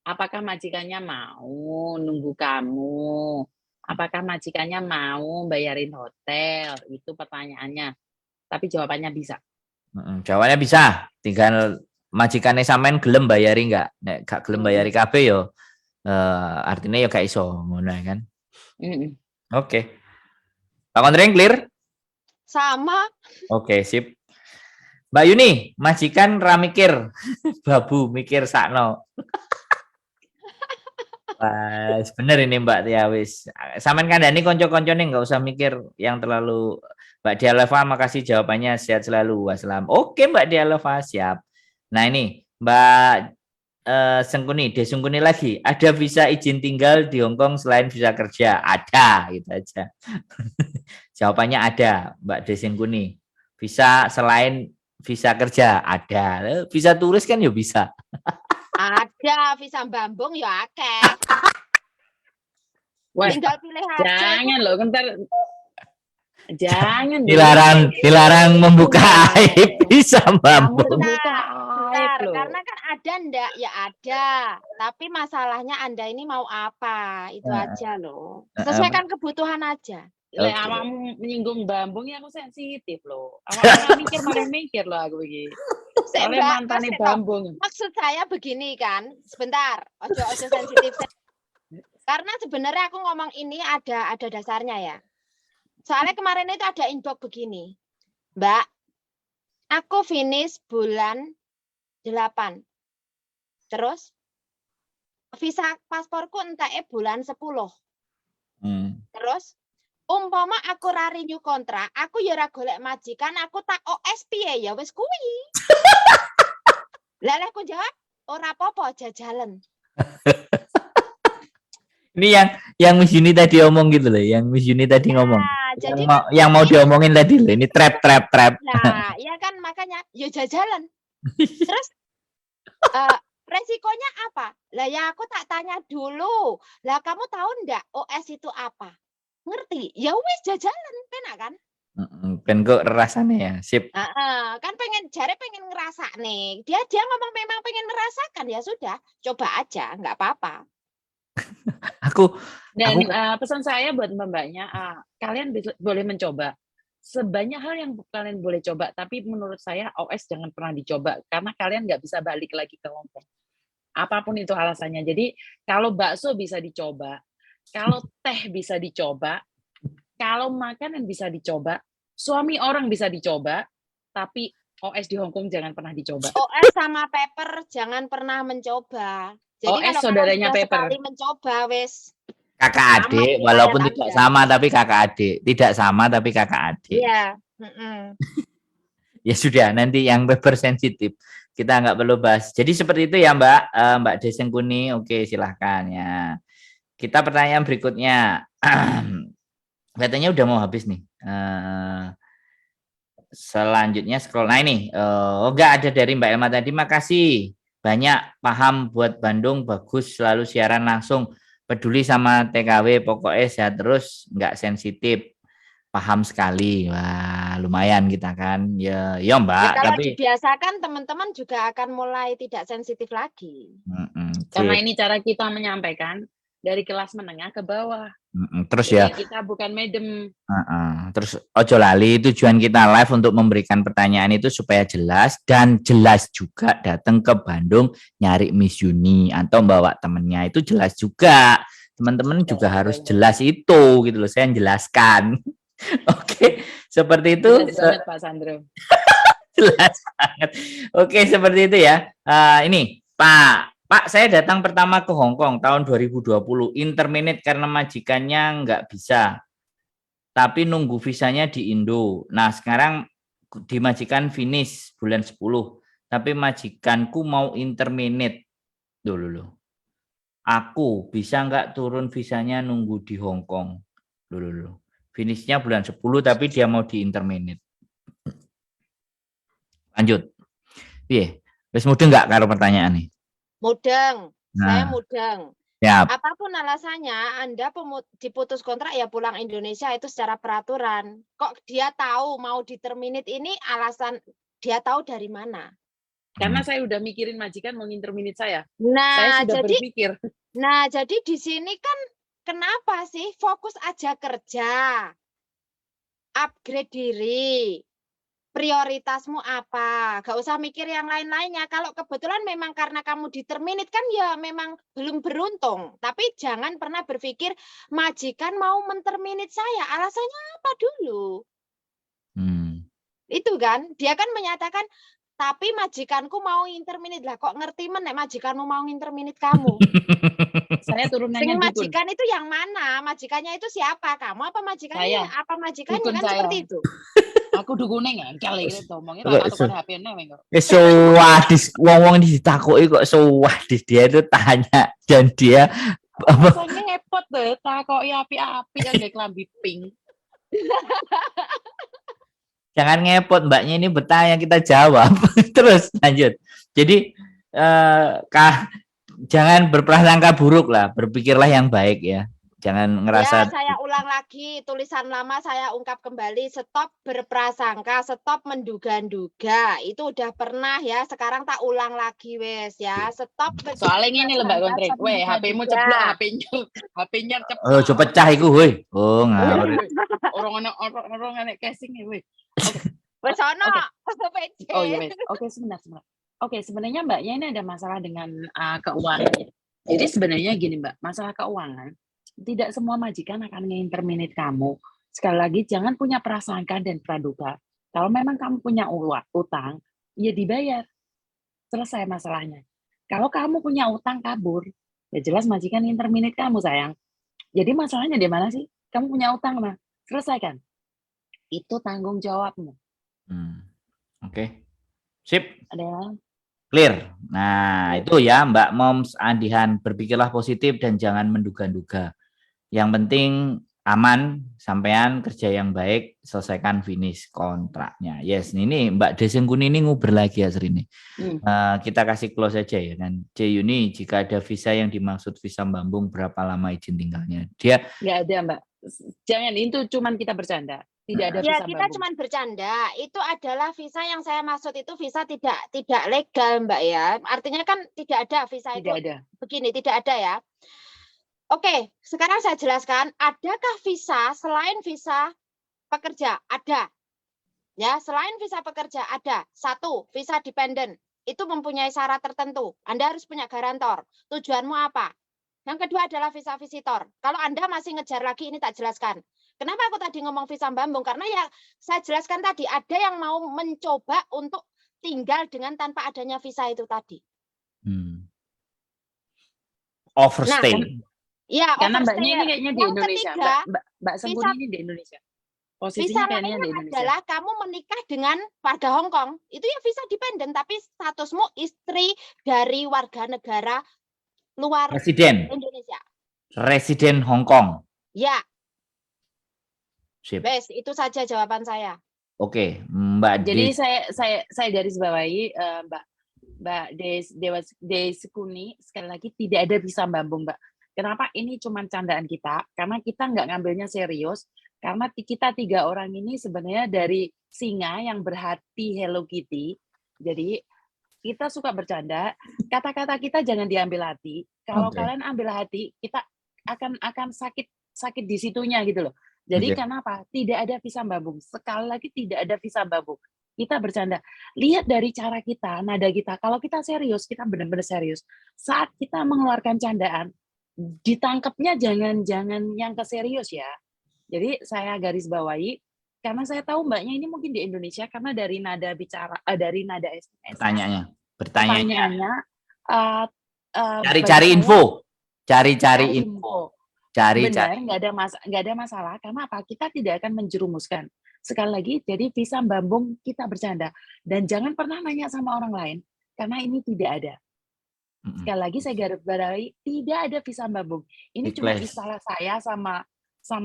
Apakah majikannya mau nunggu kamu? Apakah majikannya mau bayarin hotel? Itu pertanyaannya. Tapi jawabannya bisa. Jawabannya bisa. Tinggal majikannya sampean gelem bayari nggak? Nek gak gelem bayari kabeh yo artinya ya gak iso ngono kan. Oke. Pak Kontreng clear? Sama. Oke, sip. Mbak Yuni, majikan ra mikir, babu mikir sakno. Wah, bener ini Mbak Tia wis. Sampean kandhani kanca-kancane nggak usah mikir yang terlalu. Mbak Dialeva, makasih jawabannya, sehat selalu. Wassalam. Oke Mbak Dialeva, siap. Nah ini Mbak Sengkuni, Desungkuni lagi. Ada visa izin tinggal di Hong Kong selain visa kerja? Ada, gitu aja. Jawabannya ada, Mbak Desungkuni. Visa selain visa kerja? Ada. Visa turis kan ya bisa. Ada visa Bambung ya akeh. Wah, Tinggal pilih aja. jangan loh, ntar jangan. Dilarang membuka aib bisa Kamu Bambung. terbuka aib Bentar, loh. karena kan ada ndak ya ada. Tapi masalahnya Anda ini mau apa? Itu aja loh. Sesuaikan kebutuhan aja. Lek Oke. awakmu menyinggung Bambung ya aku sensitif loh. Awakmu mikir paling mikir loh aku iki. Oleh Mbak, mantane Mas, Bambung. maksud saya begini kan, sebentar, ojo sensitif. Karena sebenarnya aku ngomong ini ada dasarnya ya. Soalnya kemarin itu ada inbox begini, Mbak, aku finish bulan 8. Terus visa pasporku entek bulan 10. Terus umpama aku ra renew kontrak, aku ya ora golek majikan, aku tak OS piye ya wis kuwi. Lah aku jawab, ora apa-apa jajalan. Ini yang Miss Yuni tadi omong gitu loh, yang Miss Yuni tadi ngomong. Nah, jadi Yang mau diomongin tadi loh, ini trap. Nah, ya kan makanya ya jajalan. Terus resikonya apa? Lah ya aku tak tanya dulu. Lah kamu tahu ndak OS itu apa? Ngerti? Ya wis jajalan, penak kan? Kan kok rasanya ya, sip. Kan pengen ngerasa nih. Dia ngomong memang pengen merasakan, ya sudah, coba aja, nggak apa-apa. Dan pesan saya buat mbak-mbaknya, kalian boleh mencoba sebanyak hal yang kalian boleh coba, tapi menurut saya OS jangan pernah dicoba karena kalian nggak bisa balik lagi ke Hong Kong. Apapun itu alasannya. Jadi kalau bakso bisa dicoba, kalau teh bisa dicoba, kalau makanan bisa dicoba, suami orang bisa dicoba, tapi OS di Hong Kong jangan pernah dicoba. OS sama paper jangan pernah mencoba. Jadi OS kalau saudaranya sudah paper. sekali mencoba wes. Kakak adik, walaupun tidak sama tapi kakak adik. Tidak sama tapi kakak adik. Iya. Ya sudah, nanti yang paper sensitif kita nggak perlu bahas. Jadi seperti itu ya Mbak Desengkuni. Oke, silahkan ya. Kita pertanyaan berikutnya. Katanya udah mau habis nih. Selanjutnya scroll. Nah ini, enggak ada dari Mbak Elma tadi. Makasih banyak, paham buat Bandung, bagus, selalu siaran langsung, peduli sama TKW, pokoknya sehat terus, nggak sensitif, paham sekali. Wah, lumayan kita kan. Ya Mbak. Ya, kalau tapi dibiasakan teman-teman juga akan mulai tidak sensitif lagi. Karena ini cara kita menyampaikan dari kelas menengah ke bawah. Terus jadi ya kita bukan medem. Terus ojo lali, tujuan kita live untuk memberikan pertanyaan itu supaya jelas, dan jelas juga datang ke Bandung nyari Miss Yuni atau bawa temennya, itu jelas juga. Teman-teman juga harus jelas itu gitu loh, saya jelaskan. Oke, seperti itu. Jelas banget Pak Sandro. Jelas banget. Oke, seperti itu ya. Ini Pak, saya datang pertama ke Hong Kong tahun 2020, interminate karena majikannya nggak bisa. Tapi nunggu visanya di Indo. Nah, sekarang di majikan finish bulan 10. Tapi majikanku mau interminate. Dulu. Aku bisa nggak turun visanya nunggu di Hong Kong? Dulu. Finishnya bulan 10 tapi dia mau di interminate. Lanjut. Piye? Wis mudeng nggak karo pertanyaan nih? Mudeng. Saya mudeng. Siap. Apapun alasannya, Anda diputus kontrak ya pulang Indonesia, itu secara peraturan. Kok dia tahu mau diterminate ini alasan dia tahu dari mana? Karena saya udah mikirin majikan mau nginterminate saya. Saya Nah, sudah jadi berpikir. jadi di sini kan kenapa sih fokus aja kerja, upgrade diri, prioritasmu apa? Gak usah mikir yang lain-lainnya. Kalau kebetulan memang karena kamu di-terminate kan ya memang belum beruntung. Tapi jangan pernah berpikir majikan mau men-terminate saya. Alasannya apa dulu? Itu kan, dia kan menyatakan, tapi majikanku mau interminate. Lah kok ngerti men nek majikanmu mau interminate kamu? Saya turun Sing nanya dukun. majikan itu yang mana? Majikannya itu siapa? Kamu apa majikannya? Saya. Apa majikannya Dukun kan saya. seperti itu. Aku dukune ngengkel iki ngomongnya Kok tak tukar HP-ne kok. Sewadis wong-wong ditakoki kok sewadis dia itu tanya dan dia Masa ngepot deh takoki api-api kan gak klambi pink. jangan ngepot mbaknya ini bertanya kita jawab. Terus lanjut. Jadi jangan berprasangka buruk lah, berpikirlah yang baik ya. Jangan ngerasa Ya, saya ulang lagi tulisan lama saya ungkap kembali, stop berprasangka, stop menduga-duga. Itu udah pernah ya, sekarang tak ulang lagi wes ya. Stop Soalnya ini Mbak Kontrik, stop weh HP-mu menduga-duga. ceplok, HP-nya ceplok. oh coba pecah iku woi. Oh ngawur. Orang ana casing nih weh. Wes ono, PC. Oh iya wes. Oke, sebentar. Oke, sebenarnya Mbaknya ini ada masalah dengan keuangan. Jadi sebenarnya gini Mbak, masalah keuangan tidak semua majikan akan nge-interminate kamu. Sekali lagi, jangan punya prasangka dan praduga. Kalau memang kamu punya utang, ya dibayar. Selesai masalahnya. Kalau kamu punya utang kabur, ya jelas majikan interminate kamu, sayang. Jadi masalahnya di mana sih? Kamu punya utang, mah. Selesaikan. Itu tanggung jawabmu. Oke. Sip. Ada Clear. Nah, itu ya Mbak Moms Andihan, berpikirlah positif dan jangan menduga-duga. Yang penting aman, sampean kerja yang baik, selesaikan finish kontraknya. Yes, ini Mbak Desengkuni ini nguber lagi ya Sri ini. Kita kasih close aja ya kan. Yuni, jika ada visa yang dimaksud visa Bambung, berapa lama izin tinggalnya? Dia nggak ada Mbak. Jangan, itu cuman kita bercanda. Tidak ada Ya, visa kita Bambung. cuma bercanda. Itu adalah visa yang saya maksud itu visa tidak legal, Mbak ya. Artinya kan tidak ada visa Tidak itu. ada. Begini, tidak ada ya. Oke, sekarang saya jelaskan, adakah visa selain visa pekerja? Ada. Ya, selain visa pekerja ada. 1, visa dependent. Itu mempunyai syarat tertentu. Anda harus punya garantor. Tujuanmu apa? Yang kedua adalah visa visitor. Kalau Anda masih ngejar lagi, ini tak jelaskan. Kenapa aku tadi ngomong visa Bambung? Karena ya saya jelaskan tadi, ada yang mau mencoba untuk tinggal dengan tanpa adanya visa itu tadi. overstay. Ya, Karena overstay. Mbaknya ini kayaknya di Yang Indonesia. ketiga, Mbak Sengkuni ini di Indonesia. visa Posisinya kayaknya lainnya di Indonesia. adalah kamu menikah dengan warga Hong Kong. Itu ya visa dependent, tapi statusmu istri dari warga negara luar Residen Hong Kong. Ya, Sip. bes, itu saja jawaban saya. Oke, Mbak Jadi Des. saya garis bawahi Mbak Desengkuni, sekali lagi tidak ada visa Bambung, Mbak. Kenapa ini cuma candaan kita? Karena kita nggak ngambilnya serius. Karena kita 3 orang ini sebenarnya dari singa yang berhati Hello Kitty. Jadi kita suka bercanda. Kata-kata kita jangan diambil hati. Kalau kalian ambil hati, kita akan sakit di situnya gitu loh. Jadi kenapa? Tidak ada visa Bambung. Sekali lagi tidak ada visa Bambung. Kita bercanda. Lihat dari cara kita, nada kita. Kalau kita serius, kita benar-benar serius. Saat kita mengeluarkan candaan, ditangkapnya jangan yang keserius ya. Jadi saya garis bawahi, karena saya tahu Mbaknya ini mungkin di Indonesia, karena dari nada bicara, dari nada SMS. Pertanyaannya, cari-cari info. Cari-cari info. Benar, nggak ada masalah. Karena apa? Kita tidak akan menjerumuskan. Sekali lagi, jadi visa Bambung kita bercanda. Dan jangan pernah nanya sama orang lain, karena ini tidak ada. Sekali lagi saya garis bawahi, tidak ada visa Bambung. Ini cuma istilah saya sama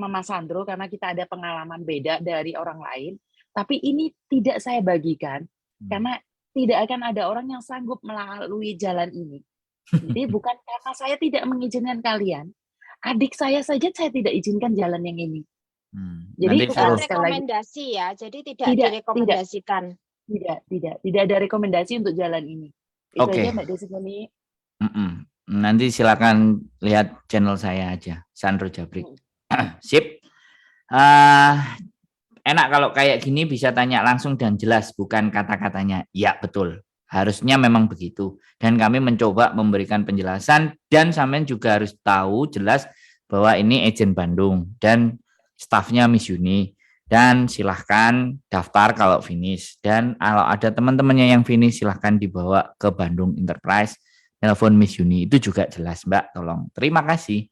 Mas Sandro, karena kita ada pengalaman beda dari orang lain. Tapi ini tidak saya bagikan, karena tidak akan ada orang yang sanggup melalui jalan ini. Jadi bukan karena saya tidak mengizinkan kalian, adik saya saja saya tidak izinkan jalan yang ini. Jadi bukan rekomendasi ya, jadi tidak direkomendasikan. Tidak ada rekomendasi untuk jalan ini. Itu Oke. aja Mbak Desi Foni. Nanti silakan lihat channel saya aja, Sandro Jabrik. Sip. Enak kalau kayak gini bisa tanya langsung dan jelas, bukan kata-katanya. Ya, betul. Harusnya memang begitu. Dan kami mencoba memberikan penjelasan dan sampean juga harus tahu jelas bahwa ini agent Bandung dan stafnya Miss Yuni. Dan silahkan daftar kalau finish. Dan kalau ada teman-temannya yang finish, silahkan dibawa ke Bandung Enterprise. Telepon Miss Yuni. Itu juga jelas, Mbak. Tolong. Terima kasih.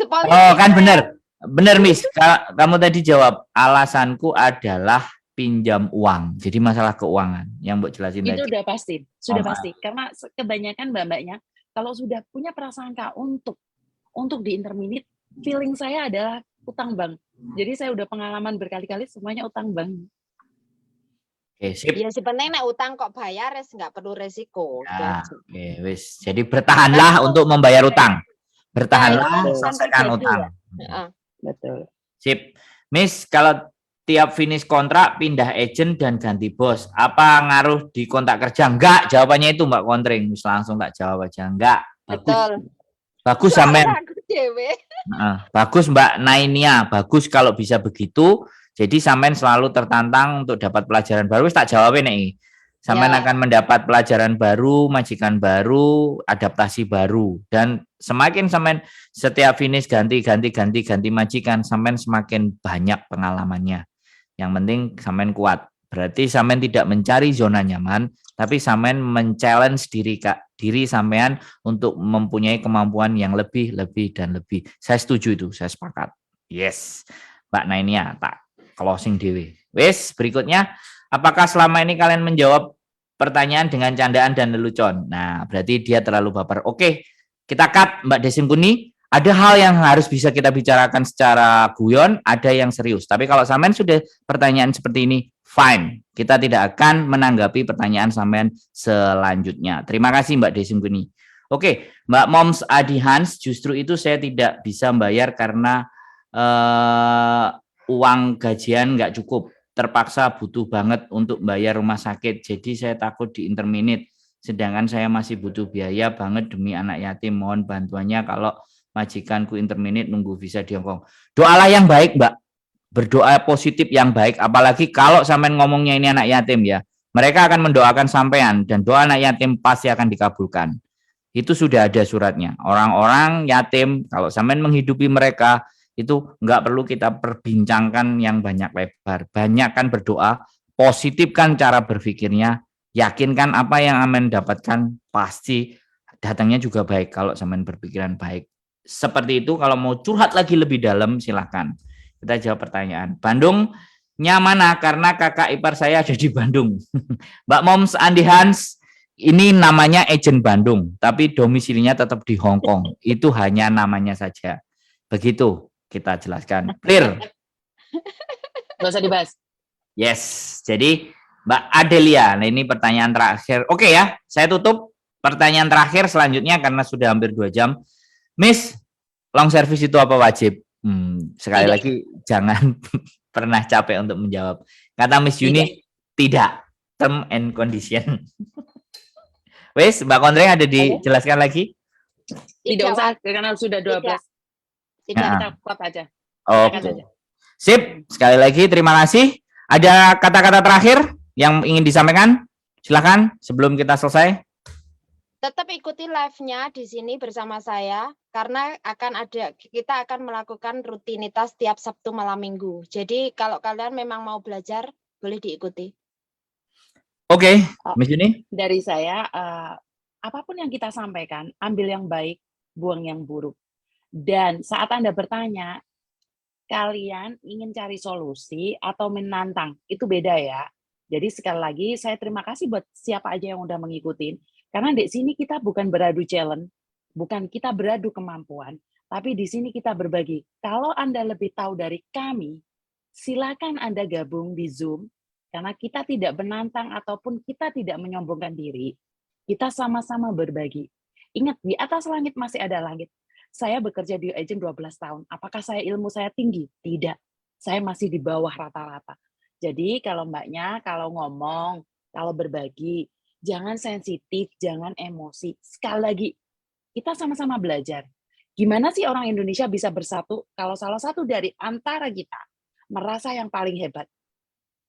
Oh, kan benar. Benar, Miss. Kamu tadi jawab, alasanku adalah pinjam uang. Jadi masalah keuangan yang Mbak jelasin Itu tadi. udah pasti, sudah Oh, pasti. Karena kebanyakan mbak-mbaknya kalau sudah punya prasangka untuk di interminate, feeling saya adalah utang bank. Jadi saya udah pengalaman berkali-kali semuanya utang bank. Oke, sip. Ya sebenarnya nek utang kok bayar nggak perlu resiko. Ya, oke, wis. Jadi bertahanlah untuk membayar utang. Bertahanlah, itu kan selesaikan pribadi utang. ya. Betul. Sip. Miss, kalau tiap finish kontrak pindah agent dan ganti bos, apa ngaruh di kontrak kerja? Enggak, jawabannya itu Mbak Kontring. Miss, langsung tak jawab aja. Enggak. Betul. Bagus sampean. Aku dewe. Bagus Mbak Nainia, bagus kalau bisa begitu. Jadi sampean selalu tertantang untuk dapat pelajaran baru. Tak jawabin nih. Sampean Ya. akan mendapat pelajaran baru, majikan baru, adaptasi baru. Dan semakin sampean setiap finish ganti majikan, sampean semakin banyak pengalamannya. Yang penting sampean kuat. Berarti sampean tidak mencari zona nyaman, tapi sampean men-challenge diri sampean untuk mempunyai kemampuan yang lebih. Saya setuju itu, saya sepakat. Yes. Mbak Nainia, tak closing dewe. Wes, berikutnya, apakah selama ini kalian menjawab pertanyaan dengan candaan dan lelucon? Nah, berarti dia terlalu baper. Oke, kita cut Mbak Desim Kuni. Ada hal yang harus bisa kita bicarakan secara guyon, ada yang serius. Tapi kalau sampean sudah pertanyaan seperti ini, fine. Kita tidak akan menanggapi pertanyaan sampean selanjutnya. Terima kasih Mbak Desim Kuni. Oke, Mbak Moms Adi Hans, justru itu saya tidak bisa membayar karena uang gajian nggak cukup. Terpaksa butuh banget untuk bayar rumah sakit. Jadi saya takut di interminate. Sedangkan saya masih butuh biaya banget demi anak yatim. Mohon bantuannya kalau majikanku interminate nunggu visa di Hongkong. Doalah yang baik, Mbak. Berdoa positif yang baik. Apalagi kalau sampean ngomongnya ini anak yatim ya. Mereka akan mendoakan sampean dan doa anak yatim pasti akan dikabulkan. Itu sudah ada suratnya. Orang-orang yatim kalau sampean menghidupi mereka itu nggak perlu kita perbincangkan yang banyak lebar. Banyak kan berdoa, positifkan cara berpikirnya, yakinkan apa yang aman dapatkan pasti datangnya juga baik kalau sampean berpikiran baik. Seperti itu. Kalau mau curhat lagi lebih dalam silahkan. Kita jawab pertanyaan. Bandung mana? Karena kakak ipar saya ada di Bandung. Mbak Moms Andi Hans, ini namanya agent Bandung, tapi domisilinya tetap di Hong Kong. Itu hanya namanya saja. Begitu kita jelaskan. Clear? Nggak usah dibahas. Yes. Jadi Mbak Adelia, nah ini pertanyaan terakhir. Oke ya, saya tutup pertanyaan terakhir selanjutnya karena sudah hampir 2 jam. Miss, long service itu apa wajib? Sekali lagi jangan pernah capek untuk menjawab. Kata Miss Yuni, tidak. Term and condition. Wes, Mbak Kontreng ada dijelaskan lagi? Tidak usah, karena sudah 12. Tidak. Kita kuat aja. Oke. Sip, sekali lagi terima kasih. Ada kata-kata terakhir yang ingin disampaikan? Silakan sebelum kita selesai. Tetap ikuti live-nya di sini bersama saya karena kita akan melakukan rutinitas tiap Sabtu malam Minggu. Jadi kalau kalian memang mau belajar boleh diikuti. Oke, Miss Yuni. Dari saya, apapun yang kita sampaikan, ambil yang baik, buang yang buruk. Dan saat Anda bertanya, kalian ingin cari solusi atau menantang, itu beda ya. Jadi sekali lagi saya terima kasih buat siapa aja yang udah mengikuti. Karena di sini kita bukan beradu challenge, bukan kita beradu kemampuan, tapi di sini kita berbagi. Kalau Anda lebih tahu dari kami, silakan Anda gabung di Zoom, karena kita tidak menantang ataupun kita tidak menyombongkan diri. Kita sama-sama berbagi. Ingat, di atas langit masih ada langit. Saya bekerja di agent 12 tahun. Apakah ilmu saya tinggi? Tidak. Saya masih di bawah rata-rata. Jadi kalau Mbaknya, kalau ngomong, kalau berbagi, jangan sensitif, jangan emosi. Sekali lagi, kita sama-sama belajar. Gimana sih orang Indonesia bisa bersatu kalau salah satu dari antara kita merasa yang paling hebat?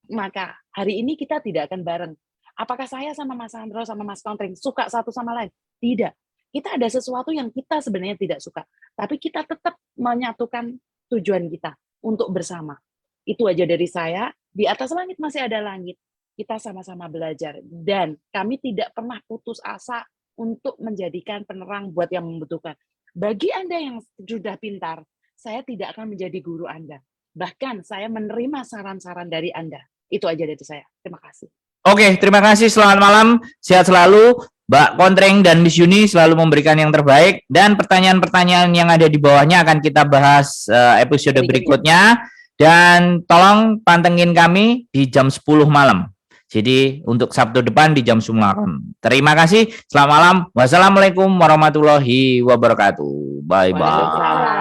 Maka hari ini kita tidak akan bareng. Apakah saya sama Mas Sandro sama Mas Kontring suka satu sama lain? Tidak. Kita ada sesuatu yang kita sebenarnya tidak suka, tapi kita tetap menyatukan tujuan kita untuk bersama. Itu aja dari saya. Di atas langit masih ada langit. Kita sama-sama belajar dan kami tidak pernah putus asa untuk menjadikan penerang buat yang membutuhkan. Bagi Anda yang sudah pintar, saya tidak akan menjadi guru Anda. Bahkan saya menerima saran-saran dari Anda. Itu aja dari saya. Terima kasih. Oke, terima kasih. Selamat malam. Sehat selalu. Mbak Kontreng dan Miss Yuni selalu memberikan yang terbaik. Dan pertanyaan-pertanyaan yang ada di bawahnya akan kita bahas episode berikutnya. Dan tolong pantengin kami di jam 10 malam. Jadi untuk Sabtu depan di jam 10 malam. Terima kasih. Selamat malam. Wassalamualaikum warahmatullahi wabarakatuh. Bye-bye. Waalaikumsalam.